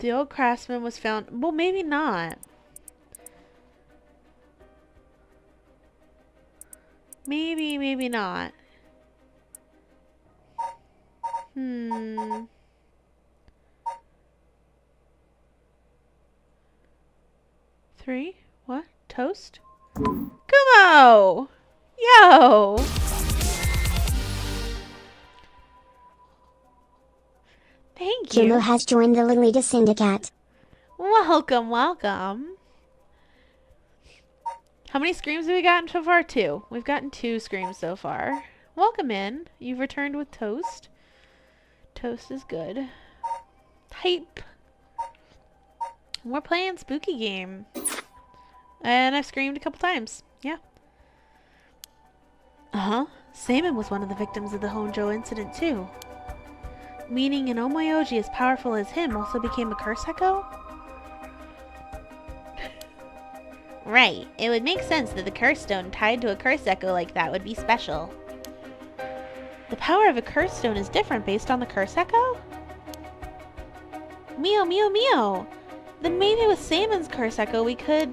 old craftsman was found... Well, maybe not. Maybe not. 3? What? Toast? Kumo! Yo! Thank you. Jimbo has joined the Lolita Syndicate. Welcome, welcome. How many screams have we gotten so far? 2. We've gotten 2 screams so far. Welcome in. You've returned with toast. Toast is good. Hype. We're playing spooky game. And I've screamed a couple times. Yeah. Seimon was one of the victims of the Honjo incident too. Meaning an Omoyoji as powerful as him also became a curse echo? Right. It would make sense that the curse stone tied to a curse echo like that would be special. The power of a curse stone is different based on the curse echo? Mio! Then maybe with Seimon's curse echo we could...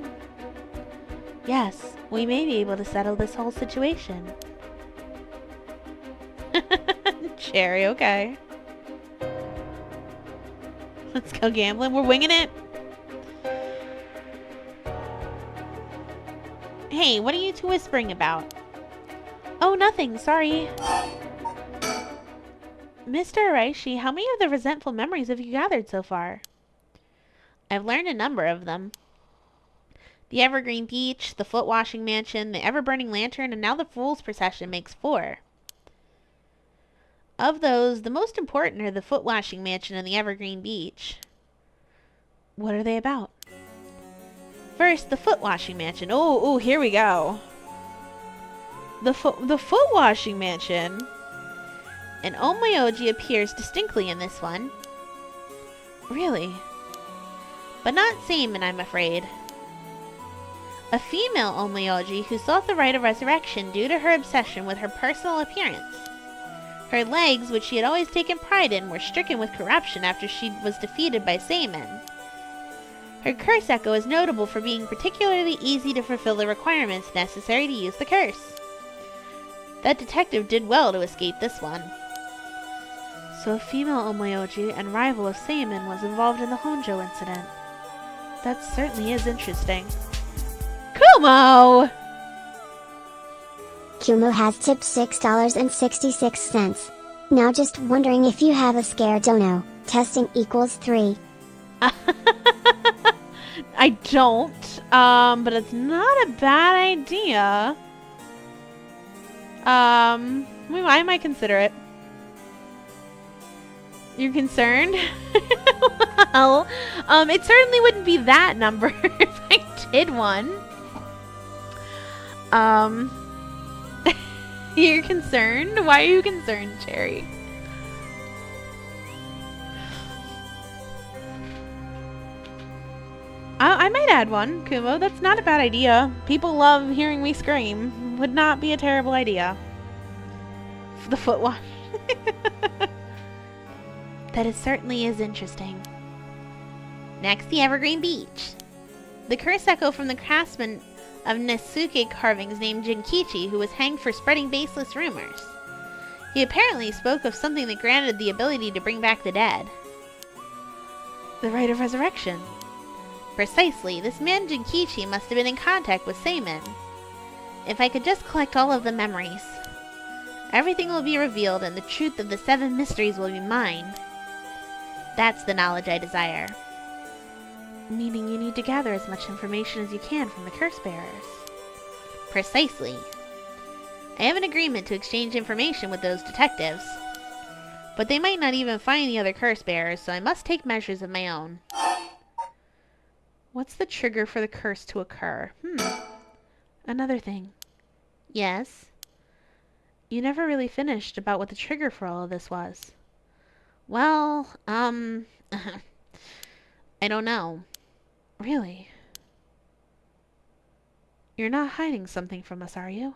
Yes, we may be able to settle this whole situation. Cherry, okay. Let's go gambling. We're winging it. Hey, what are you two whispering about? Oh, nothing. Sorry. Mr. Araishi, how many of the resentful memories have you gathered so far? I've learned a number of them. The Evergreen Beach, the Foot Washing Mansion, the Ever-Burning Lantern, and now the Fool's Procession makes 4. Of those, the most important are the Foot Washing Mansion and the Evergreen Beach. What are they about? First, the Foot Washing Mansion. Oh, here we go. The foot washing mansion. An Omayoji appears distinctly in this one. Really? But not Seimin, I'm afraid. A female Omayoji who sought the right of resurrection due to her obsession with her personal appearance. Her legs, which she had always taken pride in, were stricken with corruption after she was defeated by Seimin. Her curse echo is notable for being particularly easy to fulfill the requirements necessary to use the curse. That detective did well to escape this one. So a female Omayoji and rival of Seimin was involved in the Honjo incident. That certainly is interesting. Kumo! Kumo has tipped $6.66. Now just wondering if you have a scare dono. Testing equals 3. I don't, but it's not a bad idea. I might consider it. You're concerned? Well, it certainly wouldn't be that number if I did one. You're concerned? Why are you concerned, Cherry? I might add one, Kumo. That's not a bad idea. People love hearing me scream. Would not be a terrible idea. The foot wash. That it certainly is interesting. Next, the Evergreen Beach. The curse echo from the craftsman of Nesuke carvings named Jinkichi, who was hanged for spreading baseless rumors. He apparently spoke of something that granted the ability to bring back the dead. The rite of resurrection. Precisely, this man Jinkichi must have been in contact with Seimin. If I could just collect all of the memories, everything will be revealed and the truth of the 7 mysteries will be mine. That's the knowledge I desire. Meaning you need to gather as much information as you can from the curse bearers. Precisely. I have an agreement to exchange information with those detectives. But they might not even find the other curse bearers, so I must take measures of my own. What's the trigger for the curse to occur? Another thing. Yes? You never really finished about what the trigger for all of this was. Well, I don't know. Really? You're not hiding something from us, are you?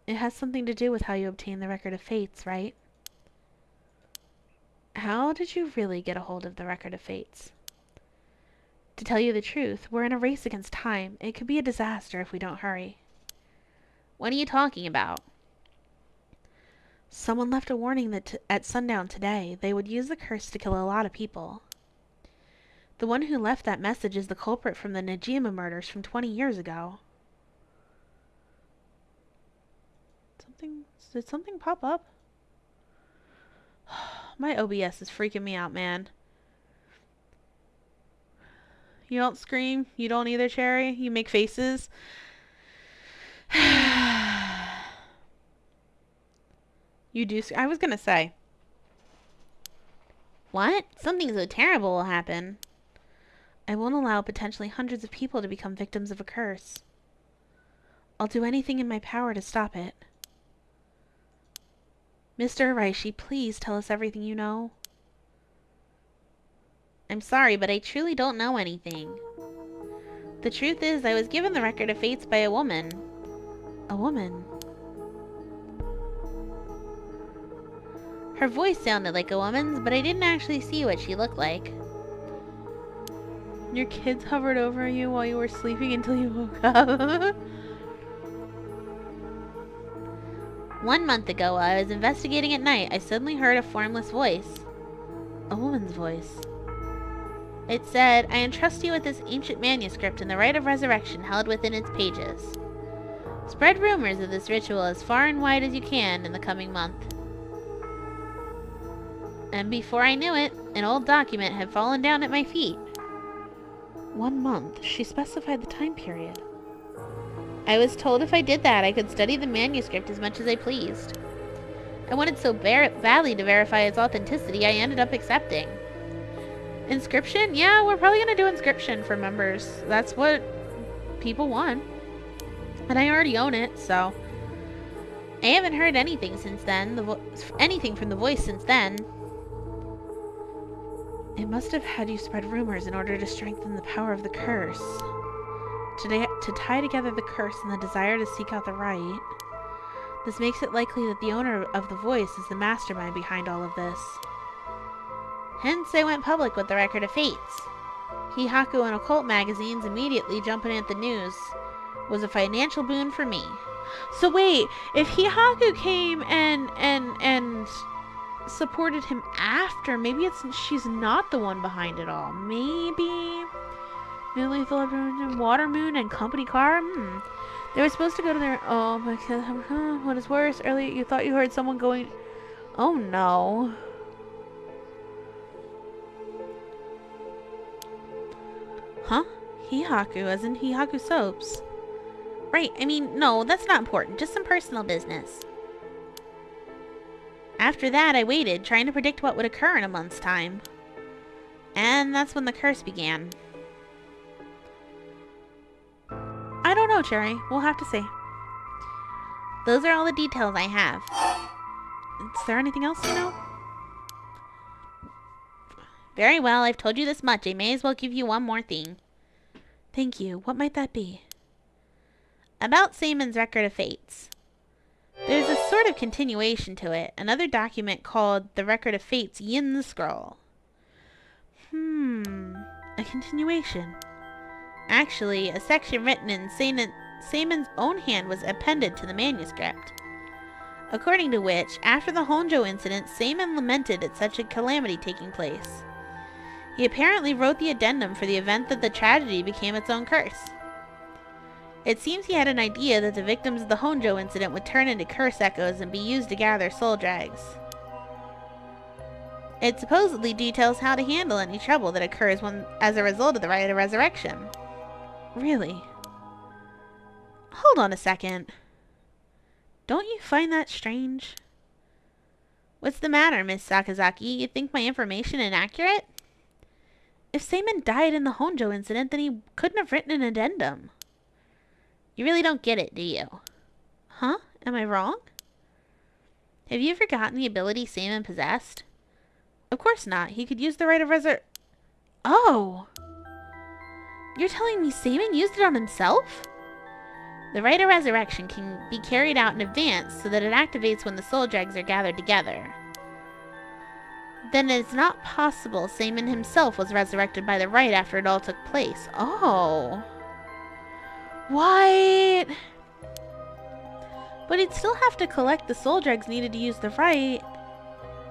It has something to do with how you obtain the Record of Fates, right? How did you really get a hold of the Record of Fates? To tell you the truth, we're in a race against time. It could be a disaster if we don't hurry. What are you talking about? Someone left a warning that at sundown today, they would use the curse to kill a lot of people. The one who left that message is the culprit from the Najima murders from 20 years ago. Did something pop up? My OBS is freaking me out, man. You don't scream? You don't either, Cherry? You make faces? You do. I was gonna say. What? Something so terrible will happen. I won't allow potentially hundreds of people to become victims of a curse. I'll do anything in my power to stop it. Mr. Araishi, please tell us everything you know. I'm sorry, but I truly don't know anything. The truth is, I was given the Record of Fates by a woman. A woman? Her voice sounded like a woman's, but I didn't actually see what she looked like. Your kids hovered over you while you were sleeping until you woke up. 1 month ago, while I was investigating at night, I suddenly heard a formless voice. A woman's voice. It said, I entrust you with this ancient manuscript and the rite of resurrection held within its pages. Spread rumors of this ritual as far and wide as you can in the coming month. And before I knew it, an old document had fallen down at my feet. 1 month? She specified the time period. I was told if I did that, I could study the manuscript as much as I pleased. I wanted so badly to verify its authenticity, I ended up accepting. Inscription? Yeah, we're probably going to do inscription for members. That's what people want. And I already own it, so... I haven't heard anything since then. Anything from the voice since then. It must have had you spread rumors in order to strengthen the power of the curse. To tie together the curse and the desire to seek out the right. This makes it likely that the owner of the voice is the mastermind behind all of this. Hence I went public with the Record of Fates. Hihaku and occult magazines immediately jumping at the news was a financial boon for me. So wait, if Hihaku came and supported him after, maybe she's not the one behind it all. Maybe Lethal Water Moon and company car. They were supposed to go to their... Oh, because... what is worse, earlier you thought you heard someone going... Oh, no. Huh? Hihaku, as in Hihaku Soaps. Right, I mean, no, that's not important. Just some personal business. After that, I waited, trying to predict what would occur in a month's time. And that's when the curse began. I don't know, Cherry. We'll have to see. Those are all the details I have. Is there anything else you know? Very well, I've told you this much. I may as well give you one more thing. Thank you. What might that be? About Saemon's Record of Fates. There's a sort of continuation to it. Another document called the Record of Fates Yin Scroll. A continuation. Actually, a section written in Saemon's own hand was appended to the manuscript. According to which, after the Honjo incident, Saemon lamented at such a calamity taking place. He apparently wrote the addendum for the event that the tragedy became its own curse. It seems he had an idea that the victims of the Honjo incident would turn into curse echoes and be used to gather soul drags. It supposedly details how to handle any trouble that occurs as a result of the rite of resurrection. Really? Hold on a second. Don't you find that strange? What's the matter, Miss Sakazaki? You think my information inaccurate? If Saemon died in the Honjo incident, then he couldn't have written an addendum. You really don't get it, do you? Huh? Am I wrong? Have you forgotten the ability Saemon possessed? Of course not. He could use the rite of Oh! You're telling me Saemon used it on himself? The rite of resurrection can be carried out in advance so that it activates when the soul dregs are gathered together. Then it is not possible Saemon himself was resurrected by the rite after it all took place. Oh. What? But he'd still have to collect the soul dregs needed to use the rite.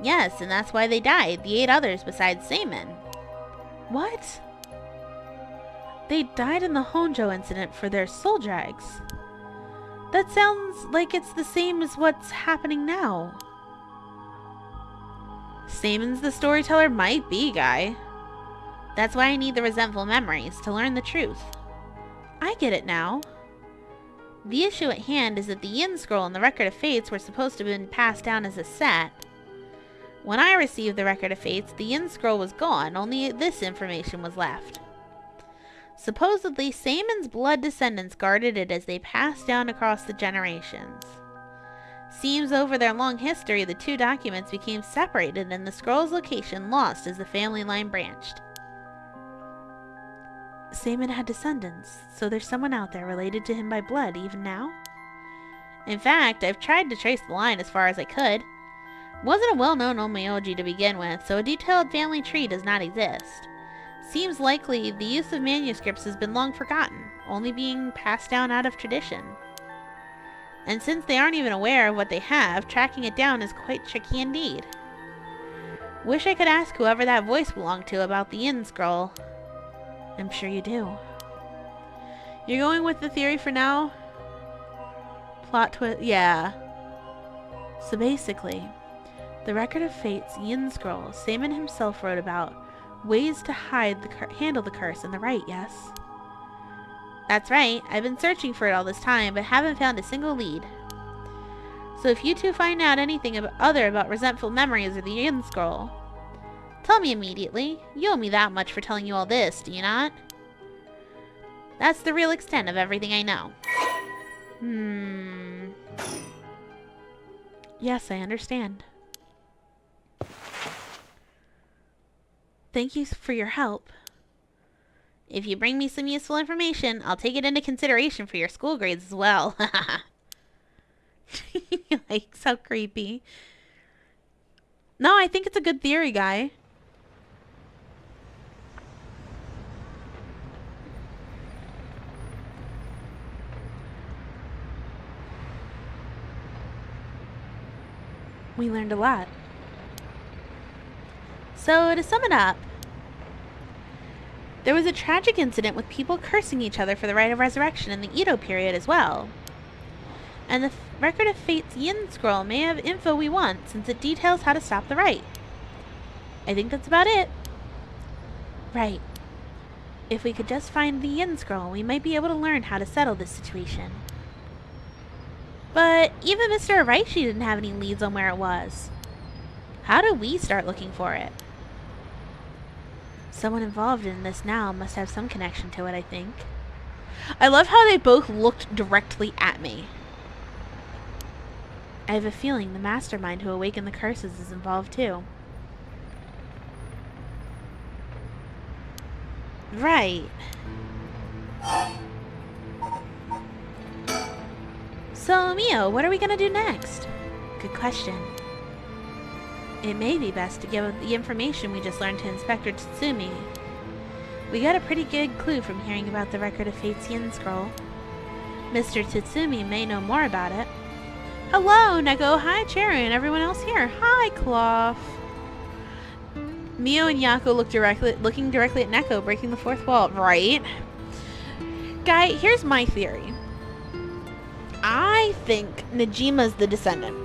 Yes, and that's why they died, the 8 others besides Saemon. What? They died in the Honjo incident for their soul drags. That sounds like it's the same as what's happening now. Saemon's the storyteller might be, Guy. That's why I need the resentful memories, to learn the truth. I get it now. The issue at hand is that the Yin Scroll and the Record of Fates were supposed to have been passed down as a set. When I received the Record of Fates, the Yin Scroll was gone, only this information was left. Supposedly, Saemon's blood descendants guarded it as they passed down across the generations. Seems over their long history, the 2 documents became separated and the scroll's location lost as the family line branched. Saemon had descendants, so there's someone out there related to him by blood even now? In fact, I've tried to trace the line as far as I could. Wasn't a well-known Omeoji to begin with, so a detailed family tree does not exist. Seems likely the use of manuscripts has been long forgotten, only being passed down out of tradition. And since they aren't even aware of what they have, tracking it down is quite tricky indeed. Wish I could ask whoever that voice belonged to about the Yin Scroll. I'm sure you do. You're going with the theory for now? Plot twist, yeah. So basically, the Record of Fate's Yin Scroll, Saemon himself wrote about ways to handle the curse and the rite, yes? That's right. I've been searching for it all this time, but haven't found a single lead. So if you 2 find out anything about resentful memories or the Yin Scroll, tell me immediately. You owe me that much for telling you all this, do you not? That's the real extent of everything I know. Yes, I understand. Thank you for your help. If you bring me some useful information, I'll take it into consideration for your school grades as well. Like, so creepy. No, I think it's a good theory, guy. We learned a lot. So, to sum it up, there was a tragic incident with people cursing each other for the right of resurrection in the Edo period as well. And the Record of Fate's Yin Scroll may have info we want, since it details how to stop the rite. I think that's about it. Right. If we could just find the Yin Scroll, we might be able to learn how to settle this situation. But even Mr. Araishi didn't have any leads on where it was. How do we start looking for it? Someone involved in this now must have some connection to it, I think. I love how they both looked directly at me. I have a feeling the mastermind who awakened the curses is involved too. Right. So, Mio, what are we gonna do next? Good question. It may be best to give the information we just learned to Inspector Tatsumi. We got a pretty good clue from hearing about the Record of Fate's Yin Scroll. Mr. Tatsumi may know more about it. Hello, Neko. Hi, Cherry, and everyone else here. Hi, Cloth. Mio and Yako looking directly at Neko, breaking the fourth wall. Right? Guy, here's my theory. I think Nejima's the descendant.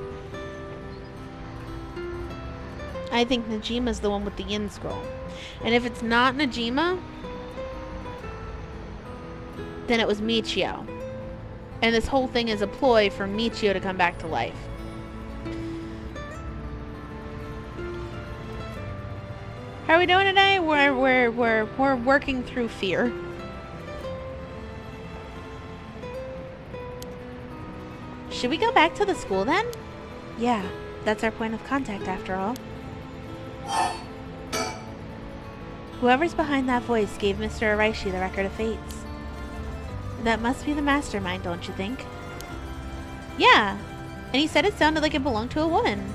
I think Nejima's the one with the Yin Scroll. And if it's not Nejima, then it was Michio. And this whole thing is a ploy for Michio to come back to life. How are we doing today? We're working through fear. Should we go back to the school then? Yeah, that's our point of contact after all. Whoever's behind that voice gave Mr. Araishi the Record of Fates. That must be the mastermind, don't you think? Yeah, and he said it sounded like it belonged to a woman.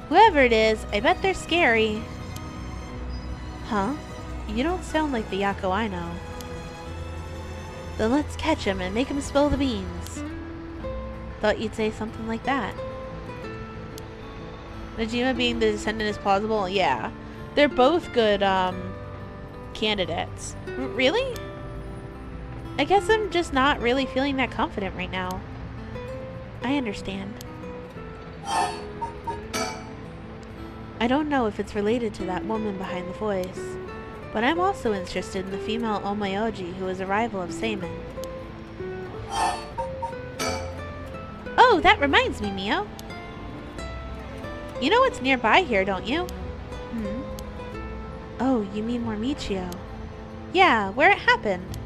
Whoever it is, I bet they're scary. Huh? You don't sound like the Yako I know. Then let's catch him and make him spill the beans. Thought you'd say something like that. Najima being the descendant is plausible? Yeah. They're both good, candidates. Really? I guess I'm just not really feeling that confident right now. I understand. I don't know if it's related to that woman behind the voice, but I'm also interested in the female Omayoji who is a rival of Seimin. Oh, that reminds me, Mio. You know what's nearby here, don't you? Oh, you mean Michio? Yeah, where it happened.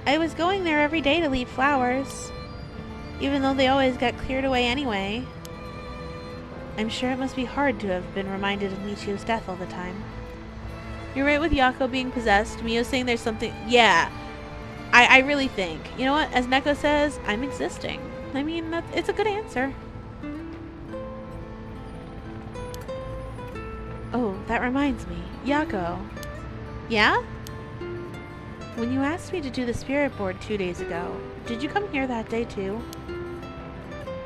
I was going there every day to leave flowers, even though they always got cleared away anyway. I'm sure it must be hard to have been reminded of Michio's death all the time. You're right with Yako being possessed. Mio's saying there's something... Yeah, I really think. You know what? As Neko says, I'm existing. I mean, it's a good answer. Oh, that reminds me. Yako. Yeah? When you asked me to do the spirit board 2 days ago, did you come here that day too?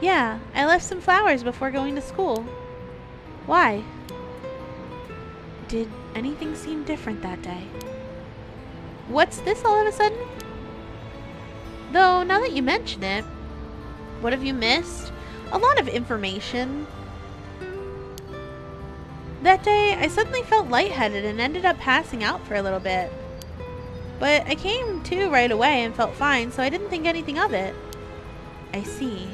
Yeah, I left some flowers before going to school. Why? Did anything seem different that day? What's this all of a sudden? Though, now that you mention it, what have you missed? A lot of information. That day, I suddenly felt lightheaded and ended up passing out for a little bit. But I came to right away and felt fine, so I didn't think anything of it. I see.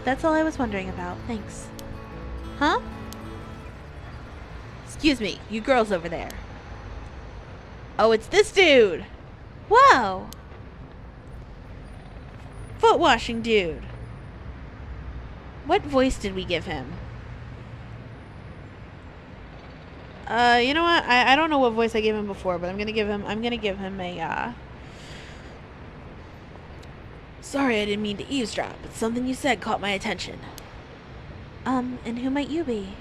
That's all I was wondering about. Thanks. Huh? Excuse me, you girls over there. Oh, it's this dude! Whoa! foot washing dude. What voice did we give him? You know what? I don't know what voice I gave him before, but I'm gonna give him a sorry, I didn't mean to eavesdrop, but something you said caught my attention. And who might you be?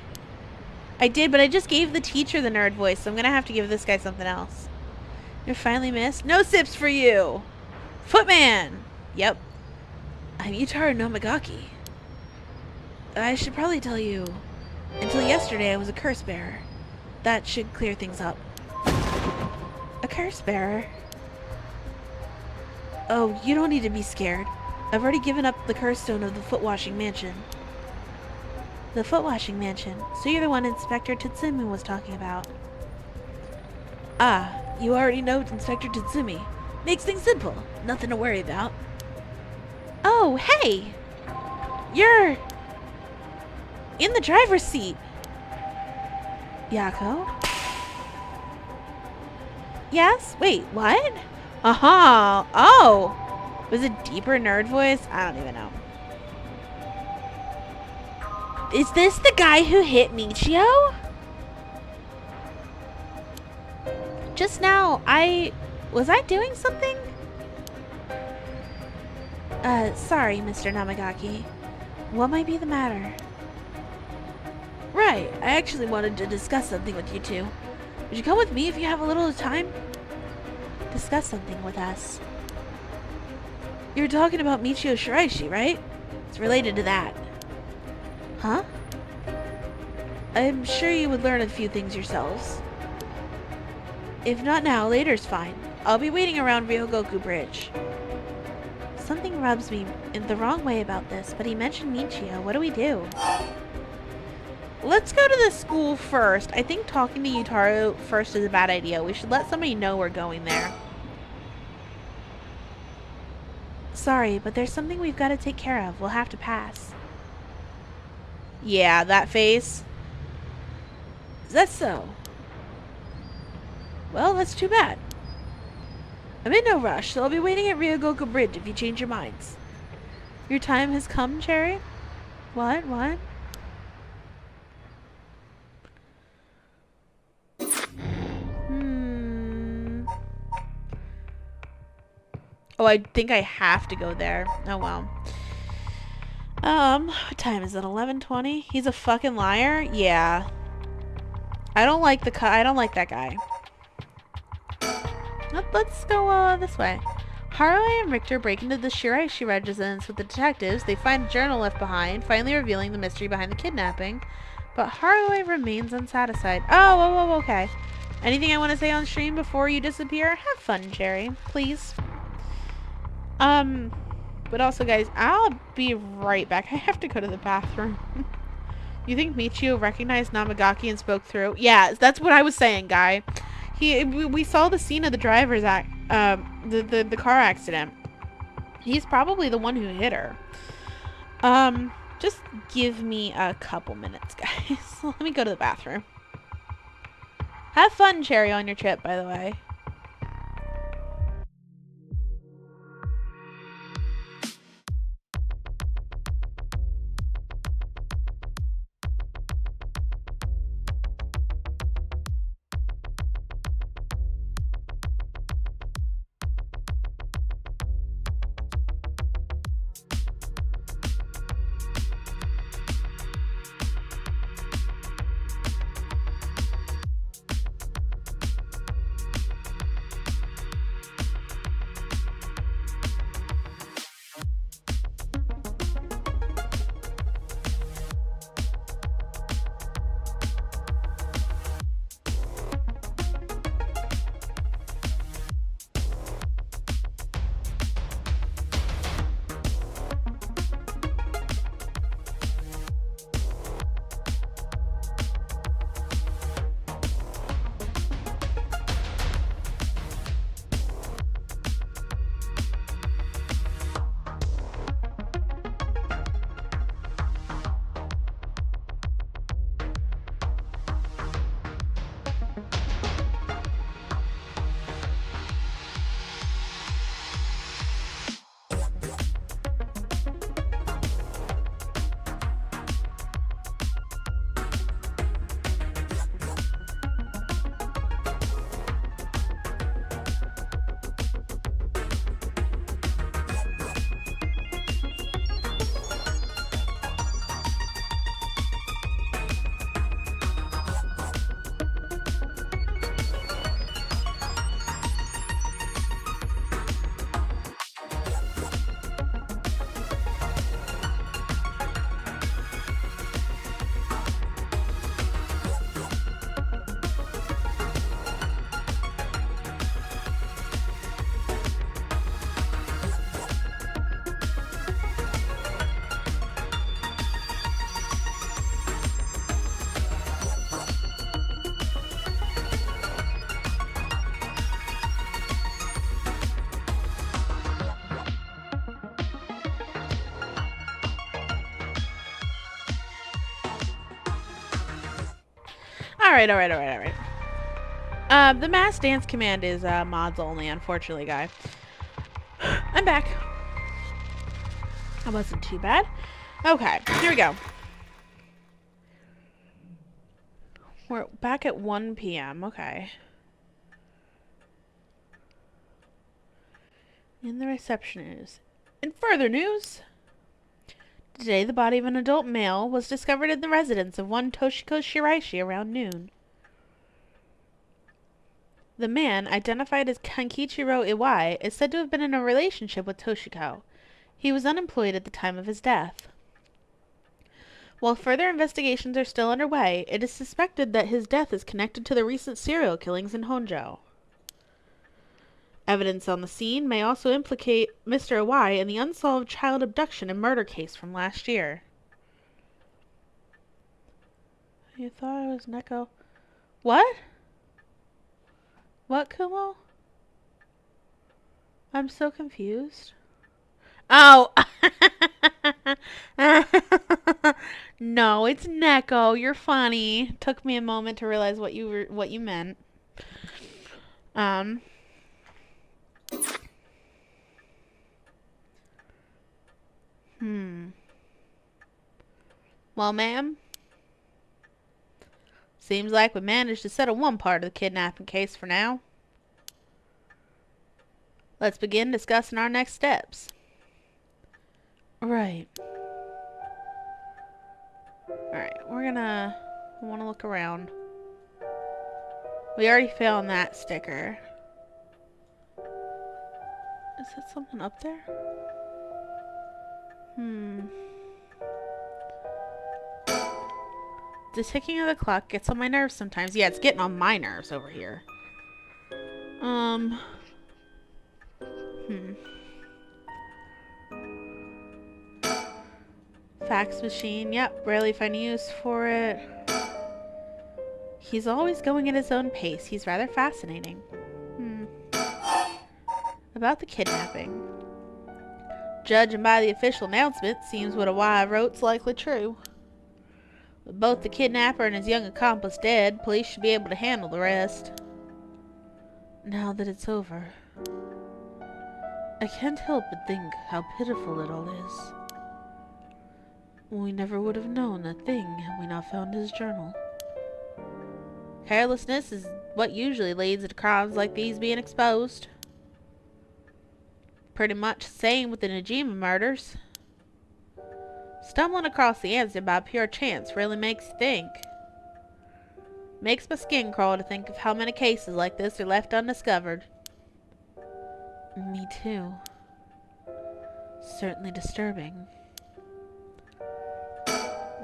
I did, but I just gave the teacher the nerd voice, so I'm gonna have to give this guy something else. You're finally missed? No sips for you! Footman! Yep. I'm Yutaro Nomagaki. I should probably tell you, until yesterday I was a curse bearer. That should clear things up. A curse bearer? Oh, you don't need to be scared. I've already given up the curse stone of the foot washing mansion. The foot washing mansion? So you're the one Inspector Tatsumi was talking about. Ah, you already know Inspector Tatsumi. Makes things simple. Nothing to worry about. Oh, hey! You're in the driver's seat. Yako? Yes? Wait, what? Uh-huh. Oh! Was it deeper nerd voice? I don't even know. Is this the guy who hit Michio? Just now, was I doing something? Sorry, Mr. Namagaki. What might be the matter? Right, I actually wanted to discuss something with you two. Would you come with me if you have a little time? Discuss something with us. You were talking about Michio Shiraishi, right? It's related to that. Huh? I'm sure you would learn a few things yourselves. If not now, later's fine. I'll be waiting around Ryogoku Bridge. Something rubs me in the wrong way about this, but he mentioned Michio. What do we do? Let's go to the school first. I think talking to Yutaro first is a bad idea. We should let somebody know we're going there. Sorry, but there's something we've got to take care of. We'll have to pass. Yeah, that face. Is that so? Well, that's too bad. I'm in no rush, so I'll be waiting at Ryogoku Bridge if you change your minds. Your time has come, Cherry? What? What? Oh, I think I have to go there. Oh, well. What time is it? 11:20? He's a fucking liar? Yeah. I don't like that guy. Let's go, this way. Haruhi and Richter break into the Shiraishi residence with the detectives. They find a journal left behind, finally revealing the mystery behind the kidnapping. But Haruhi remains unsatisfied. Oh, okay. Anything I want to say on stream before you disappear? Have fun, Cherry. Please. But also, guys, I'll be right back. I have to go to the bathroom. You think Michio recognized Namagaki and spoke through? Yeah, that's what I was saying, guy. We saw the scene of the driver's the car accident. He's probably the one who hit her. Just give me a couple minutes, guys. Let me go to the bathroom. Have fun, Cherry, on your trip, by the way. Alright. The mass dance command is mods only, unfortunately, guy. I'm back. That wasn't too bad. Okay, here we go. We're back at 1 p.m. Okay. In the reception news. In further news, today the body of an adult male was discovered in the residence of one Toshiko Shiraishi around noon. The man, identified as Kankichiro Iwai, is said to have been in a relationship with Toshiko. He was unemployed at the time of his death. While further investigations are still underway, it is suspected that his death is connected to the recent serial killings in Honjo. Evidence on the scene may also implicate Mr. Iwai in the unsolved child abduction and murder case from last year. You thought it was Neko? What? What, Kumo? I'm so confused. Oh! No, it's Neko. You're funny. Took me a moment to realize what you meant. Well, ma'am, seems like we managed to settle one part of the kidnapping case for now. Let's begin discussing our next steps. Right. Alright, I want to look around. We already found that sticker. Is that something up there? The ticking of the clock gets on my nerves sometimes. Yeah, it's getting on my nerves over here. Fax machine. Yep, rarely find use for it. He's always going at his own pace. He's rather fascinating. About the kidnapping. Judging by the official announcement, seems what Awai wrote's likely true. With both the kidnapper and his young accomplice dead, police should be able to handle the rest. Now that it's over, I can't help but think how pitiful it all is. We never would have known that thing had we not found his journal. Carelessness is what usually leads to crimes like these being exposed. Pretty much the same with the Najima murders. Stumbling across the answer by pure chance really makes you think. Makes my skin crawl to think of how many cases like this are left undiscovered. Me too. Certainly disturbing.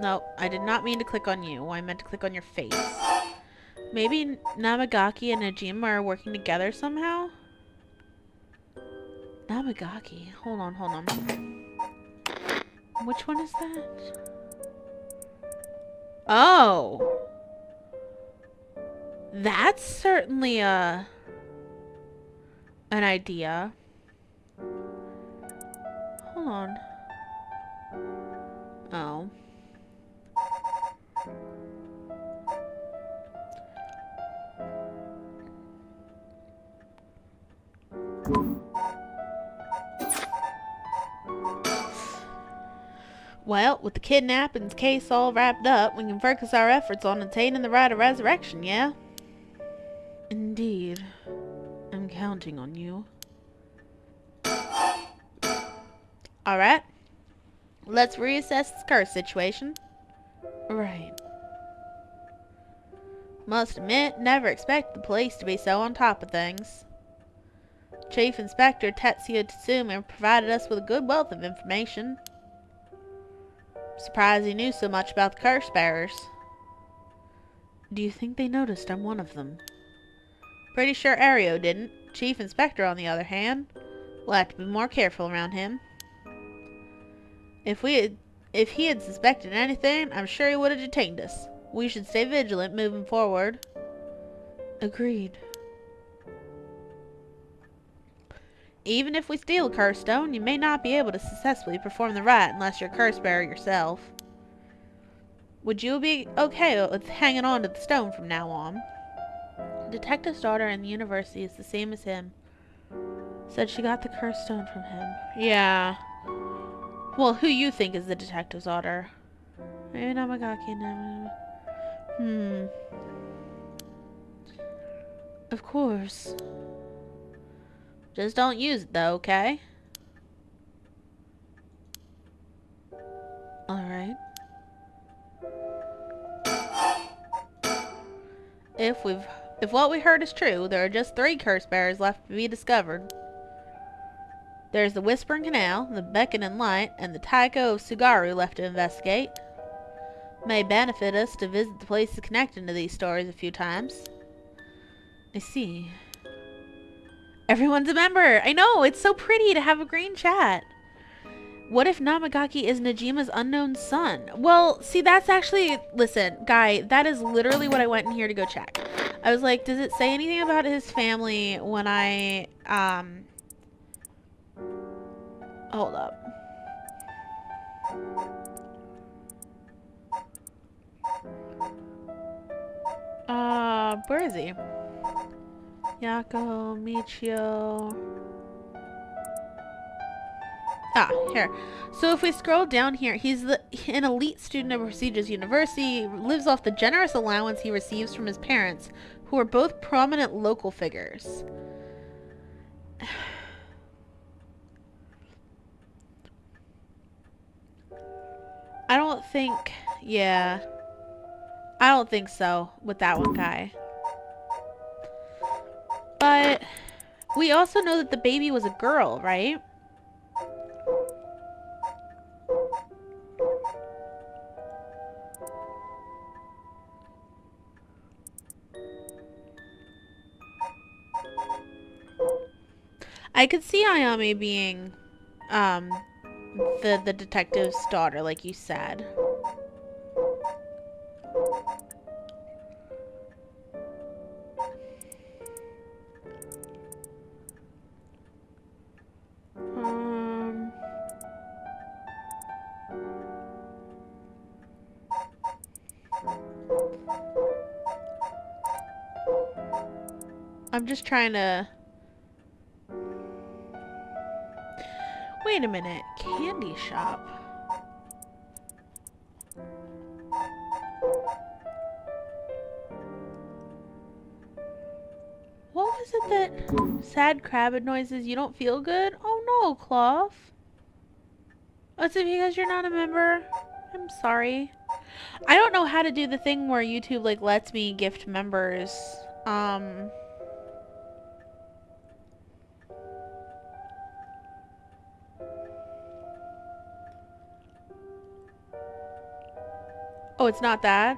No, I did not mean to click on you. I meant to click on your face. Maybe Namagaki and Najima are working together somehow? Namagaki? Hold on. Which one is that? Oh! That's certainly an idea. Hold on. Oh. Well, with the kidnapping case all wrapped up, we can focus our efforts on attaining the right of resurrection, yeah? Indeed. I'm counting on you. Alright. Let's reassess this curse situation. Right. Must admit, never expected the police to be so on top of things. Chief Inspector Tetsuya Tatsumi provided us with a good wealth of information. Surprised he knew so much about the curse bearers. Do you think they noticed I'm one of them? Pretty sure Ario didn't. Chief Inspector, on the other hand, will have to be more careful around him. If he had suspected anything, I'm sure he would have detained us. We should stay vigilant moving forward. Agreed. Even if we steal a curse stone, you may not be able to successfully perform the rite unless you're a curse bearer yourself. Would you be okay with hanging on to the stone from now on? Detective's daughter in the university is the same as him. Said she got the cursed stone from him. Yeah. Well, who you think is the detective's daughter? Maybe Namagaki. Of course. Just don't use it though, okay? Alright. If what we heard is true, there are just 3 curse bearers left to be discovered. There's the Whispering Canal, the Beckoning Light, and the Taiko of Sugaru left to investigate. May benefit us to visit the places connected to these stories a few times. I see. Everyone's a member! I know! It's so pretty to have a green chat! What if Namagaki is Najima's unknown son? Well, see, that's actually... Listen, guy, that is literally what I went in here to go check. I was like, does it say anything about his family when I... Hold up. Where is he? Yako, Michio... Ah, here. So if we scroll down here, he's an elite student of prestigious university, lives off the generous allowance he receives from his parents, who are both prominent local figures. I don't think, yeah. I don't think so with that one guy. But we also know that the baby was a girl, right? I could see Ayame being the detective's daughter, like you said. I'm just trying to... Wait a minute. Candy shop. What was it that... Sad crabbed noises, you don't feel good? Oh no, Cloth. Oh, is it because you're not a member? I'm sorry. I don't know how to do the thing where YouTube like lets me gift members. Oh, it's not that?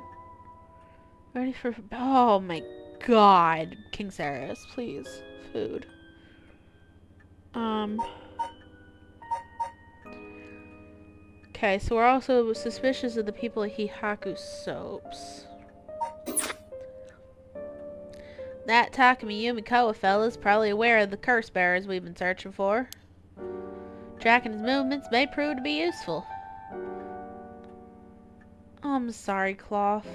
Ready for... Oh my god. King Saris, please. Food. Okay, so we're also suspicious of the people at Hihaku Soaps. That Takumi Yumikoa fella's probably aware of the curse bearers we've been searching for. Tracking his movements may prove to be useful. I'm sorry, Cloth.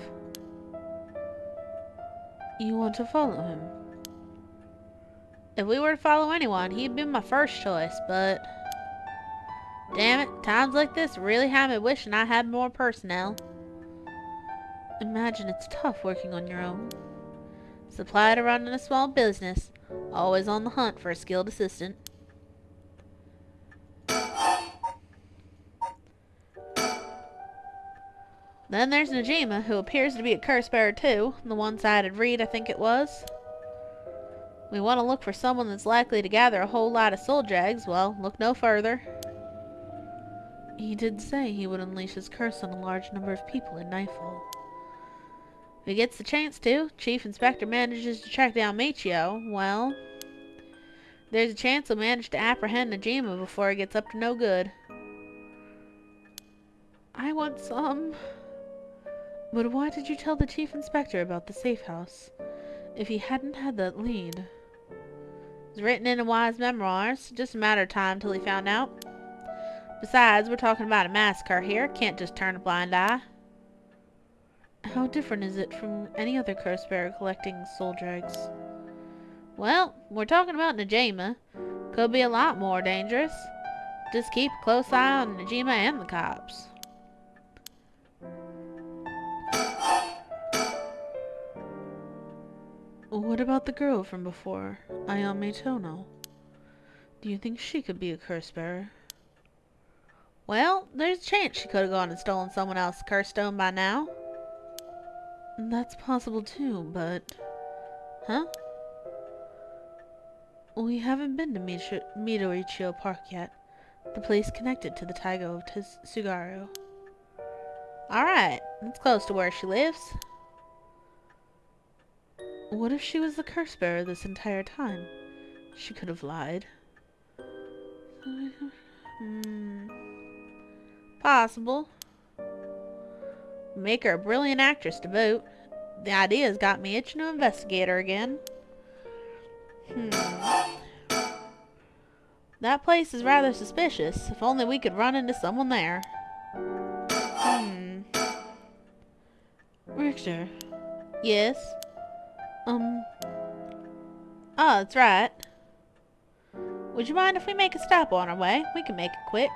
You want to follow him? If we were to follow anyone, he'd be my first choice, but... Damn it, times like this really have me wishing I had more personnel. Imagine it's tough working on your own. Supply to running a small business, always on the hunt for a skilled assistant. Then there's Najima, who appears to be a curse bearer too. The one-sided read, I think it was. We want to look for someone that's likely to gather a whole lot of soul drags. Well, look no further. He did say he would unleash his curse on a large number of people in Nightfall. If he gets the chance to, Chief Inspector manages to track down Michio, well, there's a chance he'll manage to apprehend Najima before he gets up to no good. I want some. But why did you tell the Chief Inspector about the safe house? If he hadn't had that lead. It's written in a wise memoirs. Just a matter of time till he found out. Besides, we're talking about a massacre here. Can't just turn a blind eye. How different is it from any other curse bearer collecting soul dregs? Well, we're talking about Najima. Could be a lot more dangerous. Just keep a close eye on Najima and the cops. What about the girl from before, Ayame Tono? Do you think she could be a curse bearer? Well, there's a chance she could have gone and stolen someone else's curse stone by now. That's possible too, but... Huh? We haven't been to Midoricho Park yet. The place connected to the Taigo of Sugaru. Alright, that's close to where she lives. What if she was the curse bearer this entire time? She could have lied. Possible. Make her a brilliant actress to boot. The idea's got me itching to investigate her again. That place is rather suspicious. If only we could run into someone there. Richter. Yes? Oh, that's right. Would you mind if we make a stop on our way? We can make it quick.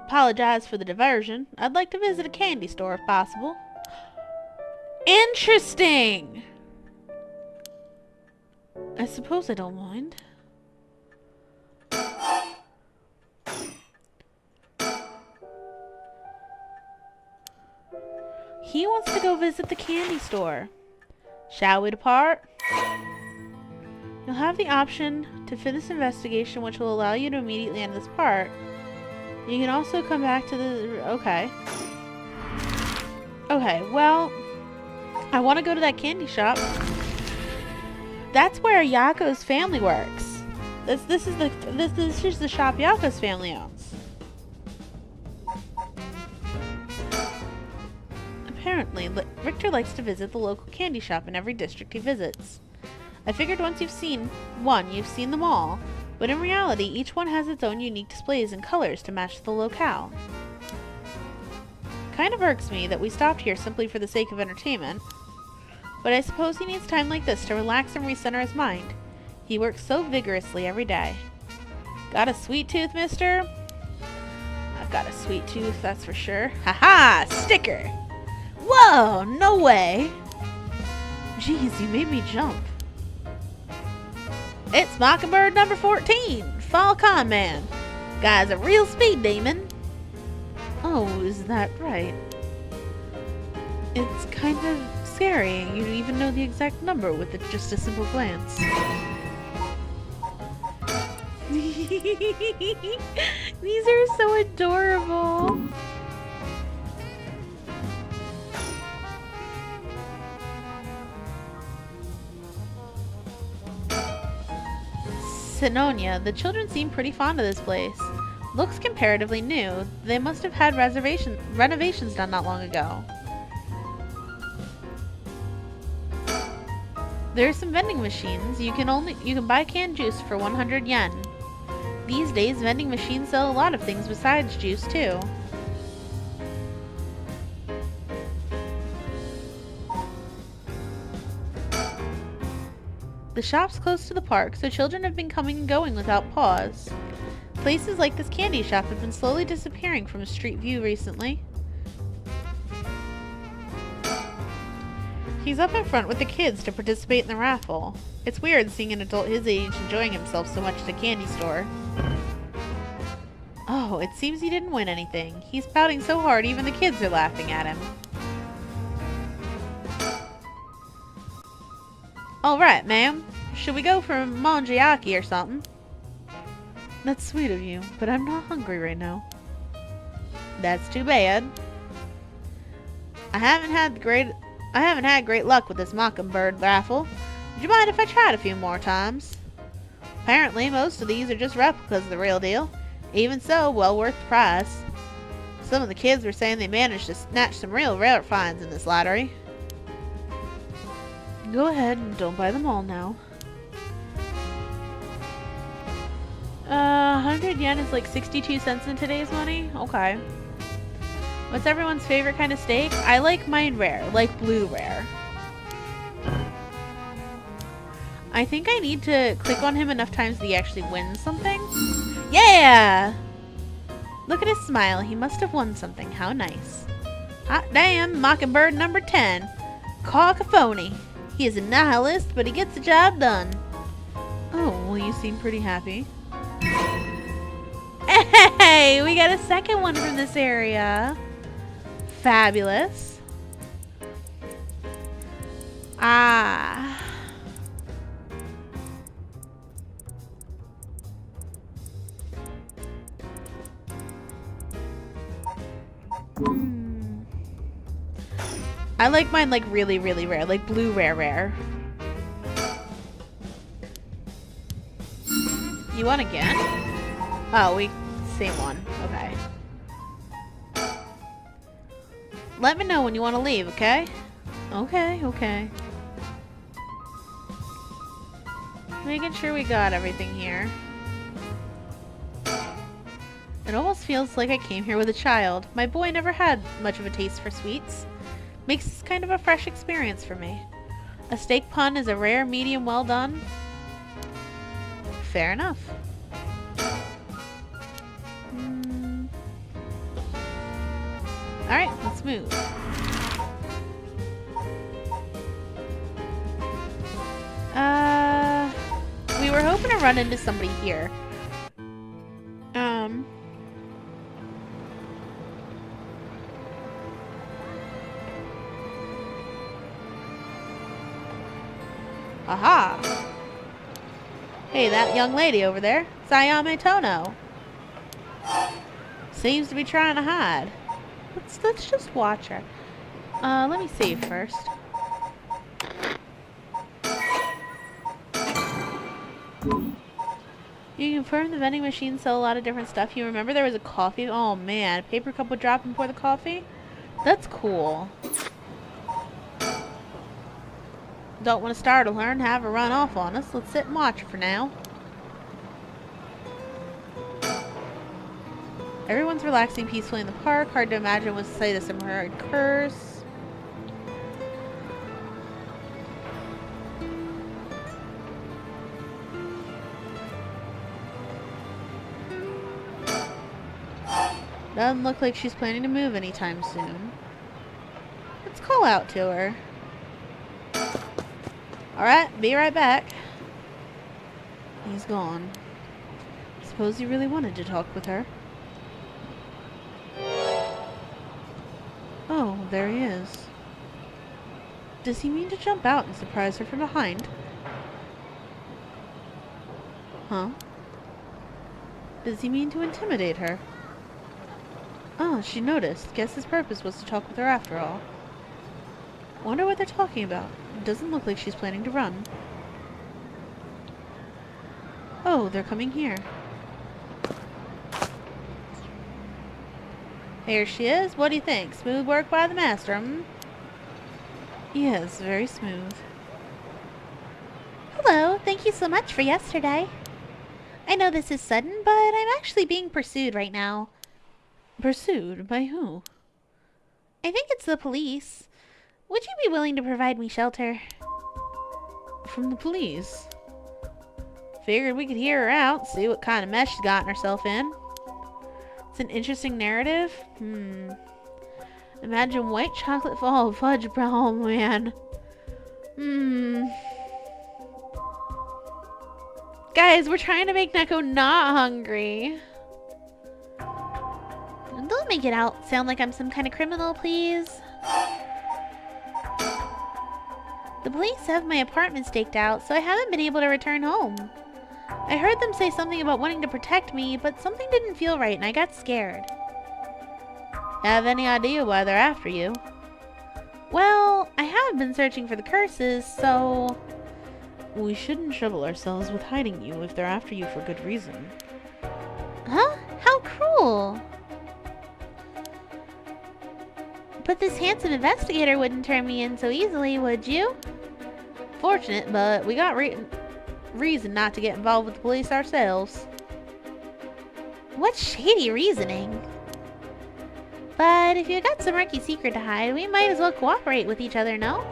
Apologize for the diversion. I'd like to visit a candy store if possible. Interesting! I suppose I don't mind. He wants to go visit the candy store. Shall we depart? You'll have the option to finish investigation, which will allow you to immediately end this part. You can also come back to the... Okay. Okay, well... I want to go to that candy shop. That's where Yako's family works. This is the shop Yako's family owns. Apparently, Richter likes to visit the local candy shop in every district he visits. I figured once you've seen one, you've seen them all, but in reality, each one has its own unique displays and colors to match the locale. Kind of irks me that we stopped here simply for the sake of entertainment, but I suppose he needs time like this to relax and recenter his mind. He works so vigorously every day. Got a sweet tooth, mister? I've got a sweet tooth, that's for sure. Haha! Sticker! Whoa! No way! Jeez, you made me jump. It's Mockingbird number 14, Fall Con Man. Guy's a real speed demon. Oh, is that right? It's kind of scary. You even know the exact number with just a simple glance. These are so adorable. Sinonia, the children seem pretty fond of this place. Looks comparatively new. They must have had renovations done not long ago. There are some vending machines. You can buy canned juice for 100 yen. These days, vending machines sell a lot of things besides juice too. The shop's close to the park, so children have been coming and going without pause. Places like this candy shop have been slowly disappearing from street view recently. He's up in front with the kids to participate in the raffle. It's weird seeing an adult his age enjoying himself so much at a candy store. Oh, it seems he didn't win anything. He's pouting so hard even the kids are laughing at him. Alright, ma'am. Should we go for mangiaki or something? That's sweet of you, but I'm not hungry right now. That's too bad. I haven't had great luck with this Mockingbird raffle. Would you mind if I tried a few more times? Apparently, most of these are just replicas of the real deal. Even so, well worth the price. Some of the kids were saying they managed to snatch some real rare finds in this lottery. Go ahead and don't buy them all now. 100 yen is like 62 cents in today's money? Okay. What's everyone's favorite kind of steak? I like mine rare, like blue rare. I think I need to click on him enough times that he actually wins something. Yeah! Look at his smile. He must have won something. How nice. Hot damn, Mockingbird number 10. Cacophony. He is a nihilist, but he gets the job done. Oh, well, you seem pretty happy. Hey, we got a second one from this area. Fabulous. Ah. I like mine like really, really rare, like blue rare. You won again? Oh, same one. Okay. Let me know when you want to leave, okay? Okay. Making sure we got everything here. It almost feels like I came here with a child. My boy never had much of a taste for sweets. Makes this kind of a fresh experience for me. A steak pun is a rare, medium, well done. Fair enough. Alright, let's move. We were hoping to run into somebody here. Aha! Hey, that young lady over there, Sayame Tono. Seems to be trying to hide. Let's just watch her. Let me save first. You confirm the vending machines sell a lot of different stuff. You remember there was a coffee? Oh man, paper cup would drop and pour the coffee? That's cool. Don't want to startle her and have her run off on us. Let's sit and watch her for now. Everyone's relaxing peacefully in the park. Hard to imagine what sight of some herd curse. Doesn't look like she's planning to move anytime soon. Let's call out to her. Alright, be right back. He's gone. Suppose he really wanted to talk with her. Oh, there he is. Does he mean to jump out and surprise her from behind? Huh? Does he mean to intimidate her? Oh, she noticed. Guess his purpose was to talk with her after all. Wonder what they're talking about. It doesn't look like she's planning to run. Oh, they're coming here. Here she is. What do you think? Smooth work by the master, hmm? Yes, very smooth. Hello, thank you so much for yesterday. I know this is sudden, but I'm actually being pursued right now. Pursued? By who? I think it's the police. Would you be willing to provide me shelter? From the police? Figured we could hear her out, see what kind of mess she's gotten herself in. It's an interesting narrative. Imagine white chocolate fudge brown, oh man. Guys, we're trying to make Neko not hungry. Don't make it out sound like I'm some kind of criminal, please. The police have my apartment staked out, so I haven't been able to return home. I heard them say something about wanting to protect me, but something didn't feel right and I got scared. Have any idea why they're after you? Well, I haven't been searching for the curses, so... We shouldn't trouble ourselves with hiding you if they're after you for good reason. Huh? How cruel! But this handsome investigator wouldn't turn me in so easily, would you? Fortunate, but we got reason not to get involved with the police ourselves. What shady reasoning? But if you got some murky secret to hide, we might as well cooperate with each other, no?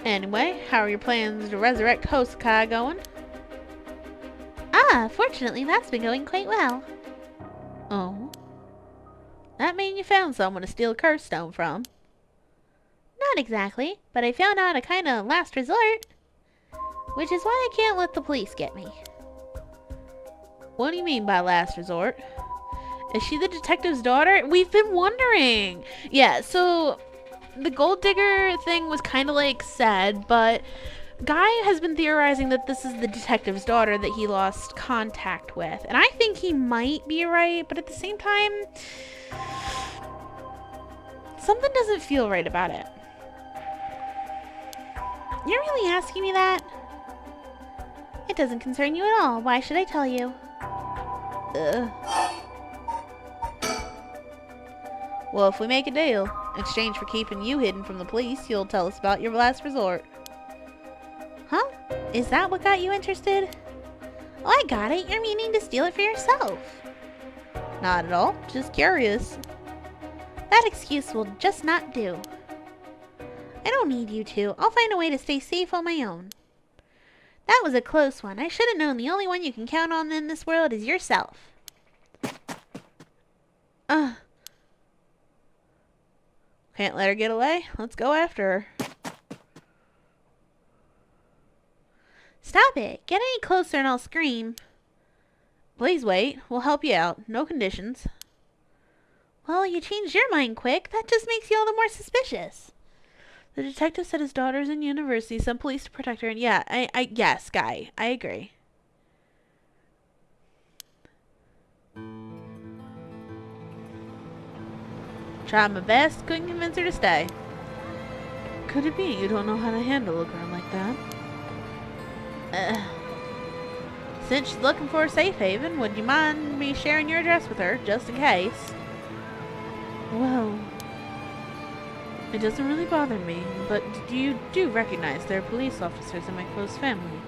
Anyway, how are your plans to resurrect Host Kai going? Ah, fortunately that's been going quite well. Oh. That mean you found someone to steal a curse stone from? Not exactly, but I found out a kind of last resort. Which is why I can't let the police get me. What do you mean by last resort? Is she the detective's daughter? We've been wondering. Yeah, so the gold digger thing was kind of like said, but Guy has been theorizing that this is the detective's daughter that he lost contact with. And I think he might be right, but at the same time, something doesn't feel right about it. You're really asking me that? It doesn't concern you at all. Why should I tell you? Well, if we make a deal, in exchange for keeping you hidden from the police, you'll tell us about your last resort. Huh? Is that what got you interested? Oh, I got it. You're meaning to steal it for yourself. Not at all. Just curious. That excuse will just not do. I don't need you to. I'll find a way to stay safe on my own. That was a close one. I should have known the only one you can count on in this world is yourself. Can't let her get away? Let's go after her. Stop it. Get any closer and I'll scream. Please wait. We'll help you out. No conditions. Well, you changed your mind quick. That just makes you all the more suspicious. The detective said his daughter's in university, sent police to protect her, and yeah, yes, Guy, I agree. Tried my best, couldn't convince her to stay. Could it be you don't know how to handle a girl like that? Since she's looking for a safe haven, would you mind me sharing your address with her, just in case? Well, it doesn't really bother me, but you do recognize there are police officers in my close family.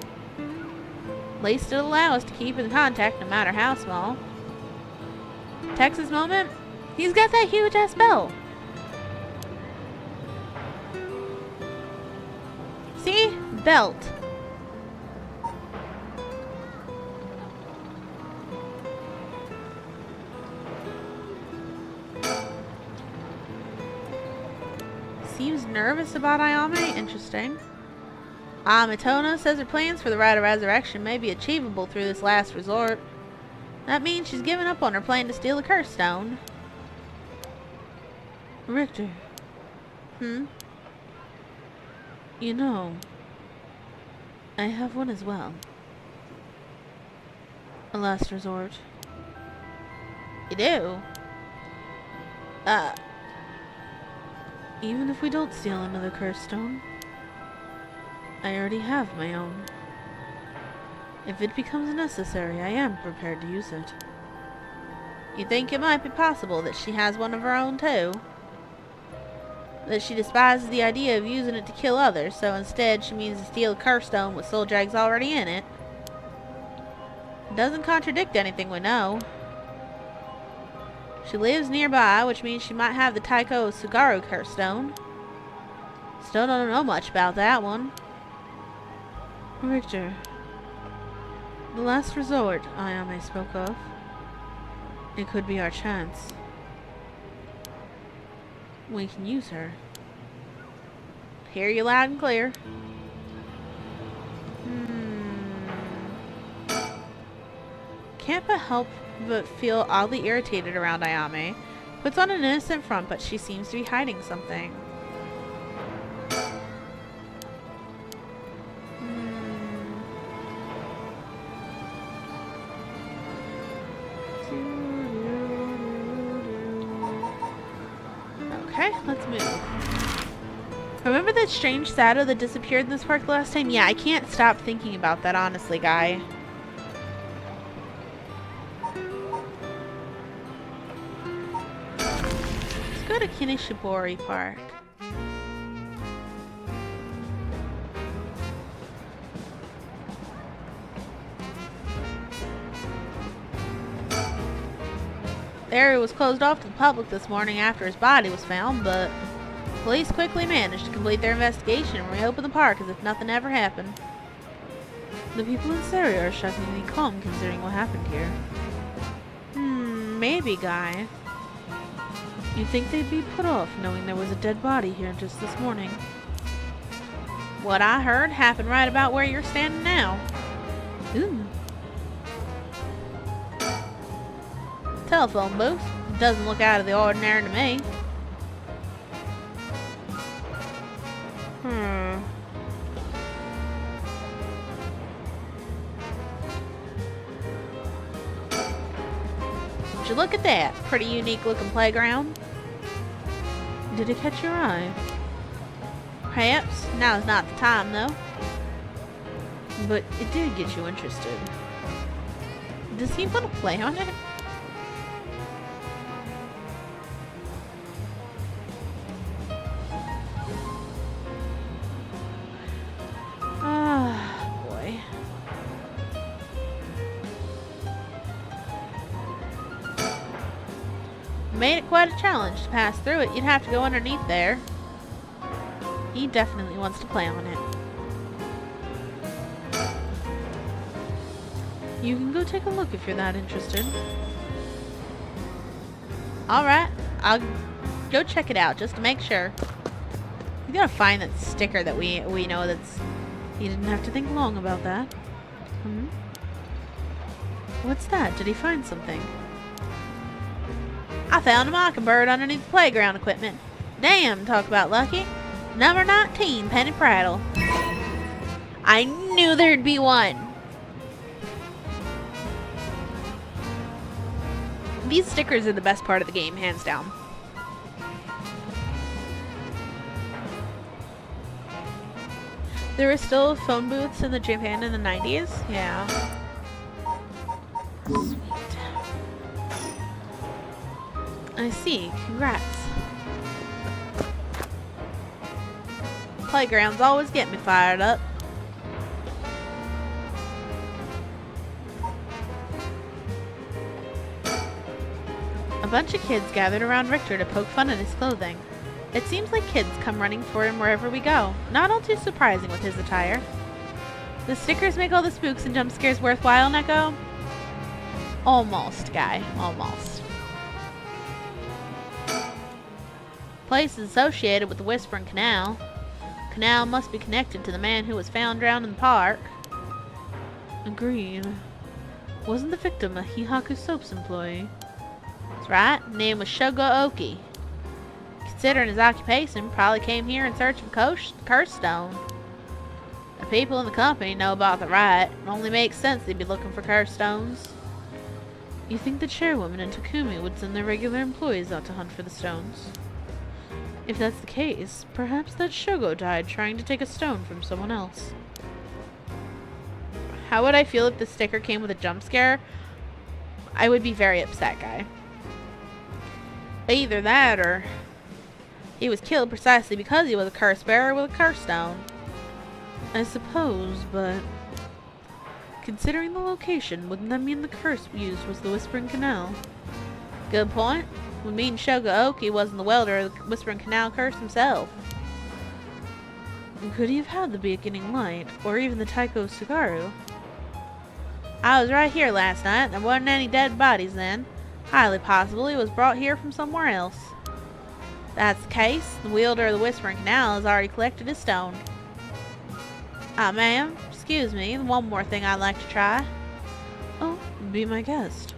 They still allow us to keep in contact no matter how small. Texas moment? He's got that huge-ass belt. See? Belt. Seems nervous about Ayame? Interesting. Amatona says her plans for the rite of resurrection may be achievable through this last resort. That means she's given up on her plan to steal the curse stone. Richter. You know, I have one as well. A last resort. You do? Even if we don't steal another curse stone, I already have my own. If it becomes necessary, I am prepared to use it. You think it might be possible that she has one of her own too? That she despises the idea of using it to kill others, so instead she means to steal a curse stone with soul drags already in it? It doesn't contradict anything we know. She lives nearby, which means she might have the Taiko Sugaru curse stone. Still don't know much about that one. Richter. The last resort Ayame spoke of. It could be our chance. We can use her. Hear you loud and clear. Can't but feel oddly irritated around Ayame. Puts on an innocent front, but she seems to be hiding something. Okay, let's move. Remember that strange shadow that disappeared in this park the last time? Yeah, I can't stop thinking about that, honestly, Guy. Let's go to Kinishibori Park. The area was closed off to the public this morning after his body was found, but police quickly managed to complete their investigation and reopen the park as if nothing ever happened. The people in this area are shockingly calm considering what happened here. Maybe, Guy. You'd think they'd be put off knowing there was a dead body here just this morning. What I heard happened right about where you're standing now. Ooh. Telephone booth. Doesn't look out of the ordinary to me. Would you look at that? Pretty unique looking playground. Did it catch your eye? Perhaps. Now's not the time, though. But it did get you interested. Does he want to play on it? Ah, boy. Made it quite a challenge to pass through it. You'd have to go underneath there. He definitely wants to play on it. You can go take a look if you're that interested. Alright, I'll go check it out just to make sure. We gotta find that sticker that we know that's... He didn't have to think long about that. What's that? Did he find something? I found a mockingbird underneath the playground equipment. Damn, talk about lucky. Number 19, Penny Prattle. I knew there'd be one. These stickers are the best part of the game, hands down. There were still phone booths in Japan in the 90s? Yeah. Sweet. I see. Congrats. Playgrounds always get me fired up. A bunch of kids gathered around Richter to poke fun at his clothing. It seems like kids come running for him wherever we go. Not all too surprising with his attire. The stickers make all the spooks and jump scares worthwhile, Neko? Almost, Guy. Almost. Place is associated with the Whispering Canal. Canal must be connected to the man who was found drowned in the park. Agreed. Wasn't the victim a Hihaku Soaps employee? That's right. Name was Shogo Oki. Considering his occupation, probably came here in search of curse stone. The people in the company know about the riot. It only makes sense they'd be looking for curse stones. You think the chairwoman and Takumi would send their regular employees out to hunt for the stones? If that's the case, perhaps that Shogo died trying to take a stone from someone else. How would I feel if the sticker came with a jump scare? I would be very upset, Guy. Either that or he was killed precisely because he was a curse bearer with a curse stone. I suppose, but considering the location, wouldn't that mean the curse used was the Whispering Canal? Good point. Would mean Shogo Oki wasn't the welder of the Whispering Canal curse himself. Could he have had the beginning light, or even the Taiko Sugaru? I was right here last night. There wasn't any dead bodies then. Highly possible he was brought here from somewhere else. If that's the case, the wielder of the Whispering Canal has already collected his stone. Ma'am, excuse me, one more thing I'd like to try. Oh, be my guest.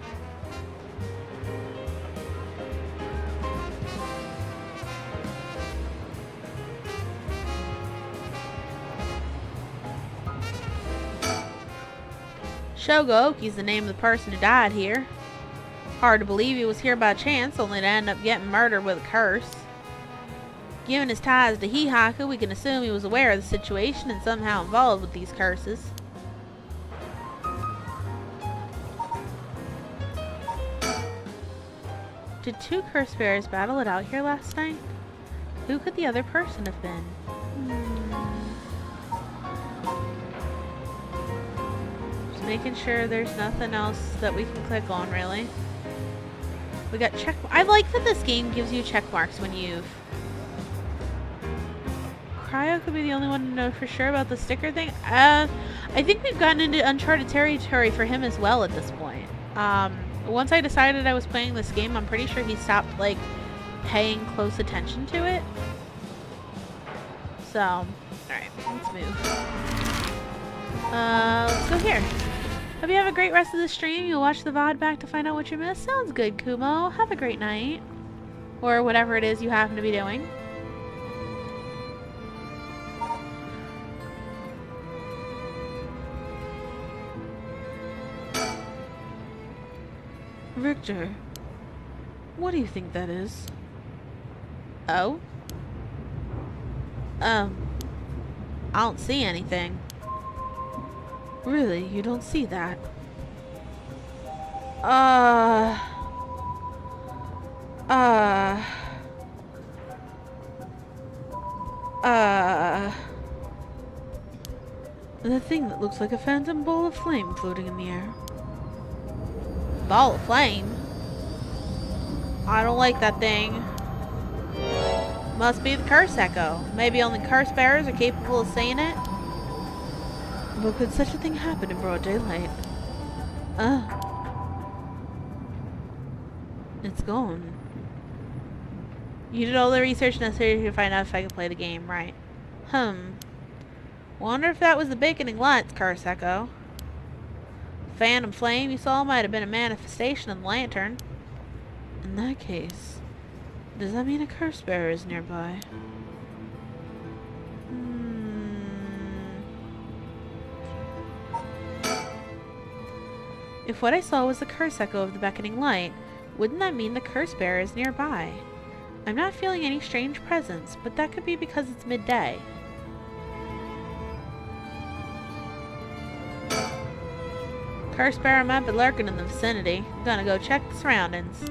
Shogo Oki's the name of the person who died here. Hard to believe he was here by chance, only to end up getting murdered with a curse. Given his ties to Hihaku, we can assume he was aware of the situation and somehow involved with these curses. Did two curse bearers battle it out here last night? Who could the other person have been? Just making sure there's nothing else that we can click on, really. We got check. I like that this game gives you check marks when you've... Cryo could be the only one to know for sure about the sticker thing. I think we've gotten into uncharted territory for him as well at this point. Once I decided I was playing this game, I'm pretty sure he stopped, like, paying close attention to it. So, alright, let's move. Let's go here. Hope you have a great rest of the stream. You'll watch the VOD back to find out what you missed. Sounds good, Kumo. Have a great night. Or whatever it is you happen to be doing. Victor, what do you think that is? Oh? I don't see anything. Really? You don't see that? The thing that looks like a phantom ball of flame floating in the air. Ball of flame? I don't like that thing. Must be the curse echo. Maybe only curse bearers are capable of seeing it. But could such a thing happen in broad daylight? It's gone. You did all the research necessary to find out if I could play the game, right? Wonder if that was the beckoning light's curse echo. Phantom flame you saw might have been a manifestation of the lantern. In that case, does that mean a curse bearer is nearby? If what I saw was the curse echo of the beckoning light, wouldn't that mean the curse bearer is nearby? I'm not feeling any strange presence, but that could be because it's midday. Curse bearer might be lurking in the vicinity. I'm gonna go check the surroundings.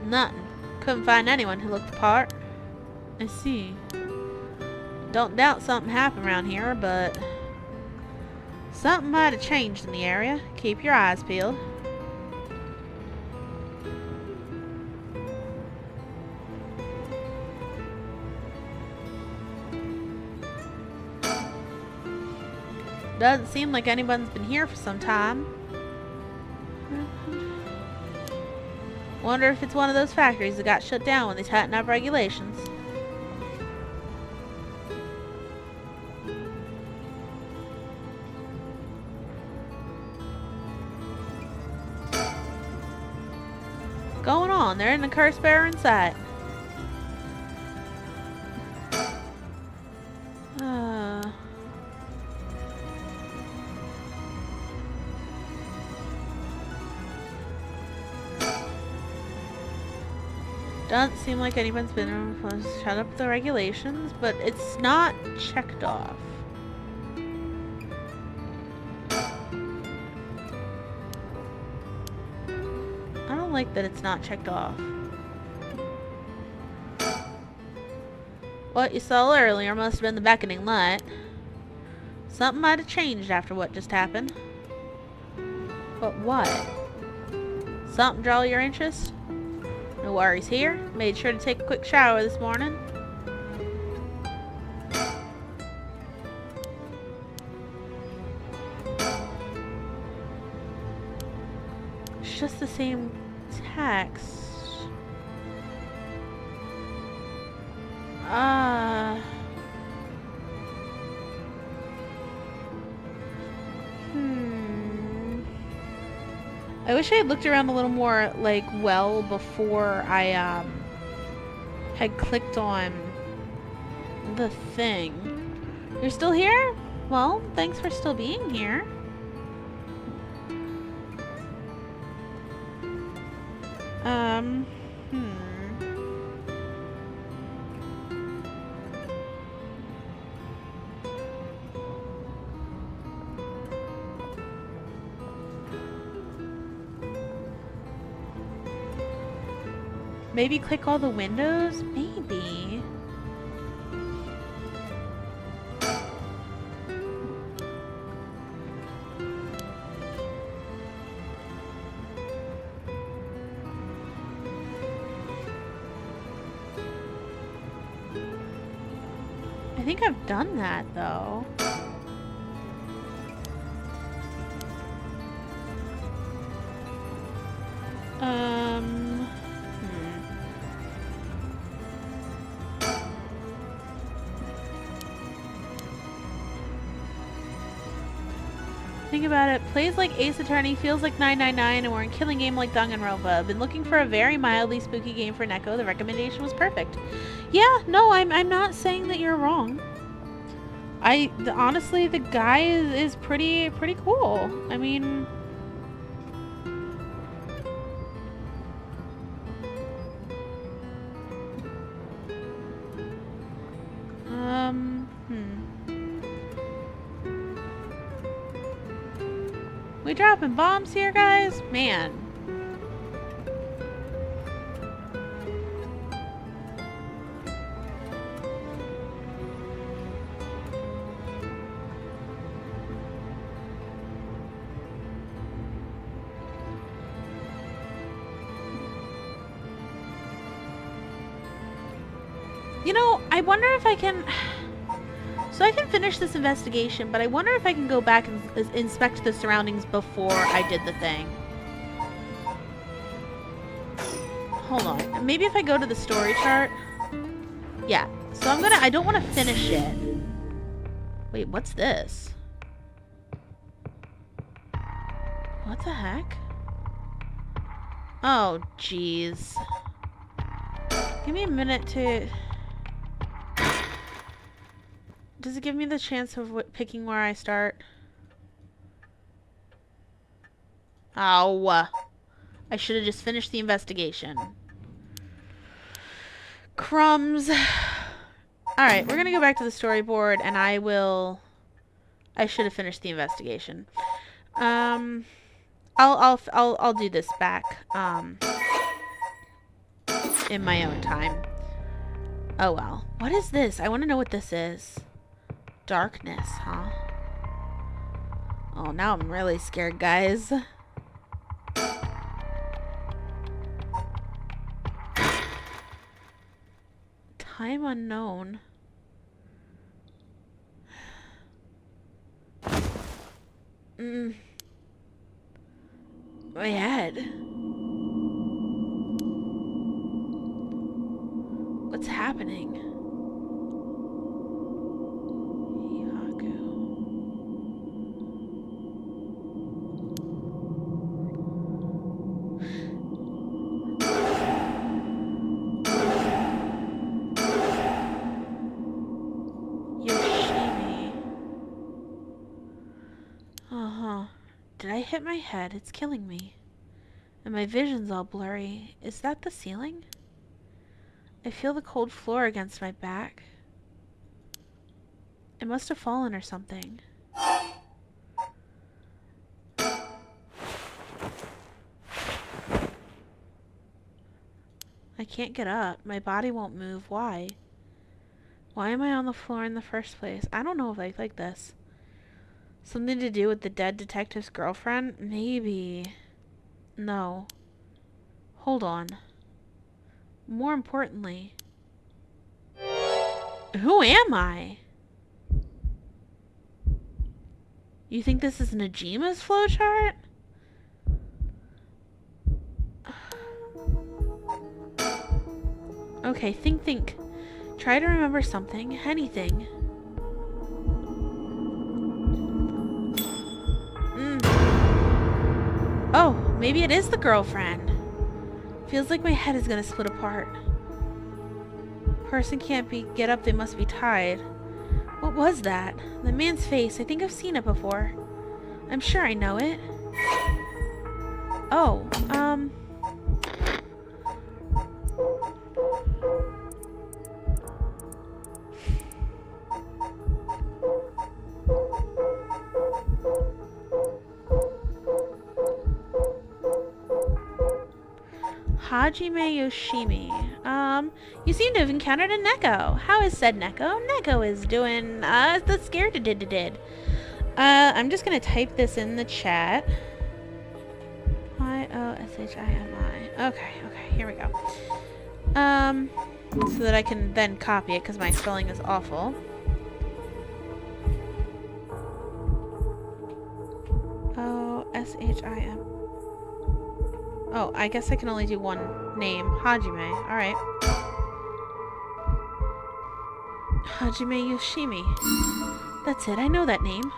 Nothing. Couldn't find anyone who looked the part. I see. Don't doubt something happened around here, but something might have changed in the area. Keep your eyes peeled. Doesn't seem like anyone's been here for some time. Wonder if it's one of those factories that got shut down when they tightened up regulations. What's going on? There isn't a curse bearer in sight. Doesn't seem like anyone's been shut up the regulations, but it's not checked off. I don't like that it's not checked off. What you saw earlier must have been the beckoning light. Something might have changed after what just happened. But what? Something draw your interest? No worries here. Made sure to take a quick shower this morning. It's just the same text. I wish I had looked around a little more, like, well before I, had clicked on the thing. You're still here? Well, thanks for still being here. Maybe click all the windows? Maybe. think I've done that, though. Think about it. Plays like Ace Attorney, feels like 999, and we're in Killing Game like Danganronpa. Been looking for a very mildly spooky game for Neko. The recommendation was perfect. Yeah, no, I'm not saying that you're wrong. Honestly, the guy is pretty cool. I mean, We dropping bombs here, guys? Man. You know, I wonder if I can... So I can finish this investigation, but I wonder if I can go back and inspect the surroundings before I did the thing. Hold on. Maybe if I go to the story chart. Yeah. So I don't want to finish it. Wait, what's this? What the heck? Oh, jeez. Give me a minute to... Does it give me the chance of picking where I start? Oh. I should have just finished the investigation. Crumbs. Alright, we're gonna go back to the storyboard and I should have finished the investigation. I'll do this back, in my own time. Oh well. What is this? I want to know what this is. Darkness, huh? Oh, now I'm really scared, guys. Time unknown. My head. What's happening? Did I hit my head? It's killing me. And my vision's all blurry. Is that the ceiling? I feel the cold floor against my back. It must have fallen or something. I can't get up. My body won't move. Why? Why am I on the floor in the first place? I don't know if I like this. Something to do with the dead detective's girlfriend? Maybe. No. Hold on. More importantly, who am I? You think this is Najima's flowchart? Okay, think. Try to remember something. Anything. Oh, maybe it is the girlfriend. Feels like my head is gonna split apart. Person can't get up, they must be tied. What was that? The man's face. I think I've seen it before. I'm sure I know it. Oh, Hajime Yoshimi. You seem to have encountered a Neko. How is said Neko? Neko is doing, the scared did. I'm just gonna type this in the chat. I-O-S-H-I-M-I. Okay, here we go. So that I can then copy it, because my spelling is awful. S-H-I-M. Oh, I guess I can only do one name. Hajime. Alright. Hajime Yoshimi. That's it, I know that name.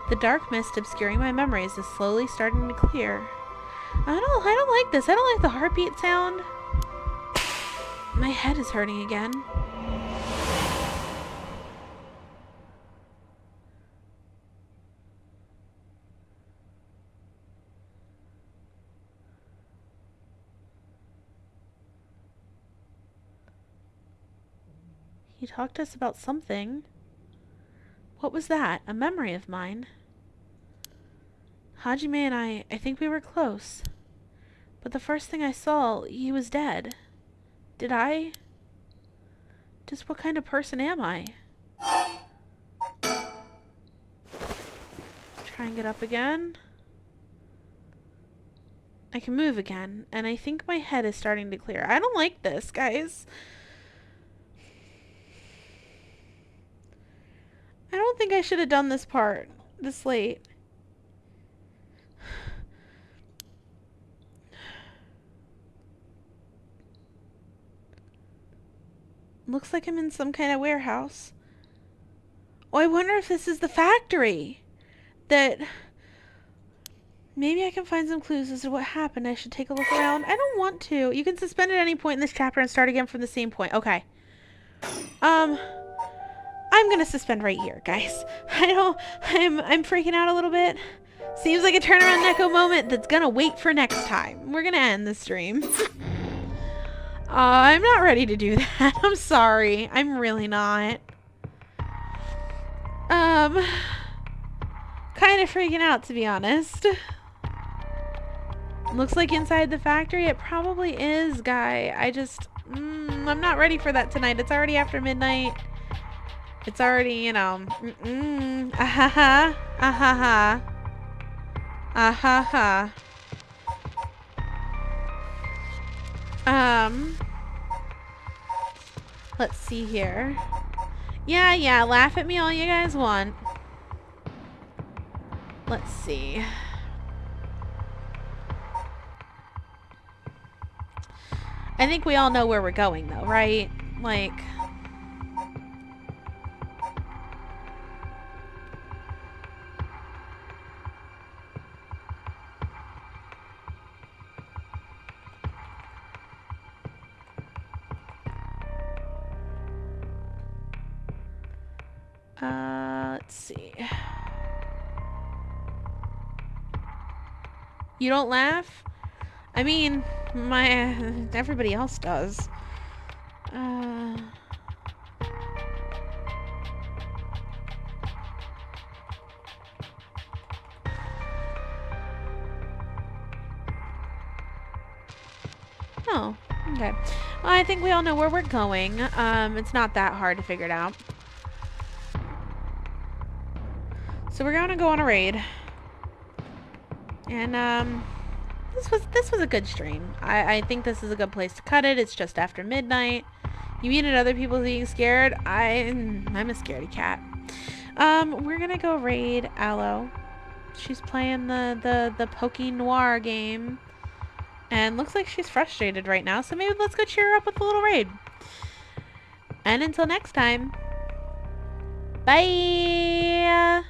The dark mist obscuring my memories is slowly starting to clear. I don't like this. I don't like the heartbeat sound. My head is hurting again. He talked to us about something. What was that? A memory of mine. Hajime and I think we were close. But the first thing I saw, he was dead. Did I? Just what kind of person am I? Try and get up again. I can move again, and I think my head is starting to clear. I don't like this, guys. I don't think I should have done this part this late. Looks like I'm in some kind of warehouse. Oh, I wonder if this is the factory. That... Maybe I can find some clues as to what happened. I should take a look around. I don't want to. You can suspend at any point in this chapter and start again from the same point. Okay. I'm gonna suspend right here, guys. I'm freaking out a little bit. Seems like a turnaround Neko moment that's gonna wait for next time. We're gonna end the stream. I'm not ready to do that. I'm sorry. I'm really not. Kind of freaking out, to be honest. Looks like inside the factory. It probably is, guy. I'm not ready for that tonight. It's already after midnight. It's already, you know. Ahaha. Ahaha. Ahaha. Let's see here. Yeah, laugh at me all you guys want. Let's see. I think we all know where we're going, though, right? Like... let's see. You don't laugh? I mean, everybody else does. Oh, okay. Well, I think we all know where we're going. It's not that hard to figure it out. So we're gonna go on a raid. And, this was a good stream. I think this is a good place to cut it. It's just after midnight. You muted other people being scared. I'm a scaredy cat. We're gonna go raid Aloe. She's playing the Poké Noir game. And looks like she's frustrated right now, so maybe let's go cheer her up with a little raid. And until next time, bye!